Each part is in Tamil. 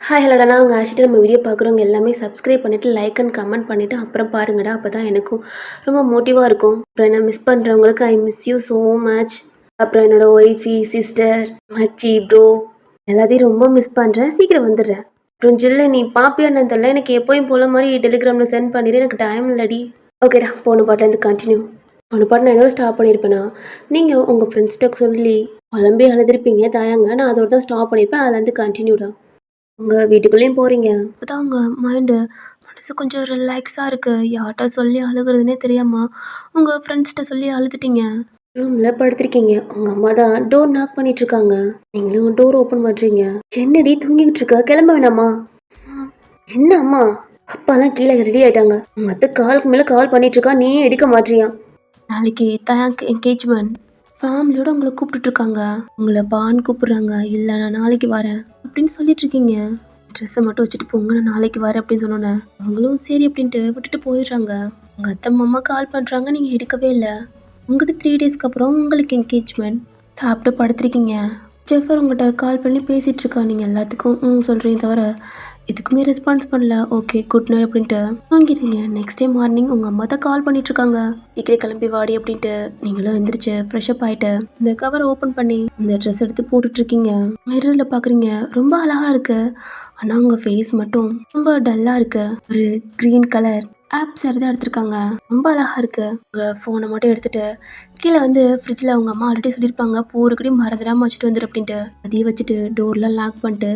ஹாய் ஹலோடா நான் உங்கள் ஆஷிட்டு நம்ம வீடியோ பார்க்குறவங்க எல்லாமே சப்ஸ்கிரைப் பண்ணிவிட்டு லைக் அண்ட் கமெண்ட் பண்ணிவிட்டு அப்புறம் பாருங்கடா. அப்போ தான் எனக்கும் ரொம்ப மோட்டிவாக இருக்கும். அப்புறம் என்ன மிஸ் பண்ணுறவங்களுக்கு I miss you so much. அப்புறம் என்னோடய ஒய்ஃபி சிஸ்டர் மச்சி ப்ரோ எல்லாத்தையும் ரொம்ப மிஸ் பண்ணுறேன். சீக்கிரம் வந்துடுறேன். அப்புறம் ஜில்ல நீ பாப்பியான்னு தெரியல, எனக்கு எப்போயும் போல மாதிரி டெலிகிராமில் சென்ட் பண்ணிடு, எனக்கு டைம் இல்லடி. ஓகேடா, போன பாட்டிலேருந்து கண்டினியூ. போன பாட்டு நான் எதோ ஸ்டாப் பண்ணியிருப்பேனா, நீங்கள் உங்கள் ஃப்ரெண்ட்ஸ்கிட்ட சொல்லி குழம்பி அழுதுருப்பீங்க தாயாங்க, நான் அதோட தான் ஸ்டாப் பண்ணியிருப்பேன். அதுலேருந்து கண்டினியூடா. உங்கள் வீட்டுக்குள்ளேயும் போகிறீங்க, அப்போ தான் உங்கள் மனசு கொஞ்சம் ரிலாக்ஸாக இருக்குது. யார்கிட்ட சொல்லி அழுகுறதுனே தெரியாமல் உங்கள் ஃப்ரெண்ட்ஸ்கிட்ட சொல்லி அழுதுட்டீங்க. ரூமில் படுத்திருக்கீங்க, உங்கள் அம்மா தான் டோர் நாக் பண்ணிகிட்ருக்காங்க. நீங்களும் டோர் ஓப்பன் பண்ணுறீங்க. என்னடி தூங்கிக்கிட்டு இருக்க, கிளம்ப வேணாமா? என்ன அம்மா? அப்பாலாம் கீழே ரெடி ஆகிட்டாங்க. மற்ற காலுக்கு மேலே கால் பண்ணிகிட்ருக்கா, நீயே எடுக்க மாட்டியா? நாளைக்கு தேங்க் என்கேஜ்மெண்ட், ஃபேமிலியோட உங்களை கூப்பிட்டுட்ருக்காங்க. உங்களை பான்னு கூப்பிட்றாங்க. இல்லை நான் நாளைக்கு வரேன் அப்படின்னு சொல்லிட்டுருக்கீங்க. ட்ரெஸ்ஸை மட்டும் வச்சுட்டு போங்க, நான் நாளைக்கு வரேன் அப்படின்னு சொன்னோன்னே அவங்களும் சரி அப்படின்ட்டு விட்டுட்டு போயிடுறாங்க. உங்கள் அத்தை மாமா கால் பண்ணுறாங்க, நீங்கள் எடுக்கவே இல்லை. உங்கள்கிட்ட 3 டேஸ்க்கு அப்புறம் உங்களுக்கு என்கேஜ்மெண்ட். சாப்பிட்டு படுத்துருக்கீங்க. ஜெஃபர் உங்கள்கிட்ட கால் பண்ணி பேசிகிட்ருக்கா. நீங்கள் எல்லாத்துக்கும் சொல்கிறீங்க தவிர எதுக்குமே ரெஸ்பான்ஸ் பண்ணல. ஓகே குட் நைட் அப்படின்ட்டு வாங்கிடுங்க. நெக்ஸ்ட் டே மார்னிங் உங்கள் அம்மா தான் கால் பண்ணிகிட்ருக்காங்க, சீக்கிரம் கிளம்பி வாடி அப்படின்ட்டு. நீங்களும் எழுந்திரிச்சு ஃப்ரெஷ்அப் ஆகிட்டு இந்த கவரை ஓப்பன் பண்ணி இந்த ட்ரெஸ் எடுத்து போட்டுட்ருக்கீங்க. மிரரில் பார்க்குறீங்க, ரொம்ப அழகாக இருக்குது. ஆனால் உங்கள் ஃபேஸ் மட்டும் ரொம்ப டல்லாக இருக்குது. ஒரு க்ரீன் கலர் ஆப்ஸ் தான் எடுத்திருக்காங்க, ரொம்ப அழகாக இருக்குது. உங்கள் ஃபோனை மட்டும் எடுத்துகிட்டு கீழே வந்து ஃப்ரிட்ஜில் உங்கள் அம்மா ஆல்ரெடி சொல்லியிருப்பாங்க பூருக்கடி மறந்துடாமல் வச்சுட்டு வந்துடு அப்படின்ட்டு அதையும் வச்சுட்டு டோர்லாம் லாக் பண்ணிட்டு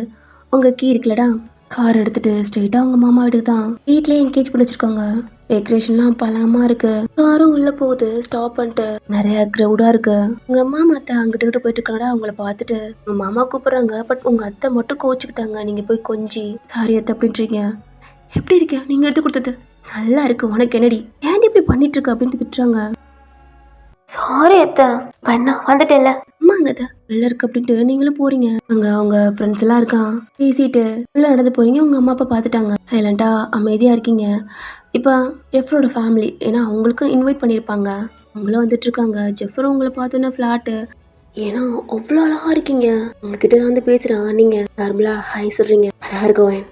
உங்கள் கீ இருக்குல்லடா கார் எடுத்துகிட்டு ஸ்ட்ரெயிட்டாக உங்கள் மாமா வீட்டுக்கு தான். வீட்லேயே என்கேஜ் பண்ணி வச்சுருக்காங்க. டெக்கரேஷன்லாம் பலமாக இருக்குது. காரும் உள்ளே போகுது, ஸ்டாப் பண்ணிட்டு நிறைய க்ரௌடாக இருக்குது. உங்கள் அம்மா அத்தை அங்கிட்டு போயிட்டு இருக்காங்கடா. அவங்கள பார்த்துட்டு உங்கள் மாமா கூப்பிட்றாங்க. பட் உங்கள் அத்தை மட்டும் கோச்சிக்கிட்டாங்க. நீங்கள் போய் கொஞ்சி சாரி அத்தை அப்படின்றீங்க. எப்படி இருக்கேன் நீங்கள் எடுத்து கொடுத்தது? நல்லா இருக்கு, உனக்கு என்னடி, ஏன்டி இப்படி பண்ணிட்டு இருக்க அப்படின்ட்டு திட்டுறாங்க. சாரி அத்தை, வேணா வந்துட்டேன்ல. அம்மாங்க அத்தை வெளில இருக்கு அப்படின்ட்டு நீங்களும் போறீங்க. அங்க அவங்க ஃப்ரெண்ட்ஸ் எல்லாம் இருக்கான், பேசிட்டு உள்ள நடந்து போறீங்க. உங்க அம்மா அப்பா பார்த்துட்டாங்க. சைலண்டா அமைதியா இருக்கீங்க. இப்போ ஜெஃப்ரோட ஃபேமிலி, ஏன்னா அவங்களுக்கும் இன்வைட் பண்ணியிருப்பாங்க, அவங்களும் வந்துட்டு இருக்காங்க. ஜெஃபரும் உங்களை பார்த்தோன்னா ஃப்ளாட்டு, ஏன்னா அவ்வளோ அழகா இருக்கீங்க. உங்ககிட்ட தான் வந்து பேசுறான். நீங்க நார்மலா ஹாய் சொல்றீங்க. அழகா இருக்க வயன்.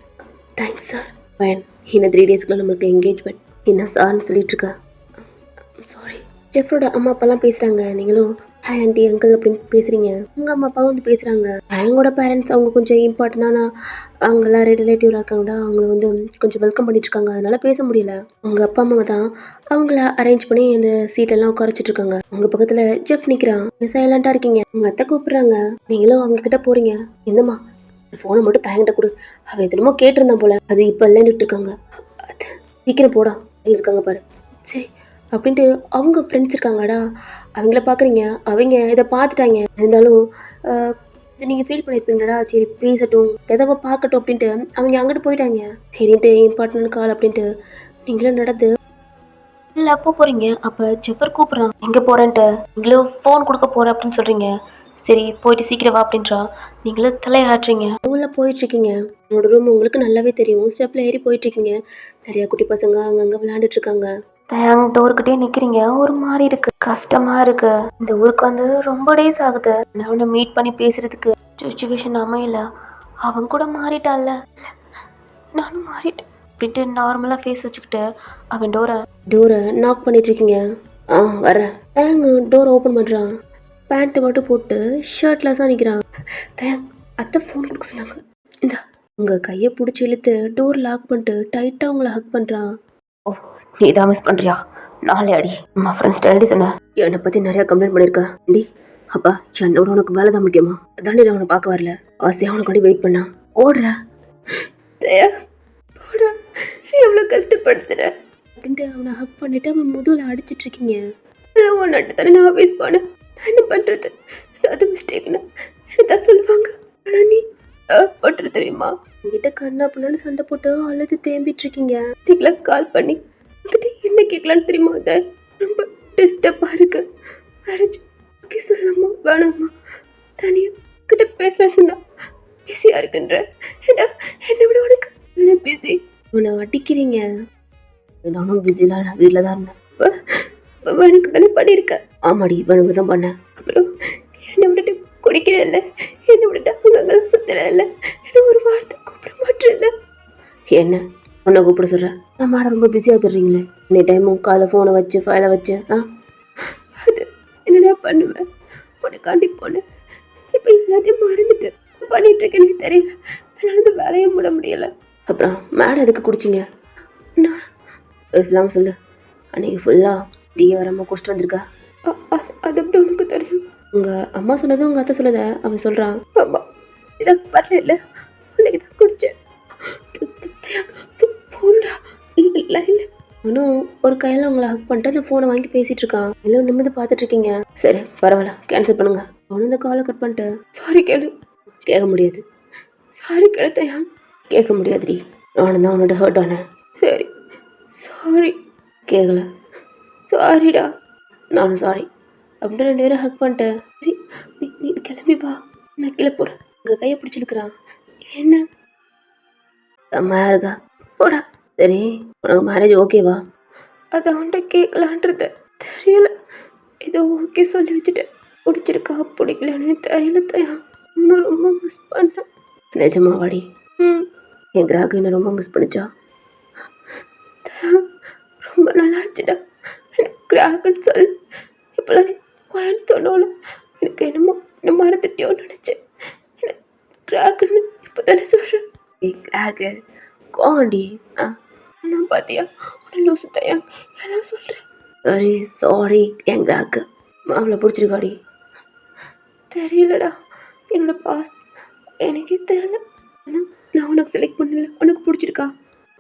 Thanks sir. வயன், இன்னும் 3 டேஸ்க்குள்ள நம்மளுக்கு என்கேஜ்மெண்ட். என்ன சார்னு சொல்லிட்டு இருக்கா. சாரி. ஜெஃப்ரோட அம்மா அப்பாலாம் பேசுகிறாங்க. நீங்களும் ஹாய் ஆண்டி அங்கிள் அப்படின்னு பேசுகிறீங்க. உங்கள் அம்மா அப்பாவும் வந்து பேசுகிறாங்க. அவங்களோட பேரண்ட்ஸ் அவங்க கொஞ்சம் இம்பார்ட்டண்டான அவங்களாம் ரிலேட்டிவ்லாம் இருக்காங்கடா, அவங்கள வந்து கொஞ்சம் வெல்கம் பண்ணிட்டுருக்காங்க. அதனால் பேச முடியல. உங்கள் அப்பா அம்மா தான் அவங்கள அரேஞ்ச் பண்ணி இந்த சீட்டெல்லாம் உட்கார வச்சுட்ருக்காங்க. உங்கள் பக்கத்தில் ஜெஃப் நிற்கிறான். சைலண்ட்டாக இருக்கீங்க. உங்கள் அத்தை கூப்பிட்றாங்க. நீங்களும் அவங்கக்கிட்ட போகிறீங்க. என்னம்மா ஃபோனை மட்டும் தயங்கிட்ட கொடு, அவள் எதுனமோ கேட்டிருந்தான் போல, அது இப்போ இல்லைன்னு இருக்காங்க. அது சீக்கிரம் போடா இருக்காங்க பாரு. சரி அப்படின்ட்டு அவங்க ஃப்ரெண்ட்ஸ் இருக்காங்கடா, அவங்கள பார்க்குறீங்க. அவங்க இதை பார்த்துட்டாங்க. இருந்தாலும் நீங்கள் ஃபீல் பண்ணியிருப்பீங்கடா, சரி பேசட்டும் எதவோ பார்க்கட்டும் அப்படின்ட்டு அவங்க அங்கிட்டு போயிட்டாங்க. சரின்ட்டு இம்பார்ட்டன்ட் கால் அப்படின்ட்டு நீங்களும் நடந்து இல்லை அப்போ போகிறீங்க. அப்போ ஜெஃபர் கூப்பிட்றான், எங்கே போகிறேன்ட்டு. நீங்களும் ஃபோன் கொடுக்க போகிறேன் அப்படின்னு சொல்கிறீங்க. சரி போயிட்டு சீக்கிரம் வா அப்படின்றா. நீங்களும் தலையாட்டுறீங்க. உள்ள போயிட்டுருக்கீங்க. உங்களோட ரூம் உங்களுக்கு நல்லாவே தெரியும். ஸ்டெப்பில் ஏறி போயிட்டுருக்கீங்க. நிறையா குட்டி பசங்க அங்கங்கே விளையாண்டுட்ருக்காங்க. தேங் டோர்கிட்டே நிற்கிறீங்க. ஒரு மாதிரி இருக்குது, கஷ்டமாக இருக்குது. இந்த ஊருக்கு வந்து ரொம்ப டேஸ் ஆகுது. நான் அவனை மீட் பண்ணி பேசுகிறதுக்கு சுச்சுவேஷன் அமையல. அவன் கூட மாறிட்டான்ல, நானும் மாறிட்டேன் அப்படின்ட்டு நார்மலாக ஃபேஸ் வச்சுக்கிட்டு அவன் டோரை நாக் பண்ணிட்டுருக்கீங்க. வரேன். தேங் டோர் ஓப்பன் பண்ணுறான். பேண்ட்டு மட்டும் போட்டு ஷர்ட்லெஸ்ஸாக நிற்கிறான். தேங் அத்தை ஃபோன் கொடுக்க சொன்னாங்க. இந்த உங்கள் கையை பிடிச்சி இழுத்து டோர் லாக் பண்ணிட்டு டைட்டாக உங்களை ஹக் பண்ணுறான். ஓ நீ தான் மிஸ் பண்ணுறியா? நாளே அடி அம்மா ஃப்ரெண்ட்ஸ் அடி சொன்னேன். என்னை பற்றி நிறையா கம்ப்ளைண்ட் பண்ணியிருக்கேன் டி. அப்பா என்னோட உனக்கு வேலை தான் முக்கியமா? அதாண்டி நான் அவனை பார்க்க வரல. ஆசையாக அவனுக்காண்டி வெயிட் பண்ணா. ஓடுற தயா போட எவ்வளோ கஷ்டப்படுத்துற அப்படின்ட்டு அவனை ஹக் பண்ணிட்டு அவன் முதுகில் அடிச்சிட்ருக்கீங்க. ஒன் நட்டு தானே நான் ஆஃபீஸ் போனேன். என்ன பண்ணுறது, ஏதாவது மிஸ்டேக்னா என்னதான் சொல்லுவாங்க. ஆனால் நீ போட்டுரு தெரியுமா? என்கிட்ட கண்ணா பண்ணு சண்டை போட்டு அழுது தேம்பிட்டு இருக்கீங்க. நீங்களா கால் பண்ணி என்கிட்ட என்ன கேட்கலான்னு தெரியுமா? அதை ரொம்ப டிஸ்டர்பாக இருக்கு. மேரேஜ் ஓகே சொல்லாமா வேணாமா? தனியாக கிட்ட பேசணும்னா பிஸியாக இருக்குன்ற. என்னை விட உனக்கு என்ன பிஸி? உன்னை அடிக்கிறீங்க. நானும் பிஸிலாம் நான் வீட்டில் தான் இருந்தேன். வேணுக்கு தானே பண்ணியிருக்கேன். ஆமாடி வேணுக்கு தான் பண்ணேன். அப்புறம் என்னை விட்டுட்டு குடிக்கிறதில்ல, என்னை விட்டுட்டு அங்கெல்லாம் சுற்றுறதில்ல. என்ன ஒரு வார்த்தை கூப்பிட மாட்டேன். என்ன உன்னை கூப்பிட சொல்கிறேன்? நான் மேடம் ரொம்ப பிஸியாக தர்றீங்களே, எனி டைமும் காலை ஃபோனை வச்சு ஃபைலை வச்சு அது என்னடா பண்ணுவேன்? உனக்காண்டி போனேன், இப்போ எல்லாத்தையும் மறந்துட்டு பண்ணிட்டு இருக்கேன்னு தெரியல. என்னால் இந்த வேலையை மூட முடியலை. அப்புறம் மேடம் எதுக்கு குடிச்சிங்க? நான் பேசலாமல் சொல்லு. அன்னைக்கு ஃபுல்லாக டீ வராமல் குடிச்சிட்டு வந்திருக்கா. அது எப்படி உனக்கு தெரியும்? உங்கள் அம்மா சொன்னது உங்கள் அத்தை சொன்னதை அவன் சொல்கிறான். அம்மா இதை பண்ணல இல்லை, அன்னைக்கு தான் குடித்தேன். ஃபோன்டா இல்லை இல்லை. அவனும் ஒரு கையில் உங்களை ஹக் பண்ணிட்டு அந்த ஃபோனை வாங்கி பேசிகிட்டு இருக்கான். எல்லாம் நிமிர்ந்து பார்த்துட்டு இருக்கீங்க. சரி பரவாயில்ல, கேன்சல் பண்ணுங்க. அவனும் இந்த காலை கட் பண்ணிட்டு சாரி கேளு. கேட்க முடியாது. சாரி கேளுத்தையா? கேட்க முடியாதுடி, நானும் தான் அவனோட ஹர்ட் ஆனேன். சரி சாரி. கேட்கல. சாரிடா. நானும் சாரி அப்படின்ட்டு 2 பேரும் ஹக் பண்ணிட்டேன். சரி நீ கிளம்பி வா, நான் கீழே போகிறேன். உங்கள் கையை பிடிச்சிருக்கிறான். என்ன செம்மையா இருக்கா? போடா. சரி உனக்கு மேரேஜ் ஓகேவா? அதை அவன்கிட்ட கேட்கலான்றது தெரியல. ஏதோ ஓகே சொல்லி வச்சுட்டேன். பிடிச்சிருக்கா பிடிக்கலன்னு தெரியல தயா. இன்னும் ரொம்ப மிஸ் பண்ணேன். நிஜமாவாடி? என் கிராக்கு என்ன ரொம்ப மிஸ் பண்ணிச்சா? ரொம்ப நல்லா ஆச்சுடா. எனக்கு கிராக்குன்னு சொல்லு. இப்போலாம் நீ வான்னு சொன்னோன்னு எனக்கு என்னமோ என்ன மறந்துட்டியோன்னு நினச்சேன். எனக்கு கிராக்குன்னு இப்போ தானே சொல்கிறேன். கிராக்கு கோண்டி நான் பார்த்தியா உன்னை லூசு தயா எல்லாம் சொல்கிறேன். சரி சாரி. என் கிராக்கு மாவளை பிடிச்சிருக்காடி? தெரியலடா, என்னோட பாஸ் எனக்கே தெரியல. நான் உனக்கு செலக்ட் பண்ணல. உனக்கு பிடிச்சிருக்கா?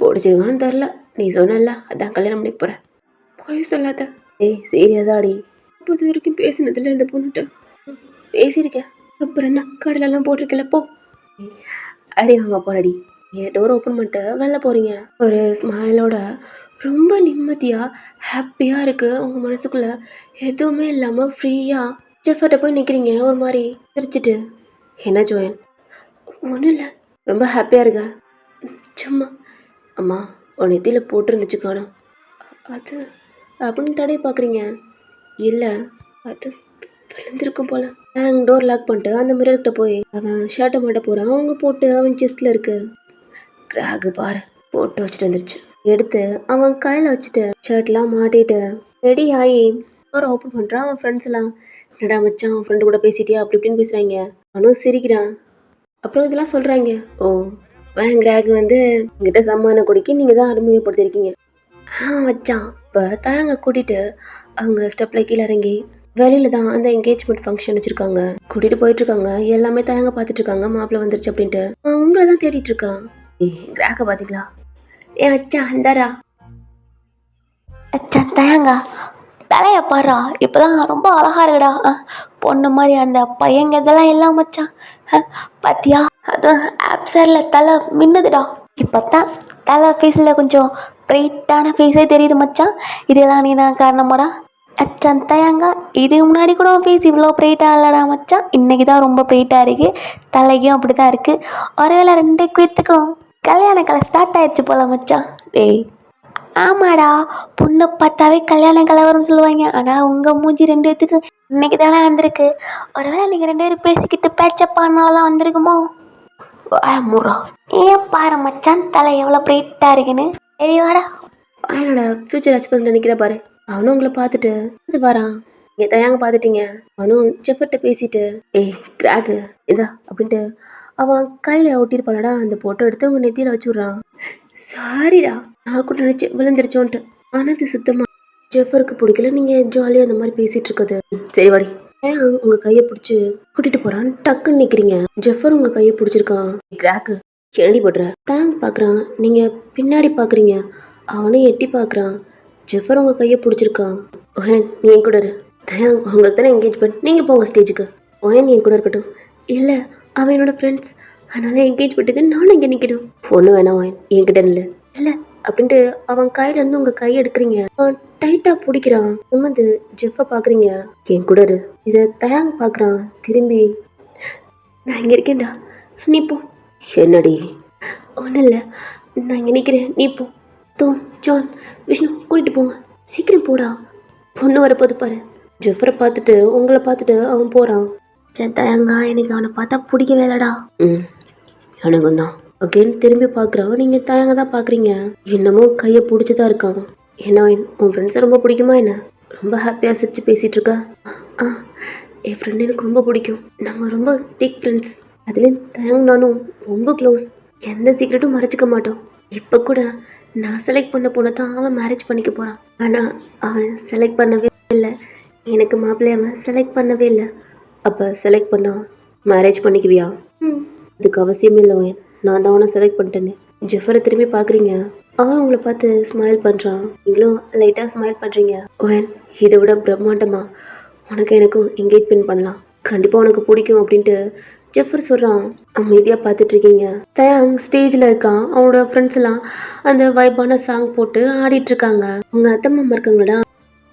பிடிச்சிருக்கான்னு தெரில. நீ சொன்னல அதான் கல்யாணம் பண்ணிக்க போகிறேன். போய் சொல்லாத. ஏய் சீரியஸாடி? இப்போது வரைக்கும் பேசினதில்ல இந்த பொண்ணுகிட்ட. பேசியிருக்கேன். அப்புறம் என்ன கடையிலலாம் போட்டிருக்கல போ. அடி வாங்க போறடி. ஏன் டோர் ஓப்பன் பண்ணிட்டு வெளில போகிறீங்க. ஒரு ஸ்மைலோட ரொம்ப நிம்மதியாக ஹாப்பியாக இருக்குது உங்கள் மனசுக்குள்ளே. எதுவுமே இல்லாமல் ஃப்ரீயாக ஜெஃபர்ட்ட போய் நிற்கிறீங்க ஒரு மாதிரி சிரிச்சிட்டு. என்ன ஜோயன்? ஒன்றும் இல்லை, ரொம்ப ஹாப்பியாக இருக்க. சும்மா. அம்மா உன் நெத்தியில் போட்டிருந்துச்சு காணும். அது அப்படின்னு தடையை பார்க்குறீங்க? இல்லை அது விழுந்திருக்கும் போல. டோர் லாக் பண்ணிட்டு அந்த மிரர்கிட்ட போய் அவன் ஷர்ட்டை மாட்ட போகிறான். அவங்க போட்டு அவன் செஸ்ட்டில் இருக்கு. கிராகு பாரு போட்டு வச்சுட்டு வந்துருச்சு. எடுத்து அவன் கையில் வச்சுட்டு ஷர்ட்லாம் மாட்டிட்டு ரெடி ஆகி டோர் ஓப்பன் பண்ணுறான். அவன் ஃப்ரெண்ட்ஸ் எல்லாம் என்னடா மச்சான் அவன் ஃப்ரெண்டு கூட பேசிட்டியா அப்படி இப்படின்னு பேசுகிறாங்க. அவனும் சிரிக்கிறான். அப்புறம் இதெல்லாம் சொல்கிறாங்க. ஓ கிராகு வந்து எங்கிட்ட சம்மான குடிக்கி நீங்கள் தான் அறிமுகப்படுத்திருக்கீங்க. மச்சான் இப்போ தாங்க கூட்டிகிட்டு அவங்க ஸ்டெப்பில் கீழே இறங்கி வெளியில தான் அந்த என்கேஜ்மெண்ட் ஃபங்க்ஷன் வச்சுருக்காங்க. கூட்டிகிட்டு போயிட்டுருக்காங்க. எல்லாமே தயங்க பார்த்துட்ருக்காங்க. மாப்பிள்ளை வந்துருச்சு அப்படின்ட்டு உங்களை தான் தேடிட்டு இருக்கான். கிராக்கை பார்த்தீங்களா? ஏன் அச்சா அந்தாரா அச்சா தயங்கா தலையை பாடுறா. இப்போதான் ரொம்ப அழகா இருக்குடா. பொண்ணு மாதிரி அந்த பையங்க இதெல்லாம் எல்லாம் மச்சான் பாத்தியா? அதுவும் ஆப்சரில் தலை மின்னுதுடா. இப்போ தான் தலை ஃபேஸில் கொஞ்சம் பிரைட்டான ஃபேஸே தெரியுது மச்சான். இதெல்லாம் நீ தான் காரணமாடா. அச்சான் தயங்க இதுக்கு முன்னாடி கூட ஃபேஸ் இவ்வளோ பிரைட்டாக இல்லைடா மச்சான். இன்றைக்கி தான் ரொம்ப பிரைட்டாக இருக்குது. தலைக்கும் அப்படி தான் இருக்குது. ஒருவேளை 2 குத்துக்கும் கல்யாண கலை ஸ்டார்ட் ஆயிடுச்சு போல மச்சான். டேய் ஆமாடா, பொண்ணை பார்த்தாவே கல்யாண கலவரம்னு சொல்லுவாங்க. ஆனால் உங்கள் மூஞ்சி 2 பேத்துக்கு இன்னைக்கு தானே வந்திருக்கு. ஒருவேளை நீங்கள் 2 பேரும் பேசிக்கிட்டு பேச்சப் ஆனால தான் வந்திருக்குமோ? மூடா. ஏன் பாரு மச்சான் தலை எவ்வளோ பிரைட்டாக இருக்குன்னு. தெரியவாடா என்னோட ஃபியூச்சர் ஹஸ்பண்ட் நினைக்கிற பாரு. அவனும் உங்களை பார்த்துட்டு இது வரான். நீங்கள் தயாங்க பார்த்துட்டீங்க. அவனும் ஜெஃபர்ட்ட பேசிட்டு ஏய் கிராக்கு இதா அப்படின்ட்டு அவன் கையில் ஒட்டியிருப்பாளடா அந்த போட்டோ எடுத்து உங்கள் நெத்தியில் வச்சு விட்றான். சாரிடா நான் கூட நினச்சி விழுந்துருச்சோன்ட்டு. ஆனால் அது சுத்தமாக ஜெஃபருக்கு பிடிக்கல. நீங்கள் ஜாலியாக அந்த மாதிரி பேசிகிட்டு இருக்குது. சரி வாடி. ஏன் உங்கள் கையை பிடிச்சி கூட்டிகிட்டு போகிறான் டக்குன்னு நிற்கிறீங்க. ஜெஃபர் உங்கள் கையை பிடிச்சிருக்கான். கிராக்கு கேள்விப்படுற தாங்க பார்க்குறான். நீங்கள் பின்னாடி பார்க்குறீங்க. அவனும் எட்டி பார்க்குறான். ஜெஃபர் உங்கள் கையை பிடிச்சிருக்கான். ஓஹன் நீ என் கூட இரு. உங்களுக்கு தானே என்கேஜ்மெண்ட். நீங்கள் போங்க ஸ்டேஜுக்கு. ஓஹன் என் கூட இருக்கட்டும். இல்லை அவன் என்னோட ஃப்ரெண்ட்ஸ், அதனால என்கேஜ்மெண்ட்டுக்கு நானும் இங்கே நிற்கணும். ஒன்றும் வேணாம் ஓஹன் என்கிட்ட இல்லை அப்படின்ட்டு அவன் கையிலேருந்து உங்கள் கையை எடுக்கிறீங்க. அவன் டைட்டாக பிடிக்கிறான். நிம்மந்து ஜெஃபை பார்க்குறீங்க. என் கூட இரு. இதை தயாங்க பார்க்குறான். திரும்பி நான் இங்கே இருக்கேன்டா நீ போ. என்னடி? ஒன்றும் இல்லை நான் இங்கே நிற்கிறேன் நீ போ. தோன் ஜான் விஷ்ணு கூட்டிகிட்டு போங்க சீக்கிரம் போடா. பொண்ணு வரப்போது பாரு. ஜெஃபரை பார்த்துட்டு உங்களை பார்த்துட்டு அவன் போகிறான். தயங்கா எனக்கு அவனை பார்த்தா பிடிக்கவே இல்லைடா. எனக்கும் தான். அகைன் திரும்பி பார்க்குறான். நீங்கள் தயங்க தான் பார்க்குறீங்க. இன்னமும் கையை பிடிச்சி தான் இருக்கான். என்ன உன் ஃப்ரெண்ட்ஸை ரொம்ப பிடிக்குமா என்ன? ரொம்ப ஹாப்பியாக சிரிச்சு பேசிகிட்டு இருக்கா. ஆ என் ஃப்ரெண்டு எனக்கு ரொம்ப பிடிக்கும். நாங்கள் ரொம்ப திக் ஃப்ரெண்ட்ஸ். அதுலேயும் தயங்கினாலும் ரொம்ப க்ளோஸ். எந்த சீக்ரெட்டும் மறைச்சிக்க மாட்டோம். இப்போ கூட நான் செலக்ட் பண்ண பொண்ணை தான் அவன் மேரேஜ் பண்ணிக்க போகிறான். ஆனால் அவன் செலக்ட் பண்ணவே இல்லை. எனக்கு மாப்பிள்ளை அவன் செலக்ட் பண்ணவே இல்லை. அப்போ செலக்ட் பண்ணா மேரேஜ் பண்ணிக்குவியா? அதுக்கு அவசியமே இல்லை அவன். நான் தான் அவனை செலக்ட் பண்ணிட்டேன்னு. ஜெஃபரை திரும்பி பார்க்குறீங்க. அவன் உங்களை பார்த்து ஸ்மைல் பண்ணுறான். நீங்களும் லைட்டாக ஸ்மைல் பண்ணுறீங்க. ஓன் இதை விட பிரம்மாண்டமா உனக்கு எனக்கும் என்கேஜ்மெண்ட் பண்ணலாம். கண்டிப்பாக உனக்கு பிடிக்கும் அப்படின்ட்டு ஜெஃபர் சொல்கிறான். அமைதியாக பார்த்துட்ருக்கீங்க. தயாங் ஸ்டேஜில் இருக்கான். அவனோட ஃப்ரெண்ட்ஸ் எல்லாம் அந்த வைபான சாங் போட்டு ஆடிட்டுருக்காங்க. உங்கள் அத்தை மாமா இருக்காங்கடா.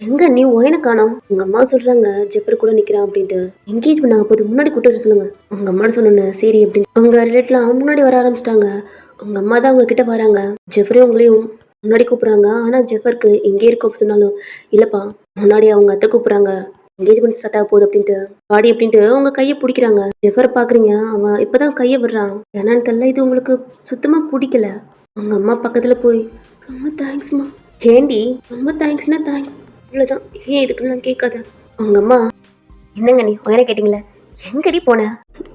எங்கே நீ ஒயனை காணோம்? உங்கள் அம்மா சொல்கிறாங்க ஜெஃபர் கூட நிற்கிறான் அப்படின்ட்டு. என்கேஜ் பண்ணாங்க போது முன்னாடி கூட்டு சொல்லுங்கள். உங்கள் அம்மா சொன்னேன்னு சரி அப்படின்னு அவங்க ரிலேட்லாம் முன்னாடி வர ஆரம்பிச்சிட்டாங்க. உங்கள் அம்மா தான் அவங்க கிட்ட வராங்க. ஜெஃபரே உங்களையும் முன்னாடி கூப்பிட்றாங்க. ஆனால் ஜெஃபருக்கு எங்கே இருக்கும் அப்படின்னு சொன்னாலும் இல்லைப்பா முன்னாடி அவங்க அத்தை கூப்பிட்றாங்க. என்கேஜ்மெண்ட் ஸ்டார்ட் ஆக போகுது அப்படின்ட்டு பாடி அப்படின்ட்டு அவங்க கையை பிடிக்கிறாங்க. ஜெஃபர் பார்க்குறீங்க. அவன் இப்போதான் கையை விடுறான். என்னன்னு தெரியல, இது உங்களுக்கு சுத்தமாக பிடிக்கல. உங்கள் அம்மா பக்கத்தில் போய் ரொம்ப தேங்க்ஸ்மா. ஏண்டி ரொம்ப தேங்க்ஸ்னா தேங்க்ஸ் இவ்வளோதான். ஏன் இதுக்கு நான் கேட்காத. உங்கள் அம்மா என்னங்க நீ உயர கேட்டிங்களே எங்கடி போன?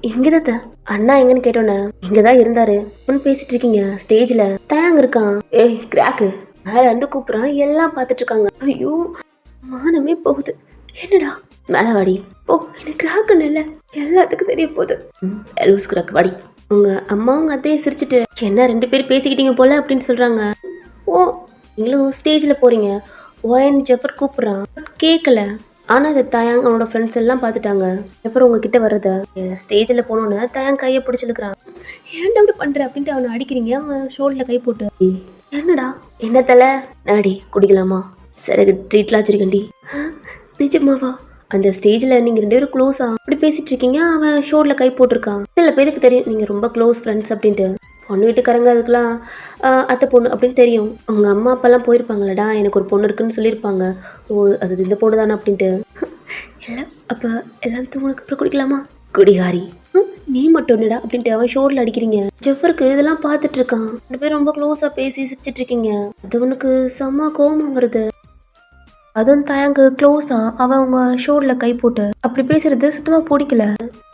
எங்கதான் அண்ணா எங்கன்னு கேட்டோன்னே இங்கதான் இருந்தாரு. ஒன்னு பேசிட்டு இருக்கீங்க. ஸ்டேஜ்ல தயாங்க இருக்கான். ஏய் கிராக்கு மேல இருந்து கூப்பிடுறான். எல்லாம் பார்த்துட்டு இருக்காங்க. ஐயோ மானமே போகுது. என்னடா மேல வாடி போ. எனக்கு கிராக்குன்னு இல்லை எல்லாத்துக்கும் தெரிய போகுது. லூஸ் கிராக்கு வாடி. உங்க அம்மா உங்க அத்தையை சிரிச்சுட்டு என்ன 2 பேரும் பேசிக்கிட்டீங்க போல அப்படின்னு சொல்றாங்க. ஓ நீங்களும் ஸ்டேஜ்ல போறீங்க. ஓயன் ஜெஃபர் கூப்பிடுறான். கேட்கல. ஆனால் அது தயாங் அவனோட ஃப்ரெண்ட்ஸ் எல்லாம் பார்த்துட்டாங்க. அப்புறம் உங்ககிட்ட வர்றத ஸ்டேஜில் போனோன்னு தயாங் கையை பிடிச்சிருக்கிறான். ஏன்டா அப்படி பண்ணுற அப்படின்ட்டு அவனை அடிக்கிறீங்க. அவன் ஷோல்டரில் கை போட்டு என்னடா என்ன தலை நாடி குடிக்கலாமா? சரி ட்ரீட்லாம் வச்சிருக்கேன்டி. நிஜமாவா? அந்த ஸ்டேஜில் நீங்கள் 2 பேரும் க்ளோஸா அப்படி பேசிட்டு இருக்கீங்க. அவன் ஷோல்டரில் கை போட்டிருக்கான். சில பேருக்கு தெரியும் நீங்கள் ரொம்ப க்ளோஸ் ஃப்ரெண்ட்ஸ் அப்படின்ட்டு. பொண்ணு வீட்டுக்காரங்க அதுக்கெலாம் அத்தை பொண்ணு அப்படின்னு தெரியும். அவங்க அம்மா அப்பாலாம் போயிருப்பாங்களடா எனக்கு ஒரு பொண்ணு இருக்குன்னு சொல்லியிருப்பாங்க. ஓ அது இந்த பொண்ணு தானே அப்படின்ட்டு. இல்லை அப்போ எல்லாம் தூங்குனதுக்கு அப்புறம் குடிக்கலாமா? குடிகாரி நீ மட்டும் என்னடா அப்படின்ட்டு அவன் ஷோரில் அடிக்கிறீங்க. ஜெஃபருக்கு இதெல்லாம் பார்த்துட்டு இருக்கான். 2 பேரும் ரொம்ப க்ளோஸாக பேசி சிரிச்சிட்டு இருக்கீங்க. அது உனக்கு செம்ம கோபம் வருது. அதுவும் தயாங்கு க்ளோஸா அவன் அவங்க ஷோரில் கை போட்டு அப்படி பேசுறது சுத்தமாக பிடிக்கல.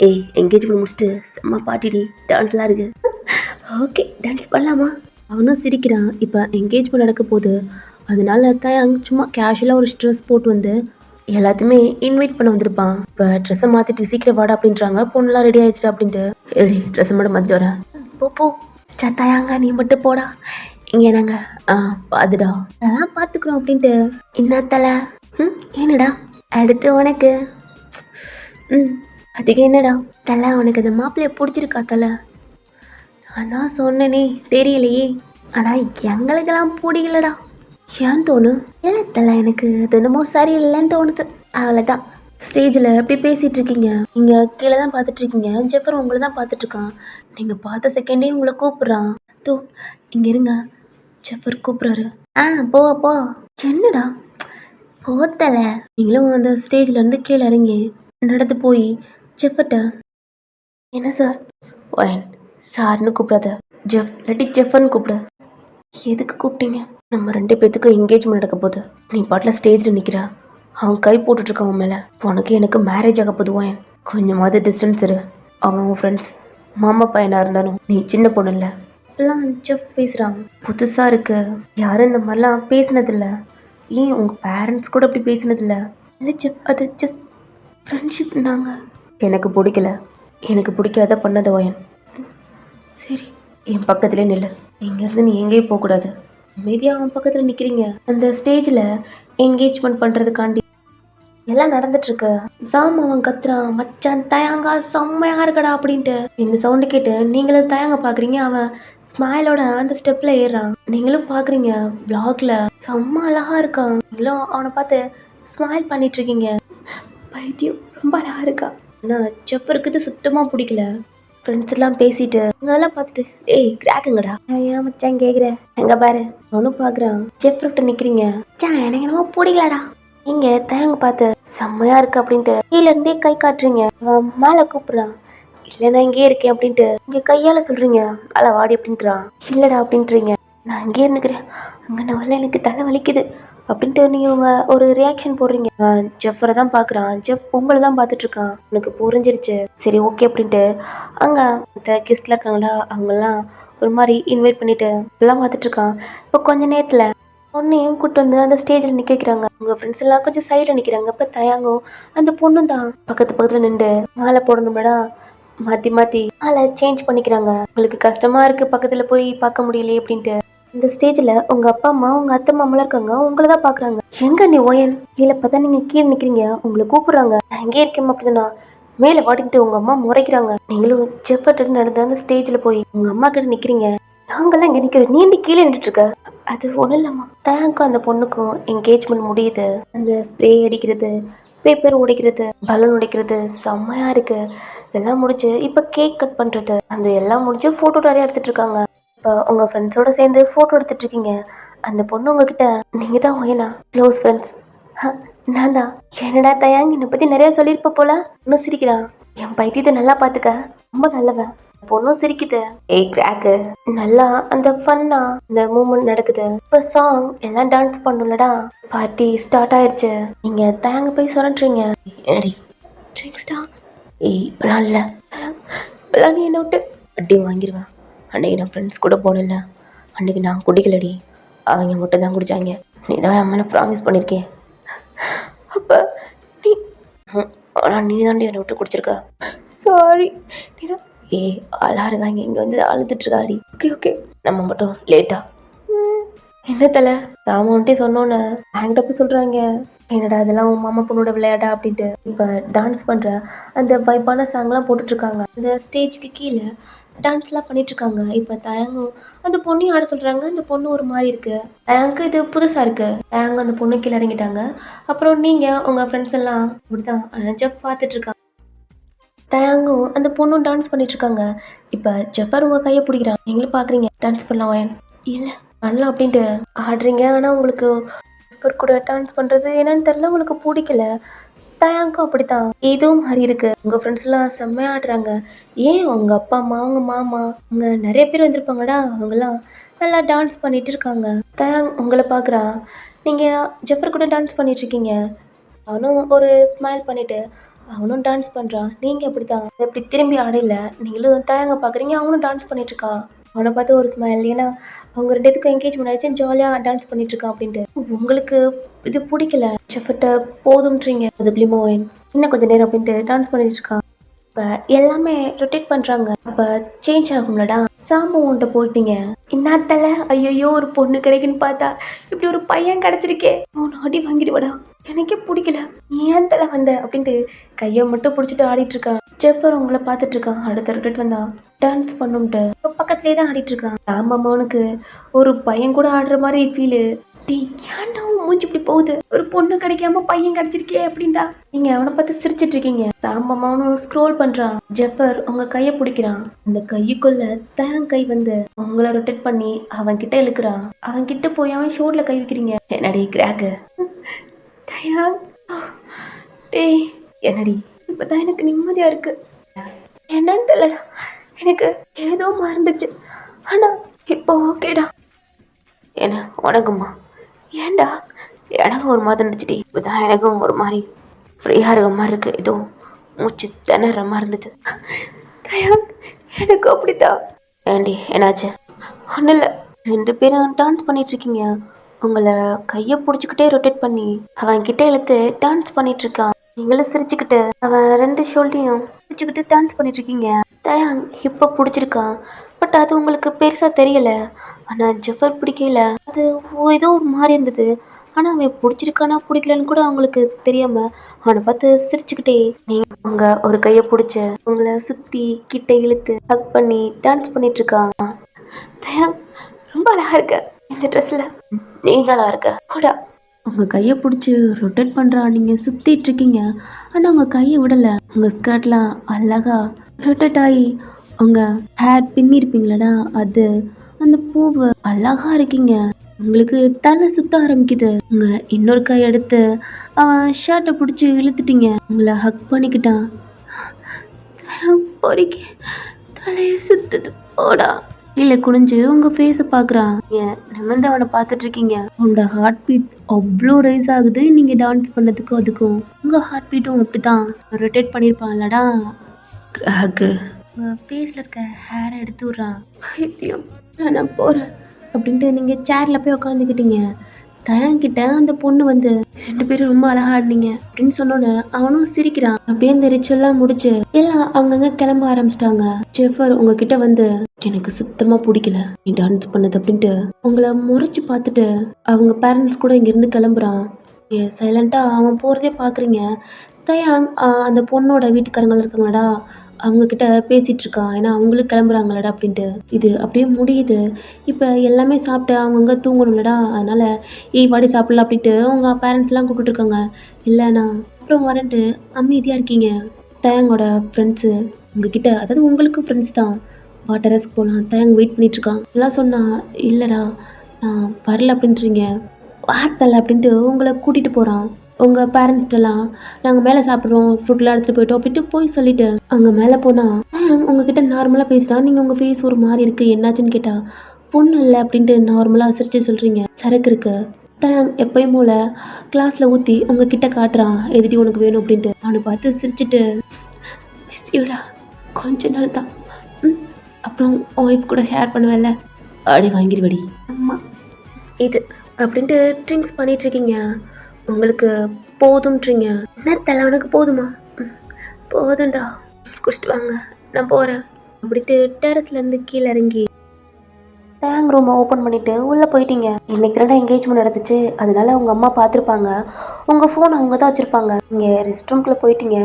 ஏய் என்கேஜ்மெண்ட் முடிச்சுட்டு செம்ம பாட்டிடி டான்ஸ்லாம் இருக்கு. ஓகே டான்ஸ் பண்ணலாமா? அவனும் சிரிக்கிறான். இப்போ என்கேஜ்மெண்ட் நடக்க போகுது. அதனால தயாங் சும்மா கேஷுவலாக ஒரு ஸ்ட்ரெஸ் போட்டு வந்து எல்லாத்தையுமே இன்வைட் பண்ண வந்திருப்பான். இப்போ ட்ரெஸ்ஸை மாற்றிட்டு சீக்கிரம் வாடா அப்படின்றாங்க. பொண்ணுலாம் ரெடி ஆயிடுச்சு அப்படின்ட்டு. ரெடி ட்ரெஸ்ஸை மட்டும் மாற்றிட்டு வரேன். போ சத்தாயாங்க நீ மட்டும் போடா. இங்கே நாங்கள் பார்த்துடா அதெல்லாம் பார்த்துக்குறோம் அப்படின்ட்டு. என்ன தலை என்னடா அடுத்து உனக்கு அதுக்கு என்னடா தலை உனக்கு அந்த மாப்பிள்ளைய பிடிச்சிருக்கா தலை? அதான் சொன்னேனே தெரியலையே. ஆனால் எங்களுக்கெல்லாம் பிடிக்கலடா. ஏன் தோணும்? இல்லை தலை எனக்கு அது என்னமோ சரியில்லைன்னு தோணுது. அவ்வளோதான். ஸ்டேஜில் எப்படி பேசிகிட்டு இருக்கீங்க. நீங்கள் கீழே தான் பார்த்துட்ருக்கீங்க. ஜெஃபர் உங்களை தான் பார்த்துட்ருக்கான். நீங்கள் பார்த்த செகண்டே உங்களை கூப்பிட்றான். தோ இங்கே இருங்க. ஜெஃபர் கூப்பிட்றாரு. போ போ. என்னடா போத்தலை. நீங்களும் அந்த ஸ்டேஜ்லேருந்து கீழே இறங்கி நடந்து போய் ஜெஃபர்ட்ட என்ன சார் ஒயன் சார்னு கூப்பிடாத. ஜெஃப் இல்லாட்டி ஜெஃபர்னு கூப்பிடு. எதுக்கு கூப்பிட்டீங்க? நம்ம 2 பேத்துக்கும் என்கேஜ்மெண்ட் நடக்க போகுது. நீ பாட்டில் ஸ்டேஜில் நிற்கிற. அவன் கை போட்டுட்ருக்கான் அவன் மேலே. உனக்கு எனக்கு மேரேஜ் ஆக போதுவான். கொஞ்சமாவது டிஸ்டன்ஸ் இரு. அவன் உன் ஃப்ரெண்ட்ஸ் மாமா பையனாக இருந்தாலும் நீ சின்ன பொண்ணு இல்லை. இப்பெல்லாம் ஜெஃப் பேசுகிறான். புதுசாக இருக்கு. யாரும் இந்த மாதிரிலாம் பேசினதில்லை. ஏன் உங்கள் பேரண்ட்ஸ் கூட அப்படி பேசினதில்லை? இல்லை ஜெஃப் அது ஜஸ்ட் ஃப்ரெண்ட்ஷிப். நாங்கள் எனக்கு பிடிக்கல. எனக்கு பிடிக்காத பண்ணத வயன். சரி என் பக்கத்துலேயே நில்லு. இங்கேருந்து நீ எங்கேயும் போகக்கூடாது. அமைதியாக அவன் பக்கத்தில் நிற்கிறீங்க. அந்த ஸ்டேஜில் என்கேஜ்மெண்ட் பண்ணுறதுக்காண்டி எல்லாம் நடந்துட்டுருக்கு. சாம் அவன் கத்துறான். மச்சான் தயாங்கா செம்மையாக இருக்கடா அப்படின்ட்டு. இந்த சவுண்டு கேட்டு நீங்களும் தயாங்க பார்க்குறீங்க. அவன் ஸ்மைலோட அந்த ஸ்டெப்பில் ஏறுறான். நீங்களும் பார்க்குறீங்க. பிளாக்ல செம்ம அழகாக இருக்கான். நீங்களும் அவனை பார்த்து ஸ்மைல் பண்ணிகிட்ருக்கீங்க. பைத்தியம் ரொம்ப அழகாக இருக்கா. ஆனால் ஜெஃபருக்கு இது சுத்தமாக பிடிக்கல. ஃப்ரெண்ட்ஸ் எல்லாம் பேசிட்டு அதெல்லாம் பார்த்துட்டு ஏய் கிராக்குங்கடா ஏன் மச்சான் கேட்குற எங்க பாரு. அவனும் பார்க்குறான். ஜெஃப்ரிட்ட நிற்கிறீங்க. எனக்கு என்னமோ பிடிக்கலடா. நீங்கள் தயங்க பார்த்து செம்மையாக இருக்கு அப்படின்ட்டு கீழேருந்தே கை காட்டுறீங்க. அவன் மேலே கூப்பிட்றான். இல்லை நான் இங்கேயே இருக்கேன் அப்படின்ட்டு இங்கே கையால் சொல்கிறீங்க அல்ல வாடி அப்படின்றான். இல்லைடா அப்படின்றீங்க. நான் அங்கேயே இருந்துக்கிறேன், அங்கே நான் வரல, எனக்கு தலை வலிக்குது அப்படின்ட்டு நீங்கள் உங்கள் ஒரு ரியாக்ஷன் போடுறீங்க. ஜெஃபரை தான் பார்க்குறான். ஜெஃப் உங்களை தான் பார்த்துட்ருக்கான். எனக்கு புரிஞ்சிருச்சு, சரி ஓகே அப்படின்ட்டு அங்கே மற்ற கெஸ்ட்டில் இருக்காங்களா அவங்கெல்லாம் ஒரு மாதிரி இன்வைட் பண்ணிட்டு எல்லாம் பார்த்துட்ருக்கான். இப்போ கொஞ்ச நேரத்தில் பொண்ணையும் கூப்பிட்டு வந்து அந்த ஸ்டேஜில் நிற்க வைக்கிறாங்க. உங்கள் ஃப்ரெண்ட்ஸ் எல்லாம் கொஞ்சம் சைடில் நிற்கிறாங்க. இப்போ தயாங்கும் அந்த பொண்ணும் தான் பக்கத்தில் நின்று மாலை போடணும்டா மாற்றி மாற்றி மாலை சேஞ்ச் பண்ணிக்கிறாங்க. உங்களுக்கு கஷ்டமாக இருக்குது பக்கத்தில் போய் பார்க்க முடியலையே அப்படின்ட்டு. இந்த ஸ்டேஜில் உங்கள் அப்பா அம்மா உங்கள் அத்தை மாமெல்லாம் இருக்காங்க. உங்களை தான் பார்க்குறாங்க. எங்கே நீ ஓயன் கீழே பார்த்தா நீங்கள் கீழே நிற்கிறீங்க, உங்களை கூப்பிட்றாங்க. நான் எங்கே இருக்கேன் அப்படின்னா மேலே வாடிட்டு உங்கள் அம்மா முறைக்கிறாங்க. நீங்களும் ஜெஃபர்ட்டு நடந்த அந்த ஸ்டேஜில் போய் உங்கள் அம்மா கிட்ட நிற்கிறீங்க. நாங்கள்லாம் இங்கே நிற்கிறோம், நீ கீழே நின்றுட்டு இருக்க. அது ஒன்றும் இல்லைம்மா, தேங்க்கும் அந்த பொண்ணுக்கும் என்கேஜ்மெண்ட் முடியுது. அந்த ஸ்ப்ரே அடிக்கிறது, பேப்பர் உடைக்கிறது, பலூன் உடைக்கிறது செம்மையாக இருக்குது. இதெல்லாம் முடிச்சு இப்போ கேக் கட் பண்ணுறது, அந்த எல்லாம் முடிச்சு ஃபோட்டோ நிறைய எடுத்துகிட்டு இருக்காங்க. இப்போ உங்கள் ஃப்ரெண்ட்ஸோடு சேர்ந்து ஃபோட்டோ எடுத்துட்ருக்கீங்க. அந்த பொண்ணு உங்ககிட்ட நீங்கள் தான் ஓயனா க்ளோஸ் ஃப்ரெண்ட்ஸ். நான் தான். என்னடா தயாங் என்னை பற்றி நிறையா சொல்லியிருப்ப போல. இன்னும் சிரிக்கிறான். என் பைத்தியத்தை நல்லா பார்த்துக்க, ரொம்ப நல்லவன். பொண்ணும் சிரிக்குது. ஏய் கிராக்கு, நல்லா அந்த ஃபன்னா இந்த மூமெண்ட் நடக்குது. இப்போ சாங் எல்லாம் டான்ஸ் பண்ணும்லடா. பார்ட்டி ஸ்டார்ட் ஆயிடுச்சு. நீங்கள் தயாங்க போய் சொல்றீங்க. என்னடி ட்ரிங்க்ஸ்டா? ஏய் இப்பெல்லாம் இல்லை, இப்பெல்லாம் நீ என்னை விட்டு அடி வாங்கிடுவேன். அன்றைக்கி நான் ஃப்ரெண்ட்ஸ் கூட போனல, அன்றைக்கி நான் குடிக்கலடி, அவங்க மட்டும் தான் குடித்தாங்க. நீ தான் என் மேலே ப்ராமிஸ் பண்ணியிருக்கேன். அப்போ நீ ஆனால் நீ தாண்டி என்னை விட்டு குடிச்சிருக்கா. சாரி. நீ தான் அழாருக்காங்க இங்கே வந்து அழுதுட்டுருக்காடி. ஓகே ஓகே நம்ம மட்டும் லேட்டா என்ன தலை சாமான்ட்டே சொன்னோன்னே ஹேங்டப்பு சொல்கிறாங்க. என்னடா அதெல்லாம் உன் மாமா பொண்ணோட விளையாடா அப்படின்ட்டு. இப்போ டான்ஸ் பண்ணுற அந்த வைப்பான சாங்லாம் போட்டுட்ருக்காங்க. அந்த ஸ்டேஜுக்கு கீழே டான்ஸ்லாம் பண்ணிகிட்ருக்காங்க. இப்போ தயங்கும் அந்த பொண்ணையும் ஆட சொல்கிறாங்க. அந்த பொண்ணு ஒரு மாதிரி இருக்குது. தயங்கு இது புதுசாக இருக்குது. தயங்கு அந்த பொண்ணு கீழே இறங்கிட்டாங்க. அப்புறம் நீங்கள் உங்கள் ஃப்ரெண்ட்ஸ் எல்லாம் இப்படிதான் ஜெஃப் பார்த்துட்ருக்காங்க. தயாங்கும் அந்த பொண்ணும் டான்ஸ் பண்ணிகிட்ருக்காங்க. இப்போ ஜெஃபர் உங்கள் கையை பிடிக்கிறான். நீங்களும் பார்க்குறீங்க டான்ஸ் பண்ணலாம் வயன். இல்லை பண்ணலாம் அப்படின்ட்டு ஆடுறீங்க. ஆனால் உங்களுக்கு ஜெஃபர் கூட டான்ஸ் பண்ணுறது என்னன்னு தெரில, உங்களுக்கு பிடிக்கல. தயாங்கும் அப்படித்தான் ஏதோ மாதிரி இருக்குது. உங்கள் ஃப்ரெண்ட்ஸ்லாம் செம்மையாக ஆடுறாங்க. ஏன் உங்கள் அப்பா அம்மா அவங்க மாமா அங்கே நிறைய பேர் வந்திருப்பாங்கடா, அவங்களாம் நல்லா டான்ஸ் பண்ணிகிட்டு இருக்காங்க. தயாங் உங்களை பார்க்குறா. நீங்கள் ஜெஃபர் கூட டான்ஸ் பண்ணிகிட்ருக்கீங்க. அவனும் ஒரு ஸ்மைல் பண்ணிவிட்டு அவனும் டான்ஸ் பண்ணுறான். நீங்கள் அப்படி தான் எப்படி திரும்பி ஆடையில நீங்களும் தயாங்க பார்க்குறீங்க. அவனும் டான்ஸ் பண்ணிகிட்ருக்கான். அவனை பார்த்து ஒரு ஸ்மைல். ஏன்னா அவங்க ரெண்டு பேத்துக்கும் என்கேஜ்மெண்ட் ஆயிடுச்சு, ஜாலியாக டான்ஸ் பண்ணிகிட்ருக்கான் அப்படின்ட்டு. உங்களுக்கு இது பிடிக்கல, செப்பட்ட போதும்ன்றீங்க. அதுக்குள்ளேயுமா இன்னும் கொஞ்சம் நேரம் அப்படின்ட்டு டான்ஸ் பண்ணிகிட்ருக்கான். இப்போ எல்லாமே ரொட்டேட் பண்ணுறாங்க. அப்போ சேஞ்ச் ஆகும்லடா. சாம உன்ட்ட போயிட்டீங்க இன்னாத்தல. ஐயோ ஒரு பொண்ணு கிடைக்குன்னு பார்த்தா இப்படி ஒரு பையன் கிடச்சிருக்கே, அவன் அடி வாங்கிடுவாடா, எனக்கே பிடிக்கல, ஏன் தலை வந்த அப்படின்ட்டு கையை மட்டும் பிடிச்சிட்டு ஆடிட்டுருக்கான். ஜெஃபர் உங்களை பார்த்துட்ருக்கான். அடுத்த ரொட்டேட் வந்தா டான்ஸ் பண்ணும்ட்டு இப்போ பக்கத்துலேயே தான் ஆடிட்டுருக்கான். ஆமாம்மா அவனுக்கு ஒரு பையன் கூட ஆடுற மாதிரி ஃபீலு. ஏன்டா மூஞ்சி இப்படி போகுது, ஒரு பொண்ணு கிடைக்காம பையன் கிடைச்சிருக்கே அப்படின்டா. நீங்க அவனை பார்த்து சிரிச்சிட்டு இருக்கீங்க. சாம்பமாவனும் ஸ்க்ரோல் பண்றான். ஜெஃபர் உங்க கையை பிடிக்கிறான். அந்த கையுக்குள்ள தயாங் கை வந்து உங்களை ரொட்டேட் பண்ணி அவன் கிட்ட இழுக்கிறான். அவன் கிட்ட போய் அவன் ஷோல்ல கை வைக்கிறீங்க. என்னடி கிராக்கு தயாங், டேய் என்னடி இப்பதான் எனக்கு நிம்மதியா இருக்கு. என்னன்னு தெரியலடா, எனக்கு ஏதோ மறந்துச்சு, ஆனா இப்போ ஓகேடா. என்ன உனக்குமா? ஏண்டா எனக்கும் ஒரு மாதிரி இருந்துச்சுடி. இப்போதான் எனக்கும் ஒரு மாதிரி ஃப்ரீயாக இருக்க மாதிரி இருக்கு. ஏதோ மூச்சு திணற மாதிரி இருந்தது. தயாங் எனக்கு அப்படித்தான். ஏண்டி என்னாச்சு? ஒன்றும் இல்லை, ரெண்டு பேரும் டான்ஸ் பண்ணிகிட்ருக்கீங்க. உங்களை கையை பிடிச்சிக்கிட்டே ரொட்டேட் பண்ணி அவன் கிட்டே இழுத்து டான்ஸ் பண்ணிகிட்ருக்கான். நீங்களும் சிரிச்சுக்கிட்டு அவன் ரெண்டு ஷோல்டையும் சிரிச்சுக்கிட்டு டான்ஸ் பண்ணிகிட்ருக்கீங்க. தயாங் இப்போ பிடிச்சிருக்கான். பட் அது உங்களுக்கு பெருசாக தெரியலை. ஆனால் ஜெஃபர் பிடிக்கல. அது ஏதோ ஒரு மாதிரி இருந்தது. ஆனால் அவன் பிடிச்சிருக்கானா பிடிக்கலன்னு கூட அவங்களுக்கு தெரியாமல் அவனை பார்த்து சிரிச்சுக்கிட்டே நீங்கள் அவங்க ஒரு கையை பிடிச்சி உங்களை சுற்றி கிட்ட இழுத்து ஹக் பண்ணி டான்ஸ் பண்ணிகிட்ருக்கான். தயாங் ரொம்ப அழகாக இருக்க இந்த ட்ரெஸ்ஸில். நீங்கள் அழகாக இருக்க கூட. உங்கள் கையை பிடிச்சி ரொட்டேட் பண்ணுறா. நீங்கள் சுற்றிட்டு இருக்கீங்க, ஆனால் உங்கள் கையை விடலை. உங்கள் ஸ்கர்ட்லாம் அழகா ரொட்டேட் ஆகி உங்கள் ஹேர் பின்னிருப்பீங்களடா, அது அந்த பூவு அழகா இருக்கீங்க. உங்களுக்கு தலை சுத்த ஆரம்பிக்குது. உங்க இன்னொரு கை எடுத்து அவன் ஷர்ட்டை பிடிச்சி இழுத்துட்டீங்க. உங்களை ஹக் பண்ணிக்கிட்டான். பொறுக்கி தலையை சுத்துது போடா. இல்லை குனிஞ்சு உங்கள் ஃபேஸை பார்க்குறான். ஏன் நிமிர்ந்து அவனை பார்த்துட்டு இருக்கீங்க. உங்களோட ஹார்ட் பீட் அவ்வளோ ரைஸ் ஆகுது நீங்கள் டான்ஸ் பண்ணதுக்கும் அதுக்கும். உங்கள் ஹார்ட் பீட்டும் அப்படி தான் ரொட்டேட் பண்ணியிருப்பான்லடா. கிராக்கு உங்கள் ஃபேஸில் இருக்க ஹேரை எடுத்து விட்றான். பைத்தியம் நான் போகிறேன் அப்படின்ட்டு நீங்கள் சேரில் போய் உட்காந்துக்கிட்டீங்க. தயங்கிட்ட அந்த பொண்ணு வந்து 2 பேரும் ரொம்ப அழகா ஆடினீங்க அப்படின்னு சொன்னோன்னே அவனும் சிரிக்கிறான். அப்படியே இந்த ரிச்சுவல்லாம் முடிச்சு எல்லாம் அவங்கங்க கிளம்ப ஆரம்பிச்சிட்டாங்க. ஜெஃபர் உங்ககிட்ட வந்து எனக்கு சுத்தமா பிடிக்கல நீ டான்ஸ் பண்ணது அப்படின்ட்டு உங்களை முறைச்சு பார்த்துட்டு அவங்க பேரண்ட்ஸ் கூட இங்கிருந்து கிளம்புறான். சைலண்டா அவன் போறதே பாக்குறீங்க. தயாங் அந்த பொண்ணோட வீட்டுக்காரங்க இருக்காங்களாடா அவங்க கிட்ட பேசிட்டு இருக்கான். ஏன்னா அவங்களும் கிளம்புறாங்களடா அப்படின்ட்டு. இது அப்படியே முடியுது. இப்போ எல்லாமே சாப்பிட்டு அவங்கங்க தூங்கணும்லடா, அதனால வாடி சாப்பிடலாம் அப்படின்ட்டு உங்க பேரண்ட்ஸ்லாம் கூப்பிட்டு இருக்காங்க. இல்லைண்ணா அப்புறம் வரேன்ட்டு அமைதியாக இருக்கீங்க. தயாங்கோட ஃப்ரெண்ட்ஸு உங்ககிட்ட, அதாவது உங்களுக்கு ஃப்ரெண்ட்ஸ் தான், டெரஸ்க்கு போகலாம் தயாங்க வெயிட் பண்ணிட்டு இருக்கான். எல்லாம் சொன்னா இல்லைடா நான் வரல அப்படின்றீங்க. வார்த்தல அப்படின்ட்டு உங்களை கூட்டிகிட்டு போகிறான். உங்கள் பேரண்ட்ஸ்டெல்லாம் நாங்கள் மேலே சாப்பிட்றோம் ஃபுட்லாம் எடுத்துகிட்டு போயிட்டோம் அப்படின்ட்டு போய் சொல்லிவிட்டு அங்கே மேலே போனால் உங்ககிட்ட நார்மலாக பேசுகிறான். நீங்கள் உங்கள் ஃபேஸ் ஒரு மாதிரி இருக்குது என்னாச்சுன்னு கேட்டால் பொண்ணு இல்லை அப்படின்ட்டு நார்மலாக சிரிச்சு சொல்கிறீங்க. சரக்கு இருக்கு தான் எப்பயும் போல் கிளாஸில் ஊற்றி உங்ககிட்ட காட்டுறான். எதுடி உனக்கு வேணும் அப்படின்ட்டு. அவனை பார்த்து சிரிச்சுட்டு இவ்வளோ கொஞ்ச நாள் தான் அப்புறம் ஒய்ஃப் கூட ஷேர் பண்ணுவேன்ல அடி வாங்கிடுவடி அம்மா இது அப்படின்ட்டு ட்ரிங்க்ஸ் பண்ணிகிட்ருக்கீங்க. உங்களுக்கு போதும்ன்றீங்க. என்ன தலை உனக்கு போதுமா? போதும்டா குடிச்சிட்டு வாங்க நான் போகிறேன் அப்படின்ட்டு டெரஸ்லேருந்து கீழே இறங்கி டேங் ரூமை ஓப்பன் பண்ணிவிட்டு உள்ளே போயிட்டீங்க. இன்னைக்கு தானே என்கேஜ்மெண்ட் நடந்துச்சு, அதனால உங்கள் அம்மா பார்த்துருப்பாங்க. உங்கள் ஃபோன் அவங்க தான் வச்சுருப்பாங்க. நீங்கள் ரெஸ்ட் ரூம்குள்ளே போயிட்டீங்க.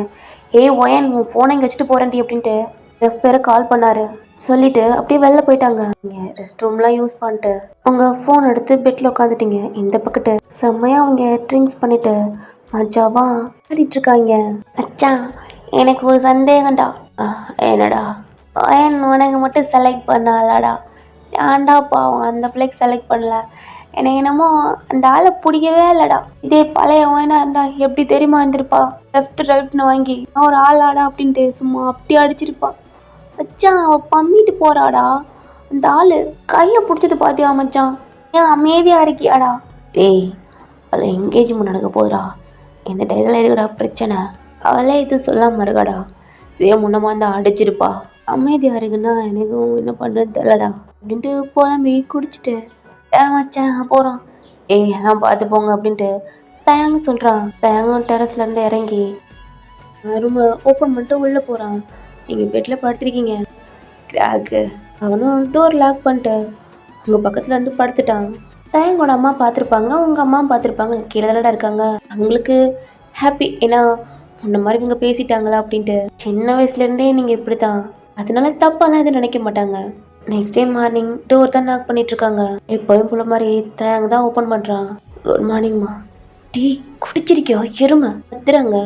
ஒயன் உன் ஃபோனை இங்கே வச்சுட்டு போகிறேன்டி அப்படின்ட்டு ரெஃப் பேரை கால் பண்ணார். சொல்லிவிட்டு அப்படியே வெளில போயிட்டாங்க. நீங்கள் ரெஸ்ட் ரூம்லாம் யூஸ் பண்ணிட்டு உங்கள் ஃபோன் எடுத்து பெட்டில் உட்காந்துட்டீங்க. இந்த பக்கத்து செம்மையாக அவங்க ட்ரிங்க்ஸ் பண்ணிவிட்டு மஜாவா ஆடிட்டுருக்காங்க. அச்சா எனக்கு ஒரு சந்தேகம்டா. என்னடா ஏன் உனக்கு மட்டும் செலக்ட் பண்ணாலடா? ஏன்டா பாவம் அந்த பிள்ளைக்கு செலக்ட் பண்ணல. எனக்கு என்னமோ அந்த ஆளை பிடிக்கவே இல்லைடா. இதே பழைய ஓயனா இருந்தா எப்படி தெரியுமா இருந்திருப்பா? லெஃப்ட் ரைட்னு வாங்கி நான் ஒரு ஆள் ஆடா அப்படின்ட்டு சும்மா அப்படி அடிச்சிருப்பா. மச்சான் அவள் பம்மிட்டு போறாடா. அந்த ஆள் கையை பிடிச்சது பார்த்தியா மச்சான்? ஏன் அமைதியாக இருக்கியாடா? டேய் அவளை என்கேஜ்மெண்ட் நடக்க போகுதுடா. இந்த டைத்தில் எதுக்கடா பிரச்சனை? அவளே இது சொல்லாமல் இருக்காடா. இதே முன்னமாக இருந்தால் அடிச்சிருப்பா. அமைதியாக இருக்குன்னா எனக்கும் என்ன பண்ணுறது தெரியலடா அப்படின்ட்டு புலம்பி குடிச்சிட்டு மச்சான் போகிறோம். எல்லாம் பார்த்து போங்க அப்படின்ட்டு தயாங்க சொல்கிறான். தயாங்கும் டெரஸ்லேருந்து இறங்கி ரூமை ஓப்பன் பண்ணிட்டு உள்ளே போகிறான். நீங்கள் பெட்டில் படுத்துருக்கீங்க. கிராக்கு அவனும் டோர் லாக் பண்ணிட்டு உங்கள் பக்கத்தில் வந்து படுத்துட்டான். தயங்கோட அம்மா பார்த்துருப்பாங்க, உங்கள் அம்மா பார்த்துருப்பாங்க. கீழே தானடா இருக்காங்க. அவங்களுக்கு ஹாப்பி, ஏன்னா முன்ன மாதிரி இவங்க பேசிட்டாங்களா அப்படின்ட்டு. சின்ன வயசுலேருந்தே நீங்கள் இப்படி தான், அதனால தப்பாலாம் எதுவும் நினைக்க மாட்டாங்க. நெக்ஸ்ட் டே மார்னிங் டோர் தான் லாக் பண்ணிகிட்ருக்காங்க. எப்போயும் போல மாதிரி தயாங்க தான் ஓப்பன் பண்ணுறான். குட் மார்னிங்மா. டீ குடிச்சிருக்கியோ எருமை கத்துறாங்க.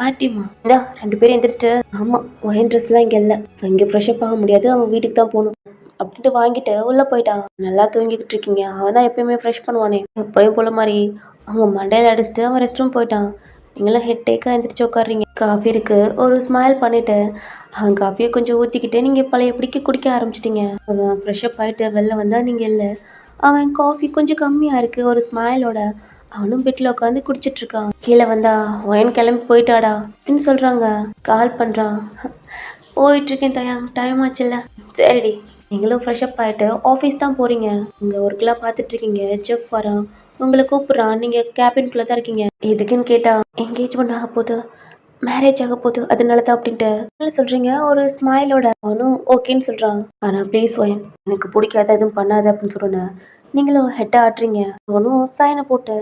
ஆட்டிமா இந்தா 2 பேரும் எந்திரிச்சிட்டு. ஆமாம் ஒயன் ட்ரெஸ்லாம் இங்கே இல்லை, இங்கே ஃப்ரெஷ்அப் ஆக முடியாது, அவன் வீட்டுக்கு தான் போகணும் அப்படின்ட்டு வாங்கிட்டு உள்ளே போயிட்டான். நல்லா தூங்கிக்கிட்டு இருக்கீங்க. அவன் தான் எப்பயுமே ஃப்ரெஷ் பண்ணுவானே. எப்போயும் போல மாதிரி அவங்க மண்டையில் அடிச்சுட்டு அவன் ரெஸ்ட் ரூம் போயிட்டான். நீங்களாம் ஹெட் டேக்காக எந்திரிச்சு உட்காடுறீங்க. காஃபி இருக்குது ஒரு ஸ்மைல் பண்ணிவிட்டு அவன் காஃபியை கொஞ்சம் ஊற்றிக்கிட்டு நீங்கள் பழைய குடிக்க ஆரம்பிச்சிட்டிங்க. அவன் ஃப்ரெஷ்அப் ஆகிட்டு வெளில வந்தால் நீங்கள் இல்லை. அவன் காஃபி கொஞ்சம் கம்மியாக இருக்குது ஒரு ஸ்மைலோட அவனும் பெட்டில் உட்காந்து குடிச்சிட்ருக்கான். கீழே வந்தா ஒயன் கிளம்பி போயிட்டாடா அப்படின்னு சொல்கிறாங்க. கால் பண்ணுறான். போயிட்டுருக்கேன் தயாங், டைம் ஆச்சுல்ல. சரிடி நீங்களும் ஃப்ரெஷ்அப் ஆகிட்டு ஆஃபீஸ் தான் போகிறீங்க. உங்கள் ஒர்க்கெலாம் பார்த்துட்ருக்கீங்க. செஃப் வரான் உங்களை கூப்பிட்றான். நீங்கள் கேபின்குள்ளே தான் இருக்கீங்க. எதுக்குன்னு கேட்டால் என்கேஜ்மெண்ட் ஆக போகுது, மேரேஜ் ஆக போகுது, அதனால தான் அப்படின்ட்டு சொல்கிறீங்க ஒரு ஸ்மைலோட. அவனும் ஓகேன்னு சொல்கிறான். ஆனால் ப்ளீஸ் ஒயன் எனக்கு பிடிக்காத எதுவும் பண்ணாத அப்படின்னு சொல்கிறேன். நீங்களும் ஹெட்டை ஆட்டுறீங்க. அவனும் சைனை போட்டு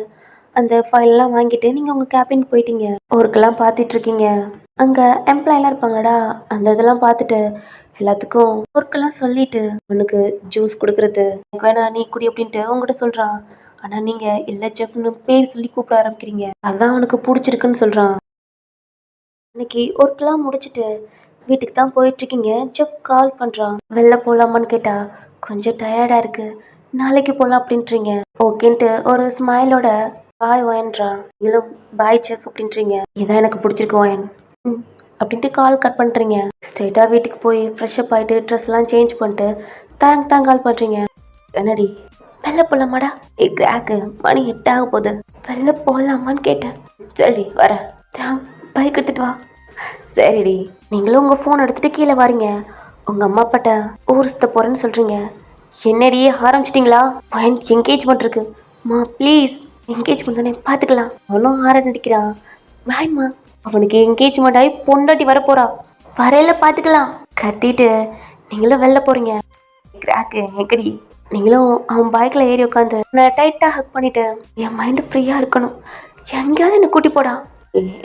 அந்த ஃபைலெலாம் வாங்கிட்டு நீங்கள் உங்கள் கேபின் போயிட்டீங்க. ஒர்க்கெல்லாம் பார்த்துட்ருக்கீங்க. அங்கே எம்ப்ளாயெலாம் இருப்பாங்கடா, அந்த இதெல்லாம் பார்த்துட்டு எல்லாத்துக்கும் ஒர்க்கெல்லாம் சொல்லிட்டு அவனுக்கு ஜூஸ் கொடுக்குறது எனக்கு வேணா நீ குடி அப்படின்ட்டு உங்கள்கிட்ட சொல்கிறான். ஆனால் நீங்கள் இல்லை செஃப்னு பேர் சொல்லி கூப்பிட ஆரம்பிக்கிறீங்க. அதுதான் அவனுக்கு பிடிச்சிருக்குன்னு சொல்கிறான். இன்னைக்கு ஒர்க்கெலாம் முடிச்சுட்டு வீட்டுக்கு தான் போயிட்டுருக்கீங்க. செஃப் கால் பண்ணுறான். வெளில போகலாமான்னு கேட்டால் கொஞ்சம் டயர்டாக இருக்குது, நாளைக்கு போகலாம் அப்படின்றீங்க. ஓகேன்ட்டு ஒரு ஸ்மைலோட பாய் ஒயன்றான். இல்லை பாய் செஃப் அப்படின்றீங்க. இதான் எனக்கு பிடிச்சிருக்கு ஒயன். அப்படின்ட்டு கால் கட் பண்ணுறீங்க. ஸ்ட்ரெயிட்டாக வீட்டுக்கு போய் ஃப்ரெஷ்அப் ஆகிட்டு ட்ரெஸ்லாம் சேஞ்ச் பண்ணிட்டு தான் கால் பண்ணுறீங்க. என்னடி வெளில போகலாமாடா? கிராக்கு மணி 8 ஆக போகுது, வெளில போகலாமான்னு கேட்டேன். சரிடி வரேன். பைக் எடுத்துகிட்டு வா. சரிடி. நீங்களும் உங்கள் ஃபோன் எடுத்துகிட்டு கீழே வரீங்க. உங்கள் அம்மா அப்பாட்ட ஊர் சுத்த போகிறேன்னு சொல்கிறீங்க. என்னடி ஆரம்பிச்சிட்டிங்களா? எனக்கு என்கேஜ்மெண்ட் இருக்கு மா, ப்ளீஸ். என்கேஜ்மெண்ட் தானே பார்த்துக்கலாம். அவனும் ஆர நடிக்கிறான். வாய்மா. அவனுக்கு என்கேஜ்மெண்ட் ஆகி பொண்டாட்டி வர போகிறா. வரையில பார்த்துக்கலாம் கத்திட்டு நீங்களும் வெளில போகிறீங்க. கிராக்கு எங்கடி? நீங்களும் அவன் பைக்கில் ஏறி உட்காந்து நான் டைட்டாக ஹக் பண்ணிட்டு என் மைண்டு ஃப்ரீயாக இருக்கணும், எங்கேயாவது என்னை கூட்டி போடா.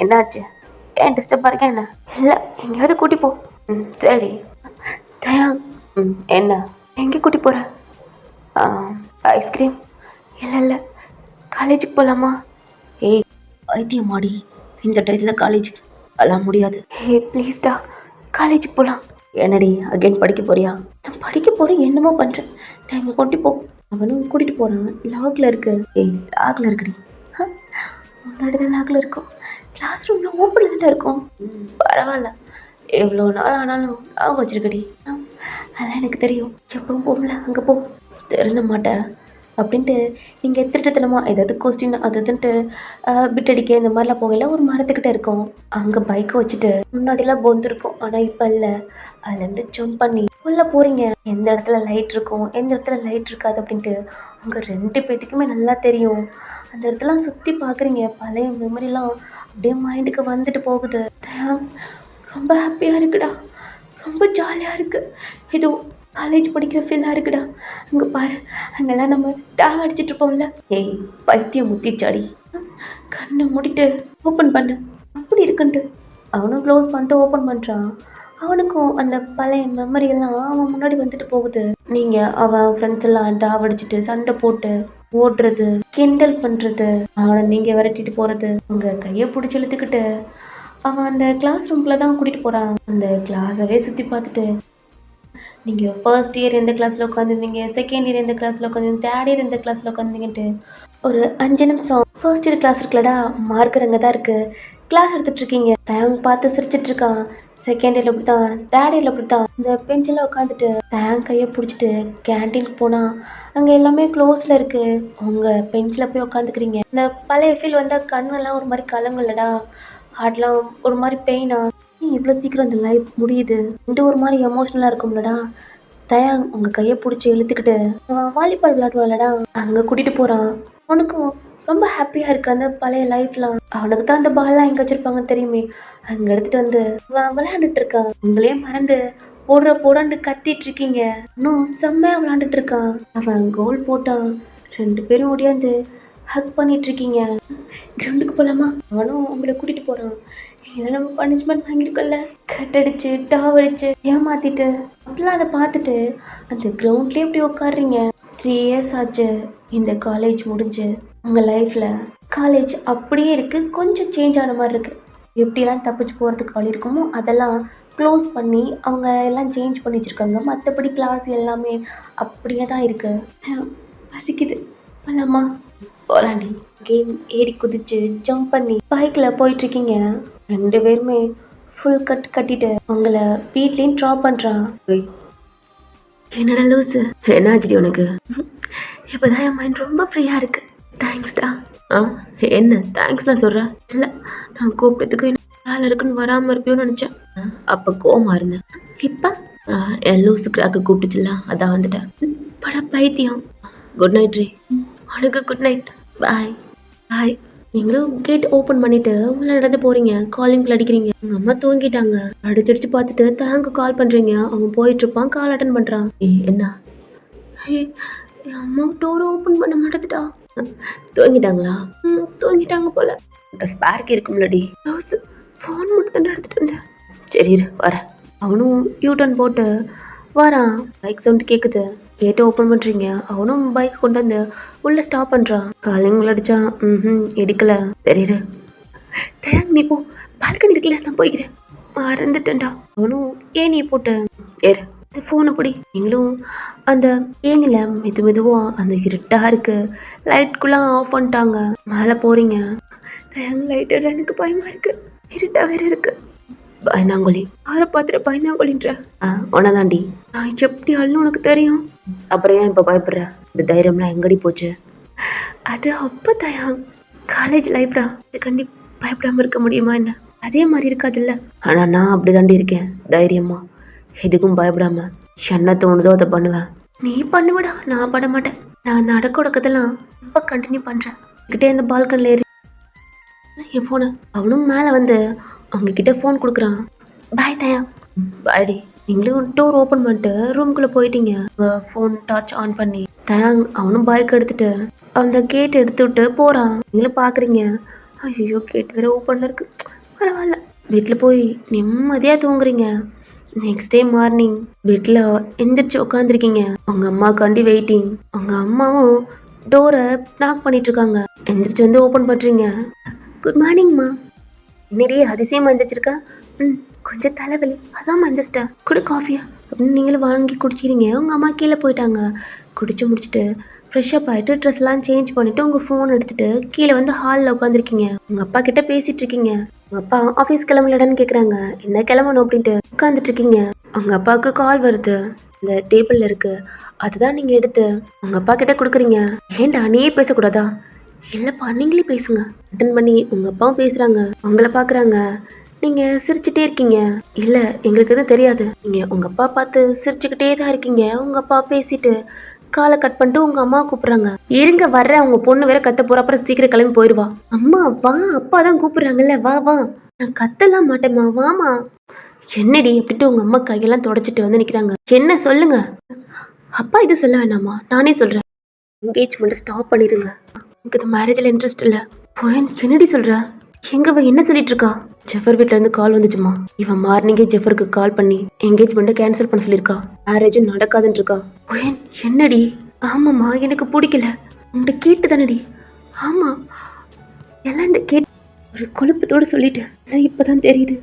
என்னாச்சு? ஏன் டிஸ்டர்பாக இருக்கேன்? என்ன இல்லை, எங்கேயாவது கூட்டி போ. சரி தயா. என்ன எங்கே கூட்டி போகிற? ஐஸ்கிரீம்? இல்லை காலேஜுக்கு போகலாமா? ஏய் வைத்தியமாடி, இந்த டயத்தில் காலேஜுக்கு எல்லாம் முடியாது. ப்ளீஸ்டா காலேஜுக்கு போகலாம். என்னடி அகைன் படிக்க போறியா? நான் படிக்க போகிறேன், என்னமோ பண்ணுறேன். நான் இங்கே கொண்டு போ. அவனும் கூட்டிகிட்டு போகிறான். லாகில் இருக்கு. லாகில் இருக்குடி. முன்னாடி தான் லாகில் இருக்கும். கிளாஸ் ரூமில் ஓப்பனில் தான் இருக்கும். பரவாயில்ல, எவ்வளோ நாள் ஆனாலும் லாக் வச்சிருக்கடி. அதெல்லாம் எனக்கு தெரியும். எப்பவும் போகல, அங்கே போ. திருந்த மாட்டேன் அப்படின்ட்டு நீங்கள் திருட்டுத்தனமாக ஏதாவது கொஸ்டின் அது இதுன்ட்டு பிட் அடிக்க இந்த மாதிரிலாம் போகல. ஒரு மரத்துக்கிட்ட இருக்கும், அங்கே பைக்கை வச்சுட்டு முன்னாடிலாம் பொந்து இருக்கும், ஆனால் இப்போ இல்லை. அதுலேருந்து ஜம்ப் பண்ணி உள்ளே போகிறீங்க. எந்த இடத்துல லைட் இருக்கும், எந்த இடத்துல லைட் இருக்காது அப்படின்ட்டு அங்கே 2 பேத்துக்குமே நல்லா தெரியும். அந்த இடத்துல சுற்றி பார்க்குறீங்க. பழைய மெமரிலாம் அப்படியே மைண்டுக்கு வந்துட்டு போகுது. ரொம்ப ஹாப்பியாக இருக்குடா, ரொம்ப ஜாலியாக இருக்குது. இது காலேஜ் படிக்கிற ஃபீலாக இருக்குடா. அங்கே பாரு, அங்கெல்லாம் நம்ம டாவ் அடிச்சிட்டு இருப்போம்ல. பைத்தியம் முத்திச்சாடி. கண்ணை மூடிட்டு ஓப்பன் பண்ணு. அப்படி இருக்குன்ட்டு அவனும் க்ளோஸ் பண்ணிட்டு ஓப்பன் பண்ணுறான். அவனுக்கும் அந்த பழைய மெமரியெல்லாம் அவன் முன்னாடி வந்துட்டு போகுது. நீங்கள் அவன் ஃப்ரெண்ட்ஸ் எல்லாம் டாவ் அடிச்சுட்டு சண்டை போட்டு ஓடுறது, கிண்டல் பண்ணுறது, அவனை நீங்கள் விரட்டிட்டு போகிறது, உங்கள் கையை பிடிச்சி இழுத்துக்கிட்டு அவன் அந்த கிளாஸ் ரூம்குள்ளே தான் கூட்டிகிட்டு போகிறான். அந்த கிளாஸவே சுற்றி பார்த்துட்டு நீங்கள் ஃபர்ஸ்ட் இயர் எந்த கிளாஸில் உட்காந்துருந்தீங்க, செகண்ட் இயர் எந்த கிளாஸில் உட்காந்துருந்தீங்க, தேர்ட் இயர் எந்த கிளாஸில் உட்காந்துருங்கன்ட்டு ஒரு 5 நிமிஷம் ஃபர்ஸ்ட் இயர் கிளாஸ் இருக்குல்லடா, மார்க்கர் அங்கே தான் இருக்குது, கிளாஸ் எடுத்துகிட்ருக்கீங்க. தேங்க் பார்த்து சிரிச்சிட்ருக்கான். செகண்ட் இயரில் அப்படி தான், தேர்ட் இயரில் அப்படி தான். இந்த பெஞ்சில் உட்காந்துட்டு தேங்க் கையை பிடிச்சிட்டு கேன்டீனுக்கு போனால் அங்கே எல்லாமே க்ளோஸில் இருக்குது. உங்கள் பெஞ்சில் போய் உட்காந்துக்கிறீங்க. இந்த பழைய ஃபீல் வந்தால் கண்ணெல்லாம் ஒரு மாதிரி கலங்குல்லடா, ஹார்ட்லாம் ஒரு மாதிரி பெயினா. இவ்வளோ சீக்கிரம் இந்த லைஃப் முடியுது இந்த ஒரு மாதிரி எமோஷ்னலாக இருக்கும்லடா. தயாங் உங்கள் கையை பிடிச்சி இழுத்துக்கிட்டு அவன் வாலிபால் விளையாடுவான்லடா, அங்கே கூட்டிகிட்டு போகிறான். அவனுக்கும் ரொம்ப ஹாப்பியாக இருக்குது அந்த பழைய லைஃப்லாம். அவனுக்கு தான் அந்த பால்லாம் எங்கே வச்சுருப்பாங்கன்னு தெரியுமே, அங்கே எடுத்துகிட்டு வந்து அவன் விளையாண்டுட்டு இருக்கான். உங்களே மறந்து போடான்னு கத்திட்டு இருக்கீங்க. இன்னும் செம்மையாக விளையாண்டுட்டு இருக்கான். அவன் கோல் போட்டான். 2 பேரும் ஓடியாந்து ஹக் பண்ணிட்டு இருக்கீங்க. கிரவுண்டுக்கு போகலாமா? அவனும் உங்களை கூட்டிகிட்டு போகிறான். இல்லை நம்ம பனிஷ்மெண்ட் வாங்கியிருக்கோம்ல, கட்டடிச்சு டாவ் அடிச்சு ஏமாத்திட்டு அப்படிலாம் அதை பார்த்துட்டு அந்த கிரவுண்ட்லேயே இப்படி உட்காடுறீங்க. 3 இயர்ஸ் ஆச்சு இந்த காலேஜ் முடிஞ்சு. உங்கள் லைஃப்பில் காலேஜ் அப்படியே இருக்குது, கொஞ்சம் சேஞ்ச் ஆன மாதிரி இருக்குது. எப்படியெல்லாம் தப்பிச்சு போகிறதுக்கு வழி இருக்குமோ அதெல்லாம் க்ளோஸ் பண்ணி அவங்க எல்லாம் சேஞ்ச் பண்ணி வச்சுருக்காங்க. மற்றபடி கிளாஸ் எல்லாமே அப்படியே தான் இருக்குது. பசிக்குது, போகலாமா? போலாண்டி. கேம் ஏறி குதிச்சு ஜம்ப் பண்ணி பைக்கில் போயிட்டுருக்கீங்க. 2 பேருமே ஃபுல் கட்டிட்டு உங்களை வீட்லேயும் ட்ராப் பண்ணுறான். என்னடா லூஸு, என்னாச்சு உனக்கு? இப்போதான் என் மைண்ட் ரொம்ப ஃப்ரீயாக இருக்குது. தேங்க்ஸ்டா. என்ன தேங்க்ஸ்லாம் சொல்கிறேன்? இல்லை, நான் கூப்பிட்டதுக்கு வேலை இருக்குன்னு வராமல் இருப்பியோன்னு நினச்சேன். அப்போ கோவமாக இருந்தேன். இப்போ என் லூஸு கிராக்கு கூப்பிட்டுச்சுல, அதான் வந்துட்டேன். பட பைத்தியம். குட் நைட் ரீ. உனக்கு குட் நைட். பாய். பாய். நீங்களும் கேட் ஓப்பன் பண்ணிட்டு உள்ள நடந்து போறீங்க. காலிங் பில் அடிக்கிறீங்க. உங்க அம்மா தூங்கிட்டாங்க. அடிச்சு பார்த்துட்டு தேங்க் கால் பண்றீங்க. அவன் போயிட்டு இருப்பான், கால் அட்டன் பண்றான். என்ன? என் அம்மா டோர் ஓப்பன் பண்ண மாட்டேதுடா. தூங்கிட்டாங்களா? தூங்கிட்டாங்க போல. ஸ்பார்க் இருக்கும்லடி, ஃபோன் மட்டும் தான் எடுத்துட்டு வந்தேன். சரி வரேன். அவனும் யூட்டன் போட்டு வரான். பைக் சவுண்ட் கேட்குது. கேட்டு ஓப்பன் பண்ணுறீங்க. அவனும் பைக் கொண்டு வந்து உள்ளே ஸ்டாப் பண்ணுறான். காலிங் அடிச்சான். எடுக்கல. தெரியுது. தயாங் நீ போ, பால்கனி இருக்குல்ல, நான் போய்க்கிறேன். மறந்துட்டேன்டா. அவனும் ஏனி போட்டு ஏறு, ஃபோனை பிடி. நீங்களும் அந்த ஏனில மெதுவாக அந்த இருட்டாக இருக்குது, லைட்குள்ளே ஆஃப் பண்ணிட்டாங்க. மேலே போகிறீங்க. தயாங் லைட்டு எனக்கு பயமாக இருக்குது, இருட்டாக வேறு இருக்குது. பயந்தாங்கொழி. யாரை பார்த்துட்டு பயந்தாங்கொழின்ற? உனதாண்டி. நான் எப்படி ஆளுன்னு உனக்கு தெரியும். அப்புறம் ஏன் இப்போ பயப்படுற? இந்த தைரியம்லாம் எங்கடி போச்சு? அது அப்போ தயம் காலேஜ் லைஃப்டா. இதுக்காண்டி பயப்படாமல் இருக்க முடியுமா என்ன? அதே மாதிரி இருக்காதுல்ல. ஆனால் நான் அப்படி தாண்டி இருக்கேன், தைரியமா எதுக்கும் பயப்படாம. என்ன தோணுதோ அதை பண்ணுவேன். நீ பண்ணுவடா, நான் பண்ண மாட்டேன். நான் நடக்க உடக்கதெல்லாம் இப்போ கண்டினியூ பண்ணுறேன். கிட்டே இந்த பால்கனில் ஏறி என் ஃபோனு அவனும் மேலே வந்து அவங்கக்கிட்ட ஃபோன் கொடுக்குறான். பாய் தயா. பாய்டி. நீங்களும் டோர் ஓப்பன் பண்ணிட்டு ரூம்குள்ளே போயிட்டீங்க. உங்கள் ஃபோன் டார்ச் ஆன் பண்ணி தயாங் அவனும் பைக் எடுத்துட்டு அந்த கேட் எடுத்து விட்டு போகிறான். நீங்களும் பார்க்குறீங்க. ஐயோ கேட் வேறு ஓப்பனில் இருக்குது. பரவாயில்ல, வீட்டில் போய் நிம்மதியாக தூங்குறீங்க. நெக்ஸ்ட் டே மார்னிங் பெட்டில் எந்திரிச்சு உட்காந்துருக்கீங்க. உங்கள் அம்மாக்காண்டி வெயிட்டிங். உங்கள் அம்மாவும் டோரை நாக் பண்ணிகிட்ருக்காங்க. எந்திரிச்சு வந்து ஓப்பன் பண்ணுறீங்க. குட் மார்னிங்மா. என்னடி அதிசயமாக எந்திரிச்சிருக்கா? கொஞ்சம் தலைவலி, அதான் எந்திரிச்சிட்டேன். குடு காஃபியா அப்படின்னு நீங்களும் வாங்கி குடிச்சிக்கிறீங்க. உங்கள் அம்மா கீழே போயிட்டாங்க. குடிச்சு முடிச்சுட்டு ஃப்ரெஷ்ஷப் ஆகிட்டு ட்ரெஸ்லாம் சேஞ்ச் பண்ணிவிட்டு உங்கள் ஃபோன் எடுத்துகிட்டு கீழே வந்து ஹாலில் உட்காந்துருக்கீங்க. உங்கள் அப்பா கிட்டே பேசிகிட்டு இருக்கீங்க. உங்கள் அப்பா ஆஃபீஸ் கிளம்பலடான்னு கேட்குறாங்க. என்ன கிளம்பணும் அப்படின்ட்டு உட்காந்துட்ருக்கீங்க. உங்கள் அப்பாவுக்கு கால் வருது. இந்த டேபிளில் இருக்குது, அதுதான் நீங்கள் எடுத்து உங்கள் அப்பா கிட்டே கொடுக்குறீங்க. ஏன்டா நீயே பேசக்கூடாதா? இல்லைப்பா நீங்களே பேசுங்க. அட்டன் பண்ணி உங்கள் அப்பாவும் பேசுகிறாங்க. உங்களை பார்க்குறாங்க. நீங்கள் சிரிச்சுட்டே இருக்கீங்க. இல்லை எங்களுக்கு எதுவும் தெரியாது. நீங்கள் உங்கள் அப்பா பார்த்து சிரிச்சுக்கிட்டே தான் இருக்கீங்க. உங்கள் அப்பா பேசிட்டு காலை கட் பண்ணிட்டு உங்கள் அம்மா கூப்பிட்றாங்க. இருங்க வர்ற, உங்கள் பொண்ணு வேற கத்த போகிற, அப்புறம் சீக்கிரம் கிளம்பி போயிடுவா. அம்மா வா, அப்பா தான் கூப்பிட்றாங்கல்ல, வா வா. நான் கத்தலாம் மாட்டேம்மா, வாமா. என்னடி அப்படின்ட்டு உங்கள் அம்மா கையெல்லாம் தொடச்சிட்டு வந்து நிற்கிறாங்க. என்ன சொல்லுங்க. அப்பா இது சொல்ல வேணாமா, நானே சொல்கிறேன். என்கேஜ்மெண்ட்டை ஸ்டாப் பண்ணிடுங்க. எனக்கு இந்த மேரேஜில் இன்ட்ரெஸ்ட் இல்லை. என்னடி சொல்கிற? எங்க என்ன சொல்லிட்டு இருக்கா? ஜெஃபர் வீட்டிலேருந்து கால் வந்துச்சுமா. இவன் மார்னிங்கே ஜெஃபருக்கு கால் பண்ணி என்கேஜ்மெண்ட்டை கேன்சல் பண்ண சொல்லியிருக்கா. மேரேஜும் நடக்காதுன்னு இருக்கா. என்னடி? ஆமாம்மா, எனக்கு பிடிக்கல. உங்கள்கிட்ட கேட்டு தானடி? ஆமாம், எல்லாம் கேட்டு ஒரு குழப்பத்தோடு சொல்லிட்டேன். ஆனால் இப்போ தான் தெரியுது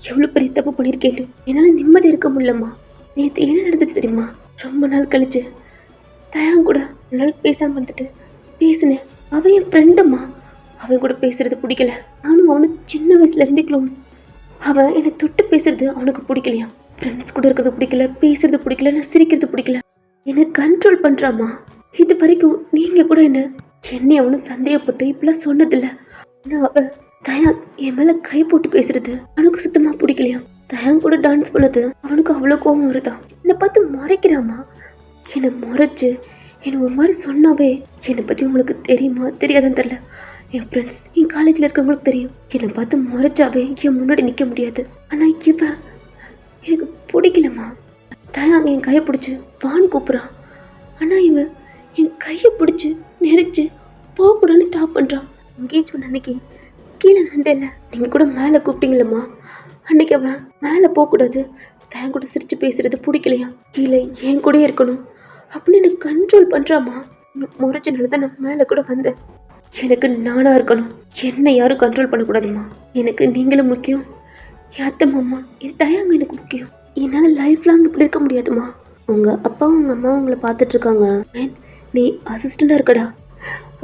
எவ்வளோ பெரிய தப்பு பண்ணியிருக்கேன். என்னால் நிம்மதி இருக்க முடியலம்மா. நேற்று என்ன நடந்துச்சு தெரியுமா? ரொம்ப நாள் கழிச்சு தயாங் கூட நாள் பேசாமல் வந்துட்டு பேசினேன். அவன் என் ஃப்ரெண்டுமா. அவன் கூட பேசுறது பிடிக்கல. நானும் அவனுக்கு சின்ன வயசுலேருந்தே க்ளோஸ். அவன் என்னை தொட்டு பேசுறது அவனுக்கு பிடிக்கலையா. ஃப்ரெண்ட்ஸ் கூட இருக்கிறது பிடிக்கல, பேசுறது பிடிக்கல, நான் சிரிக்கிறது பிடிக்கல. என்னை கண்ட்ரோல் பண்ணுறாமா. இது வரைக்கும் நீங்கள் கூட என்னை அவனு சந்தேகப்பட்டு இப்படிலாம் சொன்னதில்லை. ஆனால் அவன் தயாங் என் மேலே கை போட்டு பேசுறது அவனுக்கு சுத்தமாக பிடிக்கலையா. தயாங் கூட டான்ஸ் பண்ணது அவனுக்கு அவ்வளோ கோபம் வருதா. என்னை பார்த்து மறைக்கிறாமா. என்னை மறைச்சு என்னை ஒரு மாதிரி சொன்னாவே என்னை பற்றி உங்களுக்கு தெரியுமா தெரியாதான்னு தெரில. என் ஃப்ரெண்ட்ஸ், என் காலேஜில் இருக்கவங்களுக்கு தெரியும். என்னை பார்த்து மறைச்சாவே என் முன்னாடி நிற்க முடியாது. ஆனால் இவன் எனக்கு பிடிக்கலம்மா. தயாங் என் கையை பிடிச்சி வான்னு கூப்பிட்றான். ஆனால் இவன் என் கையை பிடிச்சி நெரிச்சு போகக்கூடாதுன்னு ஸ்டாப் பண்ணுறான். என்கேஜ்மெண்ட் அன்னைக்கு கீழே நண்டல நீங்கள் கூட மேலே கூப்பிட்டீங்களம்மா. அன்னைக்கு அவன் மேலே போகக்கூடாது, தயாங் கூட சிரித்து பேசுறது பிடிக்கலையா, கீழே என் கூட இருக்கணும் அப்படின்னு எனக்கு கண்ட்ரோல் பண்ணுறாம்மா. முறைச்சனால தான் நான் மேலே கூட வந்தேன். எனக்கு நானாக இருக்கணும், என்னை யாரும் கண்ட்ரோல் பண்ணக்கூடாதும்மா. எனக்கு நீங்களும் முக்கியம், என் அத்தை மாமா, என் தயாங்க எனக்கு முக்கியம். என்னால் லைஃப் லாங் இப்படி இருக்க முடியாதுமா. உங்கள் அப்பாவும் உங்கள் அம்மாவும் உங்களை பார்த்துட்ருக்காங்க. நீ அசிஸ்டண்டாக இருக்கடா.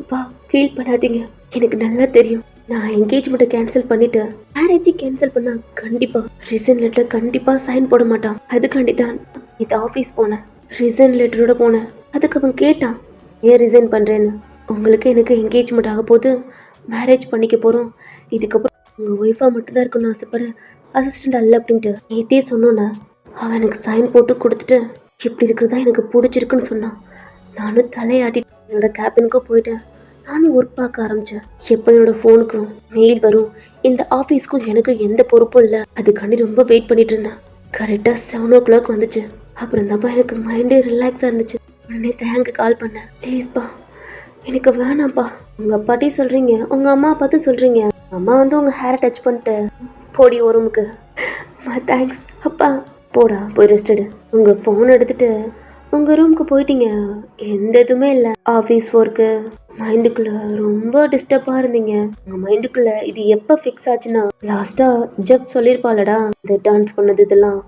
அப்பா ஃபீல் பண்ணாதீங்க, எனக்கு நல்லா தெரியும். நான் என்கேஜ்மெண்ட்டை கேன்சல் பண்ணிவிட்டு மேரேஜை கேன்சல் பண்ணால் கண்டிப்பாக ரிசைன் லெட்டர் கண்டிப்பாக சைன் போட மாட்டான். அதுக்காண்டி தான் இது ஆஃபீஸ் போனேன், ரிசைன் லெட்டரோட போனேன். அதுக்கு அவன் கேட்டான் ஏன் ரிசைன் பண்ணுறேன்னு. உங்களுக்கு எனக்கு என்கேஜ்மெண்ட் ஆக போது, மேரேஜ் பண்ணிக்க போகிறோம், இதுக்கப்புறம் உங்கள் ஒய்ஃபாக மட்டும்தான் இருக்கணும்னு ஆசைப்படுறேன், அசிஸ்டண்ட் அல்ல அப்படின்ட்டு நேற்றே சொன்னோன்னே அவன் எனக்கு சைன் போட்டு கொடுத்துட்டு இப்படி இருக்கிறதா எனக்கு பிடிச்சிருக்குன்னு சொன்னான். நானும் தலையாட்டி என்னோடய கேபினுக்கும் போயிட்டேன். நானும் ஒர்க் பார்க்க ஆரம்பித்தேன். எப்போ என்னோடய ஃபோனுக்கும் மெயில் வரும், இந்த ஆஃபீஸ்க்கும் எனக்கும் எந்த பொறுப்பும் இல்லை, அதுக்காண்டி ரொம்ப வெயிட் பண்ணிட்டு இருந்தேன். கரெக்டாக 7 o'clock வந்துச்சு. அப்புறம் தான்ப்பா எனக்கு மைண்டே ரிலாக்ஸாக இருந்துச்சு. உடனே தேங்க் கால் பண்ணேன். ப்ளீஸ்ப்பா எனக்கு வேணாம்ப்பா. உங்கள் அப்பாட்டையும் சொல்கிறீங்க, உங்கள் அம்மா பார்த்து சொல்கிறீங்க, அம்மா வந்து உங்கள் ஹேரை டச் பண்ணிட்டு போடி ஒரு ரூமுக்கு. தேங்க்ஸ் அப்பா. போடா போய் ரெஸ்ட் எடு. உங்கள் ஃபோன் எடுத்துகிட்டு உங்கள் ரூமுக்கு போயிட்டீங்க. எந்த இதுவுமே இல்லை. ஆஃபீஸ் ஒர்க்கு மைண்டுக்குள்ளே ரொம்ப டிஸ்டர்பாக இருந்தீங்க. உங்கள் மைண்டுக்குள்ளே இது எப்போ ஃபிக்ஸ் ஆச்சுன்னா, லாஸ்ட்டாக ஜப் சொல்லியிருப்பாளடா இந்த டான்ஸ் பண்ணது இதெல்லாம்,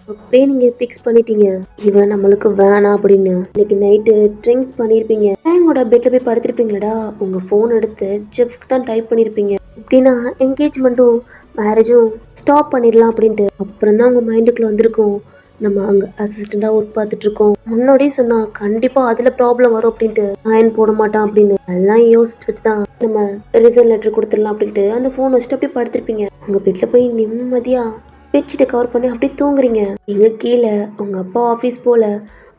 அப்பே நீங்கள் ஃபிக்ஸ் பண்ணிட்டீங்க இவன் நம்மளுக்கு வேணாம் அப்படின்னு. இன்னைக்கு நைட்டு ட்ரிங்க்ஸ் பண்ணியிருப்பீங்க, எங்களோட பெட்டில் போய் படுத்திருப்பீங்களடா. உங்கள் ஃபோன் எடுத்து ஜெஃப்க்கு தான் டைப் பண்ணியிருப்பீங்க. இப்படின்னா என்கேஜ்மெண்ட்டும் மேரேஜும் ஸ்டாப் பண்ணிடலாம் அப்படின்ட்டு. அப்புறம் தான் அவங்க மைண்டுக்குள்ள வந்திருக்கும், நம்ம அங்கே அசிஸ்டண்டாக ஒர்க் பார்த்துட்ருக்கோம், முன்னாடியே சொன்னா கண்டிப்பாக அதில் ப்ராப்ளம் வரும் அப்படின்ட்டு சைன் போட மாட்டான் அப்படின்னு அதெல்லாம் யோசிச்சு வச்சு தான் நம்ம ரிசல்ட் லெட்டர் கொடுத்துடலாம் அப்படின்ட்டு அந்த ஃபோன் வச்சுட்டு அப்படியே படுத்திருப்பீங்க. உங்கள் வீட்டில் போய் நிம்மதியாக பெட்ஷீட்டை கவர் பண்ணி அப்படியே தூங்குறீங்க. எங்கே கீழே உங்கள் அப்பா ஆஃபீஸ் போல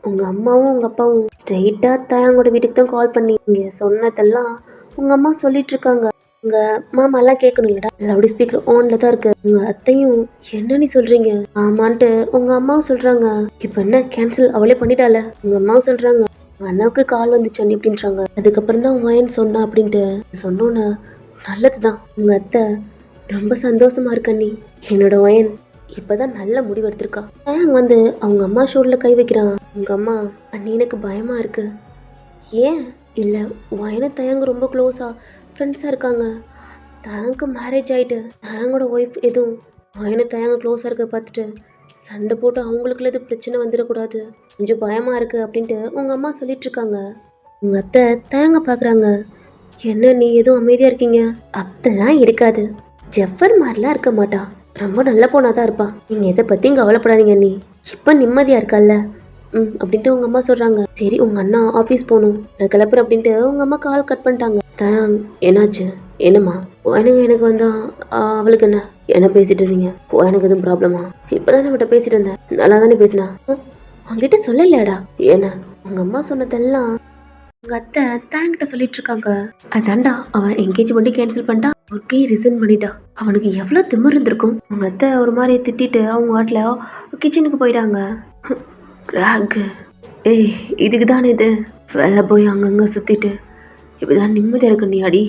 உங்கள் அம்மாவும் உங்கள் அப்பாவும் ஸ்ட்ரைட்டாக தாயங்களோட வீட்டுக்கு தான் கால் பண்ணி இங்கே சொன்னதெல்லாம் உங்கள் அம்மா சொல்லிட்டு இருக்காங்க. உங்க மாமாலாம் கேட்கணும் இல்லடா, லவுட் ஸ்பீக்கர் ஆன்ல தான் இருக்கு. உங்க அத்தையும் என்ன நீ சொல்றீங்க ஆமான்ட்டு உங்க அம்மாவும் சொல்றாங்க. இப்போ என்ன கேன்சல் அவளே பண்ணிட்டால. உங்க அம்மாவும் சொல்றாங்க உங்க அண்ணாவுக்கு கால் வந்துச்சு அண்ணி அப்படின்றாங்க. அதுக்கப்புறம் தான் வாயன் சொன்னா அப்படின்ட்டு சொன்னோன்னு நல்லதுதான். உங்க அத்தை ரொம்ப சந்தோஷமா இருக்கு அண்ணி. என்னோட வயன் இப்பதான் நல்ல முடிவு எடுத்திருக்கா. டேங் வந்து அவங்க அம்மா ஷோல்டர்ல கை வைக்கிறான். உங்க அம்மா அண்ணி எனக்கு பயமா இருக்கு. ஏன் இல்லை வயனை தயங்க ரொம்ப க்ளோஸா ஃப்ரெண்ட்ஸாக இருக்காங்க. தயங்க மேரேஜ் ஆகிட்டு தயங்கோட ஒய்ஃப் எதுவும் வயனை தயங்க க்ளோஸாக இருக்க பார்த்துட்டு சண்டை போட்டு அவங்களுக்குள்ள இது பிரச்சனை வந்துடக்கூடாது, கொஞ்சம் பயமாக இருக்குது அப்படின்ட்டு உங்கள் அம்மா சொல்லிகிட்ருக்காங்க. உங்கள் அத்தை தயங்க பார்க்குறாங்க. என்ன நீ எதுவும் அமைதியாக இருக்கீங்க? அப்பெல்லாம் இருக்காது, ஜெஃபர் மாதிரிலாம் இருக்க மாட்டா, ரொம்ப நல்ல பொண்ணாக தான் இருப்பா, நீங்கள் எதை பற்றியும் கவலைப்படாதீங்க நீ, இப்போ நிம்மதியாக இருக்கல்ல அப்படின்ட்டு உங்கள் அம்மா சொல்கிறாங்க. சரி உங்கள் அண்ணா ஆஃபீஸ் போகணும் நான் கிளப்புறேன் அப்படின்ட்டு உங்கள் அம்மா கால் கட் பண்ணிட்டாங்க. தான் என்னாச்சு என்னம்மா? எனக்கு வந்தா அவளுக்கு என்ன பேசிட்டு இருந்தீங்க? எனக்கு எதுவும் ப்ராப்ளமா? இப்போதான் அவட்ட பேசிட்டு இருந்தேன், நல்லா தானே பேசினா, அவங்ககிட்ட சொல்லலையாடா? ஏன்னா உங்கள் அம்மா சொன்னதெல்லாம் உங்கள் அத்தை தேங்கிட்ட சொல்லிட்டு இருக்காங்க. அதான்டா அவன் என்கேஜ்மெண்ட்டே கேன்சல் பண்ணிட்டா, ஒர்க்கே ரிசைன் பண்ணிட்டா. அவனுக்கு எவ்வளோ திமிர் இருந்திருக்கும். உங்கள் அத்தை ஒரு மாதிரி திட்டிட்டு அவங்க வாட்டில் கிச்சனுக்கு போயிட்டாங்க. ராகு ஏய் இதுக்கு தானே இது வெளில போய் அங்கங்கே சுற்றிட்டு இப்போதான் நிம்மதியாக இருக்கு நீ அடி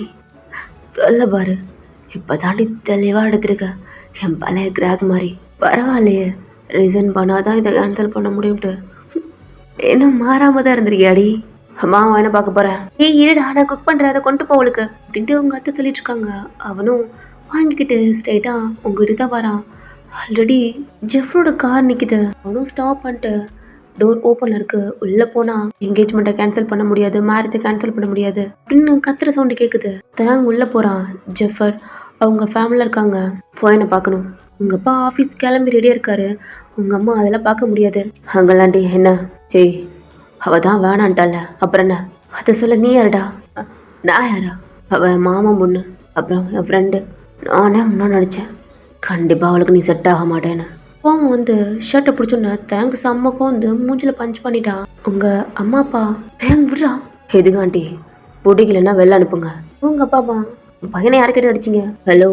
சொல்ல பாரு. இப்போ தாண்டி தெளிவாக எடுத்துருக்க என் பழைய கிராக் மாதிரி. பரவாயில்லையே ரிசைன் பண்ணாதான் இதை கேன்சல் பண்ண முடியும்ட்டு என்ன மாறாம தான் இருந்திருக்கியாடி. அம்மா என்ன பார்க்க போகிறேன். ஏய் இருடா நான் குக் பண்ணுறேன், அதை கொண்டு போவளுக்கு அப்படின்ட்டு உங்கள் அத்தை சொல்லிட்டு இருக்காங்க. அவனும் வாங்கிக்கிட்டு ஸ்ட்ரைட்டாக உங்ககிட்ட தான் வரான். ஆல்ரெடி ஜெஃப்ரோட கார் நிற்கிது. அவனும் ஸ்டாப் பண்ணிட்டு டோர் ஓப்பனில் இருக்குது, உள்ளே போனால் என்கேஜ்மெண்ட்டை கேன்சல் பண்ண முடியாது, மேரேஜை கேன்சல் பண்ண முடியாது அப்படின்னு கத்துற சவுண்டு கேட்குது. தேங் உள்ளே போகிறான். ஜெஃபர் அவங்க ஃபேமிலியில் இருக்காங்க. ஃபோனை பார்க்கணும். உங்கள் அப்பா ஆஃபீஸ் கிளம்பி ரெடியாக இருக்காரு. உங்கள் அம்மா அதெல்லாம் பார்க்க முடியாது. அங்கெல்லாண்டி என்ன ஏய் அவள் தான் வேணான்ட்டால அப்புறம் என்ன? அதை சொல்ல நீ யாருடா? நான் யாரா? அவள் மாமா பொண்ணு, அப்புறம் என் ஃப்ரெண்டு. நானே முன்னாடி நினச்சேன் கண்டிப்பாக அவளுக்கு நீ செட் ஆக மாட்டேன்னு. கோவம் வந்து ஷர்ட்டை பிடிச்சோன்னா தேங்க் செம்மக்கும் வந்து மூஞ்சில் பஞ்ச் பண்ணிட்டான். உங்கள் அம்மா அப்பா தேங்க் விட்றா. எதுக்காண்டி பிடிக்கலன்னா வெளில அனுப்புங்க. உங்கள் அப்பாப்பா பையனை யாருக்கிட்ட அடிச்சிங்க? ஹலோ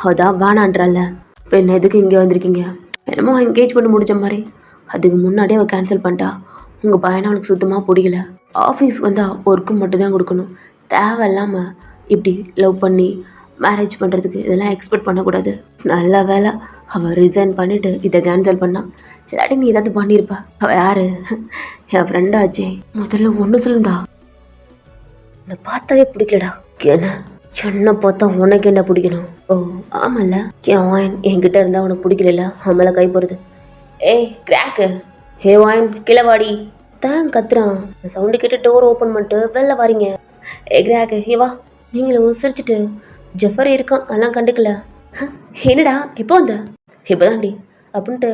அவதான் வேணான்றால, இப்போ என்ன எதுக்கு இங்கே வந்திருக்கீங்க? என்னமோ என்கேஜ் பண்ணி முடிச்ச மாதிரி, அதுக்கு முன்னாடியே அவள் கேன்சல் பண்ணிட்டா. உங்கள் பையனை அவளுக்கு சுத்தமாக பிடிக்கல. ஆஃபீஸ் வந்தால் ஒர்க்கு மட்டும் தான் கொடுக்கணும், தேவையில்லாமல் இப்படி லவ் பண்ணி மேரேஜ் பண்ணுறதுக்கு இதெல்லாம் எக்ஸ்பெக்ட் பண்ணக்கூடாது. நல்ல வேலை அவள் ரிசைன் பண்ணிவிட்டு இதை கேன்சல் பண்ணா, இல்லாட்டி நீ ஏதாவது பண்ணியிருப்பா. அவள் யார்? என் ஃப்ரெண்டாச்சே. முதல்ல ஒன்று சொல்லுண்டா, என்னை பார்த்தாவே பிடிக்கலடா. என்ன பார்த்தா உனக்கு என்ன பிடிக்கணும்? ஓ ஆமாம்ல, என் வாயன் என்கிட்ட இருந்தால் உனக்கு பிடிக்கல, அவன் கை போகிறது. ஏய் கிராக்கு, ஹே வாயன் கிளவாடி தான் கத்துறான். சவுண்டு கேட்டு டோர் ஓப்பன் பண்ணிட்டு வெளில வாரீங்க. ஏ கிராக்கு ஹே வா. நீங்களும் சிரிச்சிட்டு ஜெஃபர் இருக்கான் அதெல்லாம் கண்டுக்கல. என்னடா எப்போ வந்த? இப்போதான்டி அப்படின்ட்டு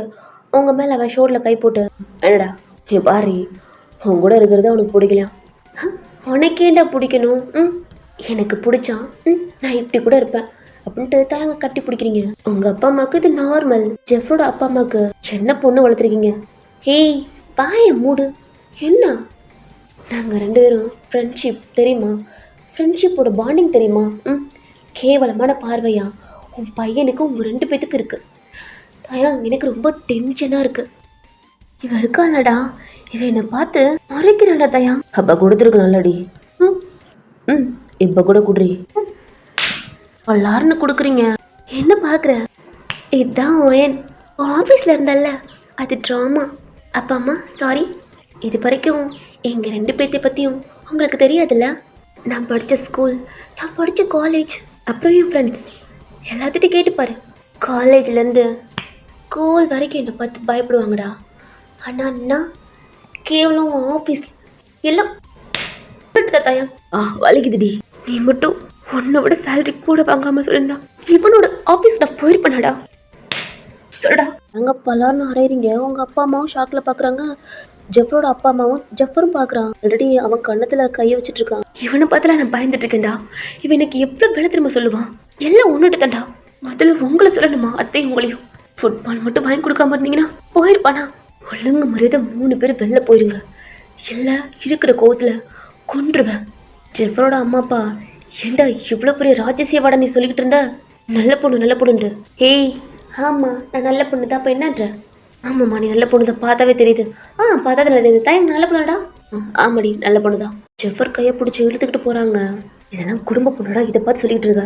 உங்க மேலே அவன் ஷோரில் கை போட்டு என்னடா நீ பாரு உன் கூட இருக்கிறது அவனுக்கு பிடிக்கலையா? உனக்கேண்டா பிடிக்கணும்? எனக்கு பிடிச்சான் நான் இப்படி கூட இருப்பேன் அப்படின்ட்டு தாங்க கட்டி பிடிக்கிறீங்க. உங்கள் அப்பா அம்மாவுக்கு இது நார்மல். ஜெஃபரோட அப்பா அம்மாவுக்கு என்ன பொண்ணு வளர்த்துருக்கீங்க? ஹேய் பாய மூடு. என்ன நாங்கள் 2 பேரும் ஃப்ரெண்ட்ஷிப் தெரியுமா? ஃப்ரெண்ட்ஷிப்போட பாண்டிங் தெரியுமா? கேவலமான பார்வையா உன் பையனுக்கு உங்க 2 பேத்துக்கு இருக்கு. தயா எனக்கு ரொம்ப டென்ஷனாக இருக்கு. இவன் இருக்காளடா, இவன் என்னை பார்த்து மறைக்கிறான்டா தயா. அப்போ கொடுத்துருக்கலாம்லடி. இப்போ கூட குடுறி எல்லாருன்னு கொடுக்குறீங்க. என்ன பார்க்குற? இதுதான் என் ஆஃபீஸில் இருந்தால அது ட்ராமா. அப்பா அம்மா சாரி, இது வரைக்கும் எங்கள் 2 பேர்த்தை பற்றியும் உங்களுக்கு தெரியாதுல்ல. நான் படித்த ஸ்கூல், நான் படித்த காலேஜ், அப்புறம் என் ஃப்ரெண்ட்ஸ் எல்லாத்திட்டையும் கேட்டுப்பாரு. காலேஜ்லேருந்து ஸ்கூல் வரைக்கும் என்னை பார்த்து பயப்படுவாங்கடா. ஆனால் நான் கேவலம் ஆஃபீஸ் எல்லாம் தயா வலிக்குதுடி. நீ மட்டும் உன்னை விட சேலரி கூட வாங்காமல் சொல்லியிருந்தா இவனோட ஆஃபீஸ் நான் போயிருப்பேனாடா சொல்டா. அங்கே பலார்னு அரைகிறீங்க. உங்கள் அப்பா அம்மாவும் ஷாக்கில் பார்க்குறாங்க. ஜெஃபரோட அப்பா அம்மாவும் ஜெஃபரும் பார்க்குறான். ஆல்ரெடி அவன் கண்ணத்தில் கையை வச்சுட்டு இருக்கான். இவனை பார்த்துல நான் பயந்துட்டு இருக்கேன்டா. இவன் எனக்கு எவ்வளோ வேலை திரும்ப சொல்லுவான். எல்லாம் ஒன்றுட்டு தான்டா. முதல்ல உங்களை சொல்லணுமா அத்தையும் உங்களையும். ஃபுட்பால் மட்டும் வாங்கி கொடுக்காம இருந்தீங்கன்னா போயிருப்பானா. ஒழுங்கு மரியாதை 3 பேர் வெளில போயிருங்க. எல்லாம் இருக்கிற கோவத்தில் கொன்றுவேன். ஜெஃபரோட அம்மா அப்பா ஏண்டா இவ்வளோ பெரிய ராஜசியவாட நீ சொல்லிக்கிட்டு இருந்த? நல்ல பொண்ணு நல்ல பொண்ணுண்டு. ஏய் ஆமாம் நான் நல்ல பொண்ணு தான். அப்போ என்னன்ற? ஆமாம்மா நீ நல்ல பொண்ணு தான், பார்த்தாவே தெரியுது. பார்த்தா தெரியுது. தாய் நல்ல பொண்ணுடா. ஆமாடி நல்ல பொண்ணு தான். ஜெஃபர் கையை பிடிச்சி இழுத்துக்கிட்டு போகிறாங்க. இதெல்லாம் குடும்ப பொண்ணுடா, இதை பார்த்து சொல்லிட்டு இருக்க.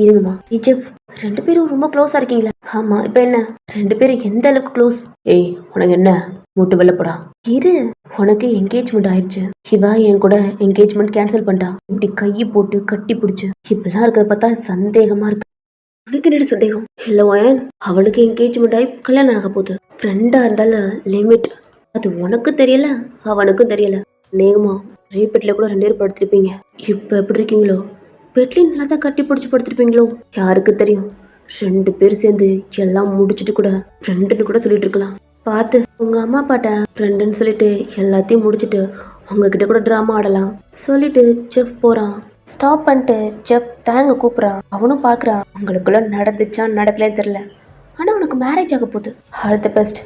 இருங்கம்மா ஜெஃப் 2 பேரும் ரொம்ப க்ளோஸாக இருக்கீங்களா? ஆமாம். இப்போ என்ன 2 பேரும் எந்த அளவுக்கு க்ளோஸ்? ஏய் உனக்கு என்ன மூட்டு வெள்ளப்படா? இரு, உனக்கு என்கேஜ்மெண்ட் ஆயிடுச்சு. இவா என் கூட என்கேஜ்மெண்ட் கேன்சல் பண்ணிட்டா. இப்படி கையை போட்டு கட்டி பிடிச்சி இப்படிலாம் இருக்கிறத பார்த்தா சந்தேகமாக இருக்கு. உனக்கு என்ன சந்தேகம்? இல்லை ஏன் அவளுக்கு என்கேஜ்மெண்ட் ஆகி கல்யாணம் ஆக போகுது. ஃப்ரெண்டாக இருந்தாலும் லிமிட். அது உனக்கு தெரியல அவனுக்கும் தெரியல. நேகமா ரேபெட்டில் கூட 2 பேரும் படுத்திருப்பீங்க. இப்போ எப்படி இருக்கீங்களோ பெட்லேயும் நல்லா தான் கட்டி பிடிச்சி படுத்திருப்பீங்களோ யாருக்கு தெரியும். 2 பேர் சேர்ந்து எல்லாம் முடிச்சுட்டு கூட ஃப்ரெண்டுன்னு கூட சொல்லிட்டு இருக்கலாம். பார்த்து உங்கள் அம்மா அப்பாட்ட ஃப்ரெண்டுன்னு சொல்லிட்டு எல்லாத்தையும் முடிச்சுட்டு உங்ககிட்ட கூட ட்ராமா ஆடலாம் சொல்லிட்டு செஃப் போகிறான். ஸ்டாப் பண்ணிட்டு செஃப் தேங்க கூப்பிட்றான். அவனும் பார்க்குறான். உங்களுக்குள்ள நடந்துச்சா நடக்கலேன்னு தெரில, ஆனால் உனக்கு மேரேஜ் ஆக போகுது. All the best.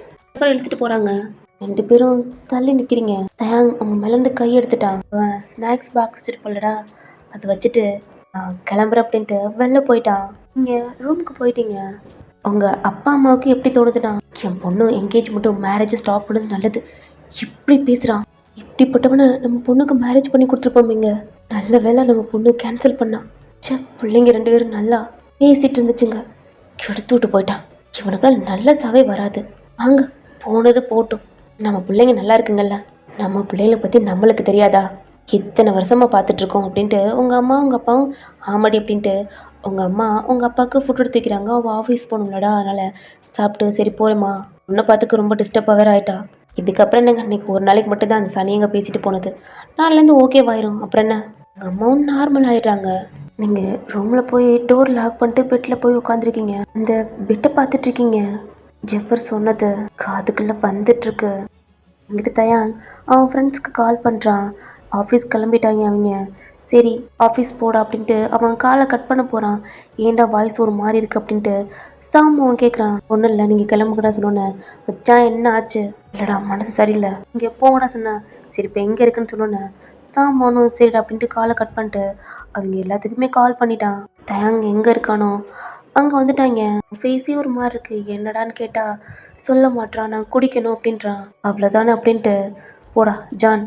இழுத்துட்டு போகிறாங்க. 2 பேரும் தள்ளி நிற்கிறீங்க. தேங் அவங்க மேலேருந்து கை எடுத்துட்டான். அவன் ஸ்நாக்ஸ் பாக்ஸ் வச்சுருப்பல்லடா, அதை வச்சுட்டு கிளம்புற அப்படின்ட்டு வெளில போயிட்டான். நீங்கள் ரூமுக்கு போயிட்டீங்க. உங்கள் அப்பா அம்மாவுக்கு எப்படி தோணுதுன்னா என் பொண்ணு என்கேஜ்மெண்ட்டும் மேரேஜை ஸ்டாப் பண்ணது நல்லது. இப்படி பேசுகிறான். இப்படிப்பட்டவனை நம்ம பொண்ணுக்கு மேரேஜ் பண்ணி கொடுத்துருப்போமேங்க. நல்ல வேலை நம்ம பொண்ணு கேன்சல் பண்ணான். பிள்ளைங்க 2 பேரும் நல்லா பேசிட்டு இருந்துச்சுங்க. கெடுத்து விட்டு போயிட்டான். இவனுக்குலாம் நல்ல சவை வராது. வாங்க போனது போட்டும். நம்ம பிள்ளைங்க நல்லா இருக்குங்கல்ல. நம்ம பிள்ளைங்களை பற்றி நம்மளுக்கு தெரியாதா? இத்தனை வருஷமாக பார்த்துட்ருக்கோம் அப்படின்ட்டு உங்கள் அம்மா உங்கள் அப்பாவும் ஆமாடி அப்படின்ட்டு உங்கள் அம்மா உங்கள் அப்பாவுக்கு ஃபுட் எடுத்து வைக்கிறாங்க. அவள் ஆஃபீஸ் போகணும்லடா, அதனால் சாப்பிட்டு சரி போகிறேம்மா. உன்னை பார்த்துக்க ரொம்ப டிஸ்டர்பாக வேறு ஆகிட்டா. இதுக்கப்புறம் என்னங்க இன்றைக்கி ஒரு நாளைக்கு மட்டும் தான் அந்த சனியங்க பேசிட்டு போனது. நாளிலேருந்து ஓகேவாயிரும். அப்புறம் என்ன உங்கள் அம்மாவும் நார்மல் ஆகிடுறாங்க. நீங்கள் ரூமில் போய் டோர் லாக் பண்ணிட்டு பெட்டில் போய் உட்காந்துருக்கீங்க. இந்த பெட்டை பார்த்துட்ருக்கீங்க. ஜெஃபர் சொன்னது காதுக்குள்ளே வந்துட்டுருக்கு. எங்கிட்ட தயாங் அவன் ஃப்ரெண்ட்ஸ்க்கு கால் பண்ணுறான். ஆஃபீஸ் கிளம்பிட்டாங்க அவங்க. சரி ஆஃபீஸ் போடா அப்படின்ட்டு அவன் காலை கட் பண்ண போகிறான். ஏண்டா வாய்ஸ் ஒரு மாதிரி இருக்குது அப்படின்ட்டு சாம் அவன் கேட்குறான். ஒன்றும் இல்லை நீங்கள் கிளம்புக்கடா சொன்னோன்னே வச்சான் என்ன ஆச்சு? இல்லைடா மனசு சரியில்லை. இங்கே போங்கடா சொன்னேன். சரி இப்போ எங்கே இருக்குன்னு சொன்னோன்னே சாம் அவனும் சரிடா அப்படின்ட்டு காலை கட் பண்ணிட்டு அவங்க எல்லாத்துக்குமே கால் பண்ணிட்டான். தயாங் எங்கே இருக்கானோ அங்கே வந்துட்டாங்க. ஃபேஸே ஒரு மாதிரி இருக்குது. என்னடான்னு கேட்டால் சொல்ல மாட்டான். நான் குடிக்கணும் அப்படின்றான். அவ்வளோதானே அப்படின்ட்டு போடா ஜான்.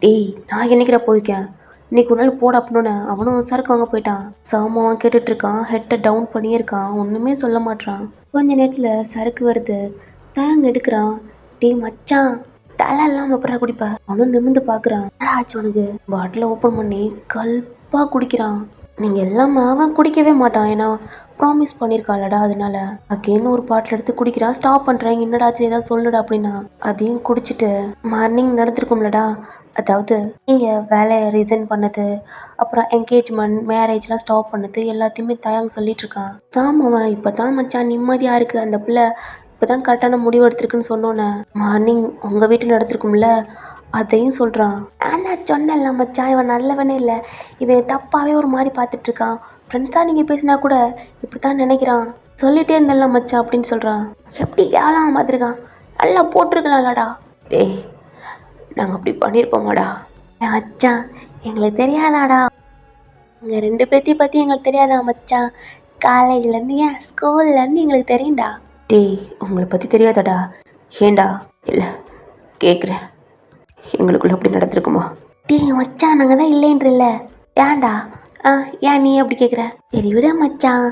டேய் நான் என்னைக்கிட்ட போயிருக்கேன், இன்னைக்கு ஒரு நாள் போட அப்படின்னு அவனும் சரக்கு வாங்க போயிட்டான். சாமான் கேட்டுட்ருக்கான். ஹெட்டை டவுன் பண்ணியே இருக்கான். ஒன்றுமே சொல்ல மாட்டான். கொஞ்ச நேரத்தில் சரக்கு வருது. தேங்க எடுக்கிறான். டேய் மச்சான் தலை இல்லாமல் அப்புறம் குடிப்பேன். அவனும் நிமிந்து பார்க்குறான். ஆச்சு அவனுக்கு பாட்டிலை ஓப்பன் பண்ணி கல்பாக குடிக்கிறான். நீங்கள் எல்லாமே அவன் குடிக்கவே மாட்டான். ஏன்னா ப்ராமிஸ் பண்ணியிருக்காளடா, அதனால அகெயின் ஒரு பாட்டில் எடுத்து குடிக்கிறான். ஸ்டாப் பண்ணுறேன் என்னடாச்சு ஏதாவது சொல்லுடா அப்படின்னா அதையும் குடிச்சிட்டு மார்னிங் நடந்திருக்கும்லடா, அதாவது நீங்கள் வேலையை ரிசைன் பண்ணது, அப்புறம் என்கேஜ்மெண்ட் மேரேஜ்லாம் ஸ்டாப் பண்ணது எல்லாத்தையுமே தயாங்க சொல்லிகிட்ருக்கான். அவன் இப்போ தான் மச்சான் நிம்மதியாக இருக்குது. அந்த பிள்ளை இப்போ தான் கரெக்டான முடிவு எடுத்திருக்குன்னு சொன்னோன்னே மார்னிங் உங்கள் வீட்டில் நடத்திருக்கும்ல அதையும் சொல்கிறான். நான் சொன்னேன்ல மச்சான் இவன் நல்லவனே இல்லை, இவன் தப்பாகவே ஒரு மாதிரி பார்த்துட்ருக்கான். ஃப்ரெண்ட்ஸாக நீங்கள் பேசினா கூட இப்படி தான் நினைக்கிறான். சொல்லிகிட்டே இருந்தல்ல மச்சான் அப்படின்னு சொல்கிறான். எப்படி கேவலாமல் பார்த்துருக்கான். நல்லா போட்டிருக்கலாம்லடா. டேய் நாங்கள் அப்படி பண்ணியிருப்போமாடா? மச்சான் எங்களுக்கு தெரியாதாடா. எங்கள் 2 பேர்த்தையும் பற்றி எங்களுக்கு தெரியாதா மச்சான்? காலேஜ்லேருந்து ஏன் ஸ்கூல்லேருந்து எங்களுக்கு தெரியும்டா. டேய் உங்களை பற்றி தெரியாதாடா? ஏண்டா? இல்லை கேட்குறேன், எங்களுக்குள்ள அப்படி நடந்திருக்குமா? டேய் மச்சான் நாங்கள் தான் இல்லைன்றல. ஏன்டா? ஏன் நீ அப்படி கேட்குற? சரி விட மச்சான்,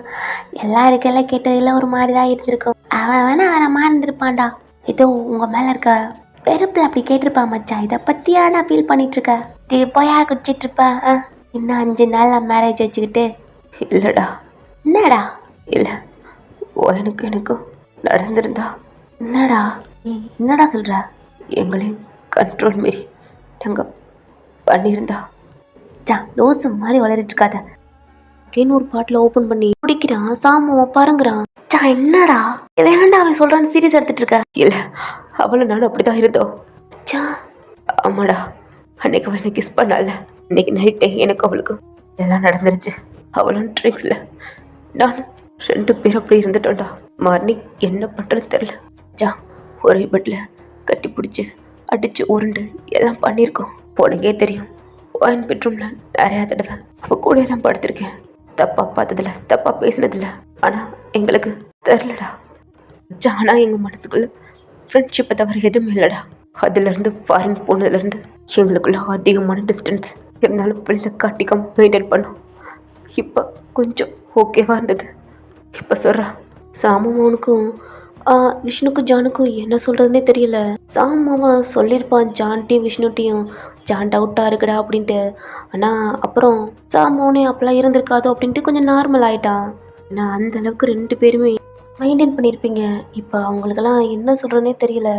எல்லாருக்கெல்லாம் கேட்டதெல்லாம் ஒரு மாதிரி தான் இருந்திருக்கும். அவன் வேணா வேற மாதிரி இருந்திருப்பான்டா. ஏதோ உங்கள் மேலே இருக்க வெறுப்பில் அப்படி கேட்டிருப்பான் மச்சான். இதை பற்றியாடா ஃபீல் பண்ணிகிட்ருக்க? டே போயா குடிச்சிட்ருப்பேன். இன்னும் 5 நாளில் மேரேஜ் வச்சுக்கிட்டு. இல்லைடா. என்னடா? இல்லை எனக்கும் நடந்திருந்தா. என்னடா என்னடா சொல்கிற? எங்களையும் கண்ட்ரோல் மாரி நாங்கள் பண்ணியிருந்தா. தோசை மாதிரி வளரிட்டு இருக்காத. ஒரு பாட்டில் ஓப்பன் பண்ணி குடிக்கிறான். சாமாவை பாருங்கிறான். சா என்னடா ஏன்டா அவன் சொல்றான்னு சீரியஸ் எடுத்துட்டு இருக்க? இல்ல அவளும் நானும் அப்படிதான் இருந்தோம். சா ஆமாடா, அன்னைக்கு அவனை கிஸ் பண்ணால, இன்னைக்கு நைட்டே எனக்கு அவளுக்கு எல்லாம் நடந்துருச்சு. அவளும் ட்ரிங்க்ஸ்ல நானும் 2 பேரும் அப்படி இருந்துட்டோம்டா. மார்னிங் என்ன பண்ணுறது தெரில. ஜா ஒரே பெட்டில் கட்டி பிடிச்சி அடிச்சு உருண்டு எல்லாம் பண்ணியிருக்கோம். உனக்கே தெரியும், ஒயின் பெட்ரூமில் நிறையா தடவை அவள் கூட எல்லாம் படுத்திருக்கேன். தப்பாக பார்த்ததில்ல, தப்பாக பேசினதில்ல. ஆனால் எங்களுக்கு தெரிலடா. ஜானா எங்கள் மனசுக்குள்ள ஃப்ரெண்ட்ஷிப்பை தவிர எதுவுமே இல்லைடா. அதுலேருந்து ஃபாரின் போனதுலேருந்து எங்களுக்குள்ள அதிகமான டிஸ்டன்ஸ் இருந்தாலும் பிள்ளை காட்டிக்க மெயின்டைன் பண்ணோம். இப்போ கொஞ்சம் ஓகேவாக இருந்தது. இப்போ சொல்கிறா சாமவனுக்கும் விஷ்ணுக்கும் ஜானுக்கும் என்ன சொல்கிறதுனே தெரியல. சாமாவன் சொல்லியிருப்பான் ஜான்ட்டையும் விஷ்ணுட்டையும் ஜான் டவுட்டாக இருக்குடா அப்படின்ட்டு. ஆனால் அப்புறம் சாமவனே அப்பெல்லாம் இருந்திருக்காதோ அப்படின்ட்டு கொஞ்சம் நார்மல் ஆகிட்டான். ஆனால் அந்தளவுக்கு 2 பேருமே மெயின்டைன் பண்ணியிருப்பீங்க. இப்போ அவங்களுக்கெல்லாம் என்ன சொல்கிறதுனே தெரியல.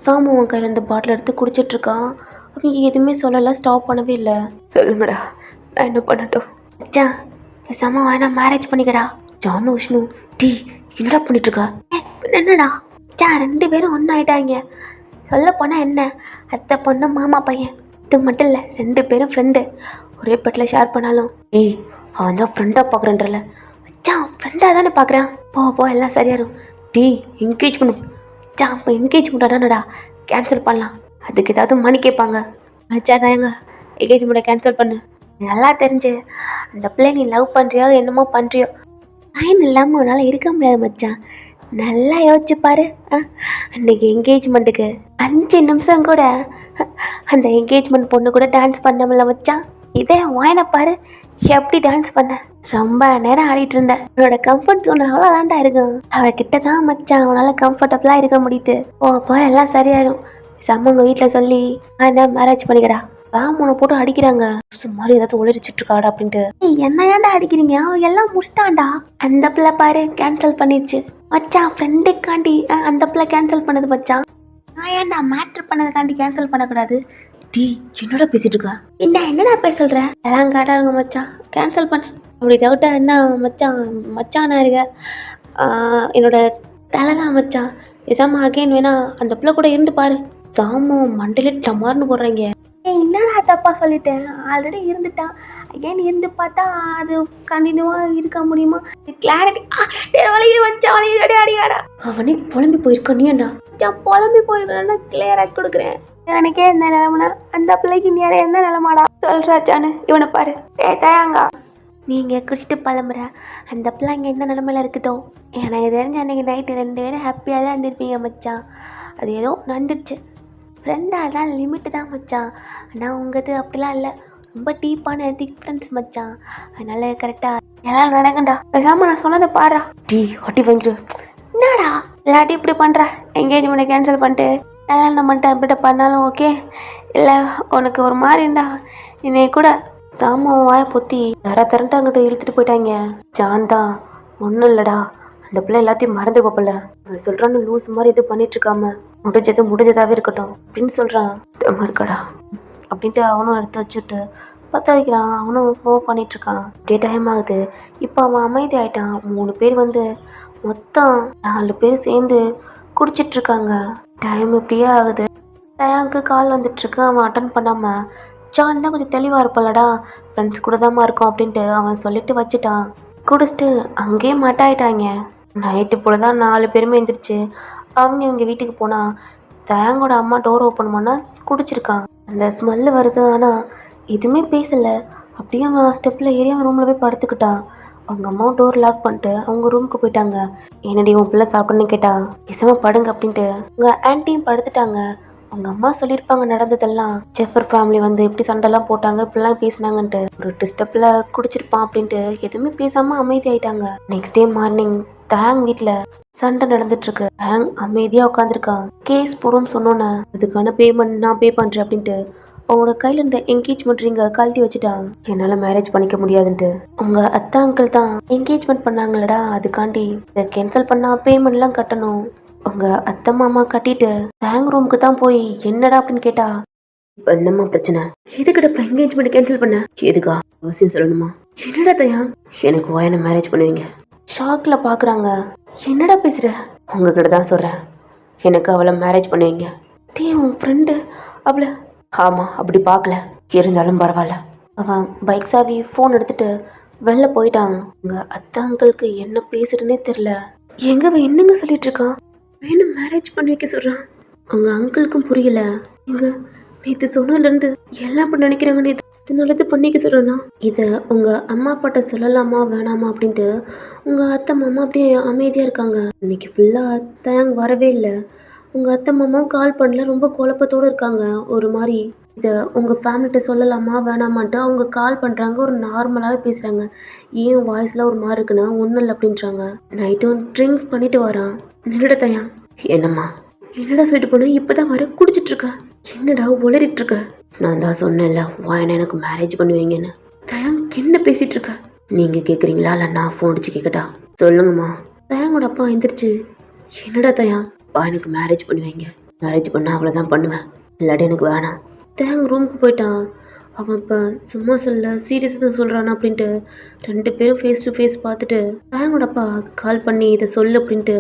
சாமவன் கையில் இந்த பாட்டில் எடுத்து குடிச்சிட்ருக்கான். அவங்க எதுவுமே சொல்லலை, ஸ்டாப் பண்ணவே இல்லை. சொல்லுங்கடா, நான் என்ன பண்ணட்டும்? அச்சா பேசாம வேணா மேரேஜ் பண்ணிக்கடா. ஜானு விஷ்ணு டீ என்னடா பண்ணிட்டுருக்கா? என்னடா சா 2 பேரும் ஒன்றாயிட்டாங்க. சொல்ல போனால் என்ன, அத்தை பொண்ணு மாமா பையன். இது மட்டும் இல்லை, 2 பேரும் ஃப்ரெண்டு. ஒரே பெட்டில் ஷேர் பண்ணாலும் ஏய் அவன் தான் ஃப்ரெண்டாக பார்க்குறேன்றல. அச்சா ஃப்ரெண்டாக தானே பார்க்குறான். போ எல்லாம் சரியாயிரும். டீ என்கேஜ் பண்ணு. அச்சா இப்போ என்கேஜ்மெண்ட் தானடா கேன்சல் பண்ணலாம். அதுக்கு ஏதாவது மணி கேட்பாங்க. அச்சா தாங்க என்கேஜ்மெண்ட்டை கேன்சல் பண்ணு. நல்லா தெரிஞ்சு அந்த பிள்ளை நீ லவ் பண்ணுறியோ என்னமோ பண்ணுறியோ, டைம் இல்லாமல் உன்னால் இருக்க முடியாது மச்சான். நல்லா யோசிச்சு பாரு. அன்றைக்கி என்கேஜ்மெண்ட்டுக்கு 5 நிமிஷம் கூட அந்த என்கேஜ்மெண்ட் பொண்ணு கூட டான்ஸ் பண்ணமில்ல மச்சான். இதே வாயினை பாரு எப்படி டான்ஸ் பண்ண. ரொம்ப நேரம் ஆடிட்டு இருந்தேன். உன்னோட கம்ஃபர்ட் ஜோன் அவ்வளோதான்டா இருக்கும். அவகிட்ட தான் மச்சான் உன்னால் கம்ஃபர்டபுளாக இருக்க முடியுது. போ எல்லாம் சரியாயிடும். சம்மங்க வீட்டில் சொல்லி நான் மேரேஜ் பண்ணிக்கடா. ராமனை போட்டு அடிக்கிறாங்க. மாதிரி ஏதாவது ஒளிரிச்சுட்ருக்காடா அப்படின்ட்டு. என்ன ஏன்டா அடிக்கிறீங்க? அவன் எல்லாம் முடிச்சிட்டான்டா. அந்த பிள்ளை பாரு கேன்சல் பண்ணிடுச்சு மச்சான். ஃப்ரெண்டுக்காண்டி அந்த பிள்ளை கேன்சல் பண்ணது மச்சான். நான் ஏன்டா மேட்ரு பண்ணதுக்காண்டி கேன்சல் பண்ணக்கூடாது? டீ என்னடா பேசிட்டு இருக்கா? என்னடா பேச சொல்ற? எல்லாம் கேட்டாருங்க மச்சான், கேன்சல் பண்ண. அப்படி டவுட்டா என்ன மச்சானா இருக்க? என்னோட தலை தான் மச்சான். பேசாம அகைன் வேணா அந்த பிள்ளை கூட இருந்து பாரு. சாமம் மண்டையில டமார்னு போடுறாங்க. என்னடா தப்பாக சொல்லிட்டேன், ஆல்ரெடி இருந்துட்டான். அகைன் இருந்து பார்த்தா அது கண்டினியூவாக இருக்க முடியுமா? கிளாரிட்டி அடியாடா. அவனே புலம்பி போயிருக்கான். நீ என்ன புலம்பி போயிருக்கான்னா கிளியராக கொடுக்குறேன். எனக்கே என்ன நிலமனா அந்த பிள்ளைக்கு நீ என்ன நிலமாடா சொல்றாச்சான்னு இவனை பாரு. தயாங்க நீங்கள் குடிச்சிட்டு புலம்புற அந்த பிள்ளை இங்கே என்ன நிலமையில இருக்குதோ. எனக்கு தெரிஞ்ச அன்றைக்கி நைட்டு 2 பேரும் ஹாப்பியாக தான் இருந்திருப்பீங்க மச்சான். அது ஏதோ நடந்துடுச்சு. ஃப்ரெண்டாக தான் லிமிட்டு தான் மச்சான். ஆனால் உங்கது அப்படிலாம் இல்லை, ரொம்ப டீப்பான திக் ஃப்ரெண்ட்ஸ் மச்சான். அதனால் கரெக்டாக எல்லாம் நடங்கண்டா. பேசாமல் நான் சொன்னதை பாடுறா. டீ ஒட்டி வாங்கிடு. என்னடா எல்லாட்டையும் இப்படி பண்ணுற? என்கேஜ்மெண்ட்டை கேன்சல் பண்ணிட்டு கல்யாணம் பண்ணிட்டு அப்படிட்ட பண்ணாலும் ஓகே இல்லை உனக்கு ஒரு மாதிரிண்டா. என்னை கூட சாமான் வாய பொத்தி தரண்டு அங்கிட்ட இழுத்துட்டு போயிட்டாங்க. ஜான் தான் ஒன்றும் இல்லைடா, அந்த பிள்ளை எல்லாத்தையும் மறந்து பார்ப்பல. அவன் சொல்கிறான்னு லூஸ் மாதிரி எதுவும் பண்ணிட்டு இருக்காம முடிஞ்சதாகவே இருக்கட்டும் அப்படின்னு சொல்கிறான். தம்மா இருக்கடா அப்படின்ட்டு அவனும் எடுத்து வச்சுட்டு பற்ற வைக்கிறான். அவனும் மூவ் பண்ணிகிட்ருக்கான். அப்படியே டைம் ஆகுது. இப்போ அவன் அமைதி ஆகிட்டான். 3 பேர் வந்து மொத்தம் 4 பேர் சேர்ந்து குடிச்சிட்ருக்காங்க. டைம் இப்படியே ஆகுது. டயாங்க்கு கால் வந்துட்டுருக்கு. அவன் அட்டன் பண்ணாமல் ஜான் தான் கொஞ்சம் தெளிவாக இருப்பல்லடா, ஃப்ரெண்ட்ஸ் கூட தாம்மா இருக்கும் அப்படின்ட்டு அவன் சொல்லிட்டு வச்சுட்டான். குடிச்சிட்டு அங்கேயே மட்டாயிட்டாங்க. நைட்டு போல தான் 4 பேருமே எழுந்திரிச்சு அவங்க வீட்டுக்கு போனால் தயாங்கோட அம்மா டோர் ஓப்பன் பண்ணால் குடிச்சிருக்கான். அந்த ஸ்மெல்லு வருது. ஆனால் எதுவுமே பேசலை. அப்படியே அவன் ஸ்டெப்பில் ஏறி அவன் ரூமில் போய் படுத்துக்கிட்டான். அவங்க அம்மாவும் டோர் லாக் பண்ணிட்டு அவங்க ரூமுக்கு போயிட்டாங்க. என்னடி உன் பிள்ளை சாப்பிட்ணுன்னு கேட்டா பேசாம படுங்க அப்படின்ட்டு உங்கள் ஆன்ட்டியும் படுத்துட்டாங்க. அவங்க அம்மா சொல்லியிருப்பாங்க நடந்ததெல்லாம். ஜெஃபர் ஃபேமிலி வந்து எப்படி சண்டைலாம் போட்டாங்க, இப்படிலாம் பேசினாங்கன்ட்டு. ஒரு டிஸ்டர்பில் குடிச்சிருப்பான் அப்படின்ட்டு எதுவுமே பேசாமல் அமைதி ஆயிட்டாங்க. நெக்ஸ்ட் டே மார்னிங் தேங் வீட்டில் சண்டை நடந்துட்டுருக்கு. தேங் அமைதியாக உட்காந்துருக்கான். கேஸ் போடுவோம்னு சொன்னோன்னே அதுக்கான பேமெண்ட் நான் பே பண்ணுறேன் அப்படின்ட்டு அவனோட கையில் இருந்த என்கேஜ்மெண்ட் ரிங்கை கழட்டி வச்சுட்டான். என்னால் மேரேஜ் பண்ணிக்க முடியாதுன்ட்டு. உங்கள் அத்தா அங்கிள் தான் என்கேஜ்மெண்ட் பண்ணாங்களடா, அதுக்காண்டி இதை கேன்சல் பண்ணால் பேமெண்ட்லாம் கட்டணும். உங்கள் அத்தை மாமா கட்டிட்டு தேங் ரூமுக்கு தான் போய் என்னடா அப்படின்னு கேட்டா இப்போ என்னம்மா பிரச்சனை? எதுக்கிட்ட இப்போ என்கேஜ்மெண்ட் கேன்சல் பண்ண? எதுக்கா அவசியம் சொல்லணுமா? என்னடா தயாங், எனக்கு ஓயனை மேரேஜ் பண்ணுவீங்க? ஷாக்கில் பார்க்குறாங்க. என்னடா பேசுகிற? உங்ககிட்ட தான் சொல்கிறேன், எனக்கு அவளை மேரேஜ் பண்ணுவீங்க. டே, உன் ஃப்ரெண்டு அவளை? ஆமாம், அப்படி பார்க்கல, இருந்தாலும் பரவாயில்ல. அவன் பைக் சாவி ஃபோன் எடுத்துகிட்டு வெளில போயிட்டான். உங்கள் அத்தை அங்கிளுக்கு என்ன பேசுறதுனே தெரில. எங்க அவன் என்னங்க சொல்லிட்டு இருக்கான்? என்ன மேரேஜ் பண்ணி வைக்க சொல்கிறான்? உங்கள் அங்கிளுக்கும் புரியல. எங்க நேற்று சொன்னதுலேருந்து எல்லாம் அப்படி நினைக்கிறாங்க. நேற்று இதனாலது பண்ணிக்க சொல்கிறேன்னா இதை உங்கள் அம்மா அப்பாட்ட சொல்லலாமா வேணாமா அப்படின்ட்டு உங்கள் அத்தை மாமா அப்படியே அமைதியாக இருக்காங்க. இன்னைக்கு ஃபுல்லாக தயாங் வரவே இல்லை. உங்கள் அத்தை மாமாவும் கால் பண்ணல, ரொம்ப குழப்பத்தோடு இருக்காங்க ஒரு மாதிரி. இதை உங்கள் ஃபேமிலிகிட்ட சொல்லலாமா வேணாமான்ட்டு அவங்க கால் பண்ணுறாங்க. ஒரு நார்மலாகவே பேசுகிறாங்க. ஏன் வாய்ஸில் ஒரு மாதிரி இருக்குன்னா ஒன்றும் இல்லை அப்படின்றாங்க. நைட்டும் ட்ரிங்க்ஸ் பண்ணிட்டு வரான். நின்றுட தயாங். என்னம்மா? என்னடா சொல்லிட்டு போனேன், இப்போ தான் வர குடிச்சிட்ருக்க. என்னடா உளறிட்டுருக்க? நான் தான் சொன்னேன்ல, வாயனை எனக்கு மேரேஜ் பண்ணுவீங்கன்னு. தயாங், என்ன பேசிகிட்டு இருக்க? நீங்கள் கேட்குறீங்களா இல்லை நான் ஃபோன் அடிச்சு கேட்கட்டா? சொல்லுங்கம்மா. தயாங்கோட அப்பா எந்திரிச்சு, என்னடா தயாங், எனக்கு மேரேஜ் பண்ணுவீங்க? மேரேஜ் பண்ணால் அவ்வளோதான் பண்ணுவேன், இல்லாட்டி எனக்கு வேணாம். தயாங் ரூமுக்கு போயிட்டான். அவன் இப்போ சும்மா சொல்ல சீரியஸாக தான் சொல்கிறானா அப்படின்ட்டு ரெண்டு பேரும் ஃபேஸ் டு ஃபேஸ் பார்த்துட்டு தயாங்கோட அப்பா கால் பண்ணி இதை சொல்லு அப்படின்ட்டு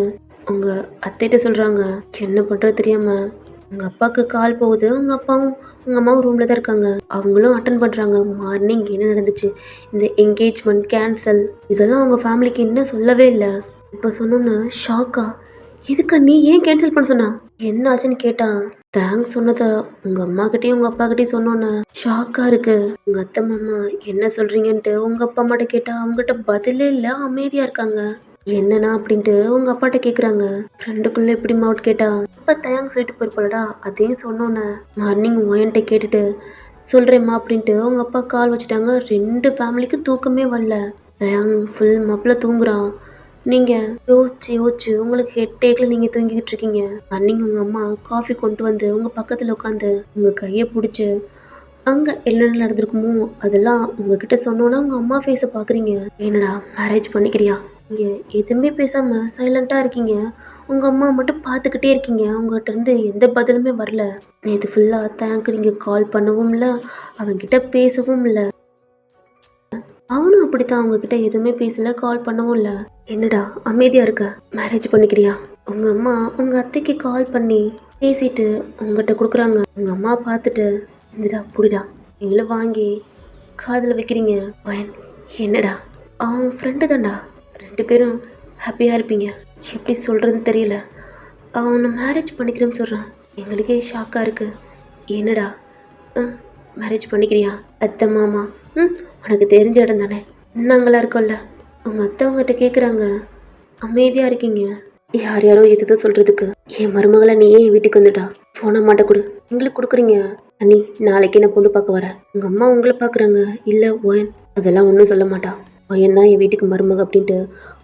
உங்கள் அத்தைகிட்ட சொல்கிறாங்க. என்ன பண்ணுறது தெரியாமல் உங்கள் அப்பாவுக்கு கால் போகுது. உங்கள் அப்பாவும் உங்கள் அம்மாவும் ரூமில் தான் இருக்காங்க. அவங்களும் அட்டன் பண்ணுறாங்க. மார்னிங் என்ன நடந்துச்சு, இந்த என்கேஜ்மெண்ட் கேன்சல், இதெல்லாம் அவங்க ஃபேமிலிக்கு இன்னும் சொல்லவே இல்லை. இப்போ சொன்னோன்னு ஷாக்கா, இதுக்கா நீ ஏன் கேன்சல் பண்ண சொன்னா? என்ன ஆச்சுன்னு கேட்டான். தேங்க்ஸ் சொன்னதை உங்கள் அம்மாக்கிட்டேயும் உங்கள் அப்பாக்கிட்டையும் சொன்னோன்னு ஷாக்காக இருக்கு. உங்கள் அத்தை மாமா என்ன சொல்கிறீங்கன்ட்டு உங்கள் அப்பா அம்மாட்ட கேட்டால் அவங்ககிட்ட பதிலே இல்லை, அமைதியாக இருக்காங்க. என்னன்னா அப்படின்ட்டு உங்க அப்பாட்ட கேக்குறாங்க. ஃப்ரெண்டுக்குள்ள எப்படி மாவுட் கேட்டா அப்பா தயாங் சொல்லிட்டு போயிருப்பாளடா, அதையும் சொன்னோன்னே மார்னிங் ஓயன்ட்ட கேட்டுட்டு சொல்றேம்மா அப்படின்ட்டு உங்க அப்பா கால் வச்சுட்டாங்க. ரெண்டு ஃபேமிலிக்கு தூக்கமே வரல. தயாங் ஃபுல் மப்பில் தூங்குறான். நீங்க யோசிச்சு உங்களுக்கு ஹெட்டேக்ல நீங்க தூங்கிக்கிட்டு இருக்கீங்க. மார்னிங் உங்க அம்மா காஃபி கொண்டு வந்து உங்க பக்கத்துல உட்காந்து உங்க கையை பிடிச்சி அங்கே என்னென்ன நடந்திருக்குமோ அதெல்லாம் உங்ககிட்ட சொன்னோன்னா உங்கள் அம்மா ஃபேஸை பார்க்குறீங்க. என்னடா மேரேஜ் பண்ணிக்கிறியா? நீங்கள் எதுவுமே பேசாமல் சைலண்ட்டாக இருக்கீங்க. உங்கள் அம்மா மட்டும் பார்த்துக்கிட்டே இருக்கீங்க. உங்கள்கிட்ட இருந்து எந்த பதிலுமே வரல. நேற்று ஃபுல்லாக தேங்க் நீங்கள் கால் பண்ணவும் இல்லை, அவன்கிட்ட பேசவும் இல்லை. அவனும் அப்படித்தான், அவங்கக்கிட்ட எதுவுமே பேசலை, கால் பண்ணவும் இல்லை. என்னடா அமைதியாக இருக்க? மேரேஜ் பண்ணிக்கிறியா? உங்கள் அம்மா உங்கள் அத்தைக்கு கால் பண்ணி பேசிட்டு உங்கள்கிட்ட கொடுக்குறாங்க. உங்கள் அம்மா பார்த்துட்டு இந்தடா புடிடா நீங்களும் வாங்கி காதில் வைக்கிறீங்க. பயன் என்னடா, அவன் ஃப்ரெண்டு தான்டா, ரெண்டு பேரும் ஹாப்பியாக இருப்பீங்க. எப்படி சொல்கிறதுன்னு தெரியல. அவனை மேரேஜ் பண்ணிக்கிறேன்னு சொல்கிறான். எங்களுக்கே ஷாக்காக இருக்குது. என்னடா மேரேஜ் பண்ணிக்கிறியா? அத்தை மாமா உனக்கு தெரிஞ்ச இடம் தானே, நாங்களாம் இருக்கோம்ல. உங்கள் அத்தை அவங்ககிட்ட கேட்குறாங்க. அமைதியாக இருக்கீங்க. யார் யாரோ எதுதான் சொல்கிறதுக்கு. என் மருமகளை நீ ஏன் வீட்டுக்கு வந்துட்டா? ஃபோனை மாட்ட கொடு, எங்களுக்கு கொடுக்குறீங்க. அண்ணி நாளைக்கு என்ன பொண்ணு பார்க்க வர? உங்கள் அம்மா உங்களை பார்க்குறாங்க. இல்லை ஓயன் அதெல்லாம் ஒன்றும் சொல்ல மாட்டா, ஓயன் தான் என் வீட்டுக்கு மருமக அப்படின்ட்டு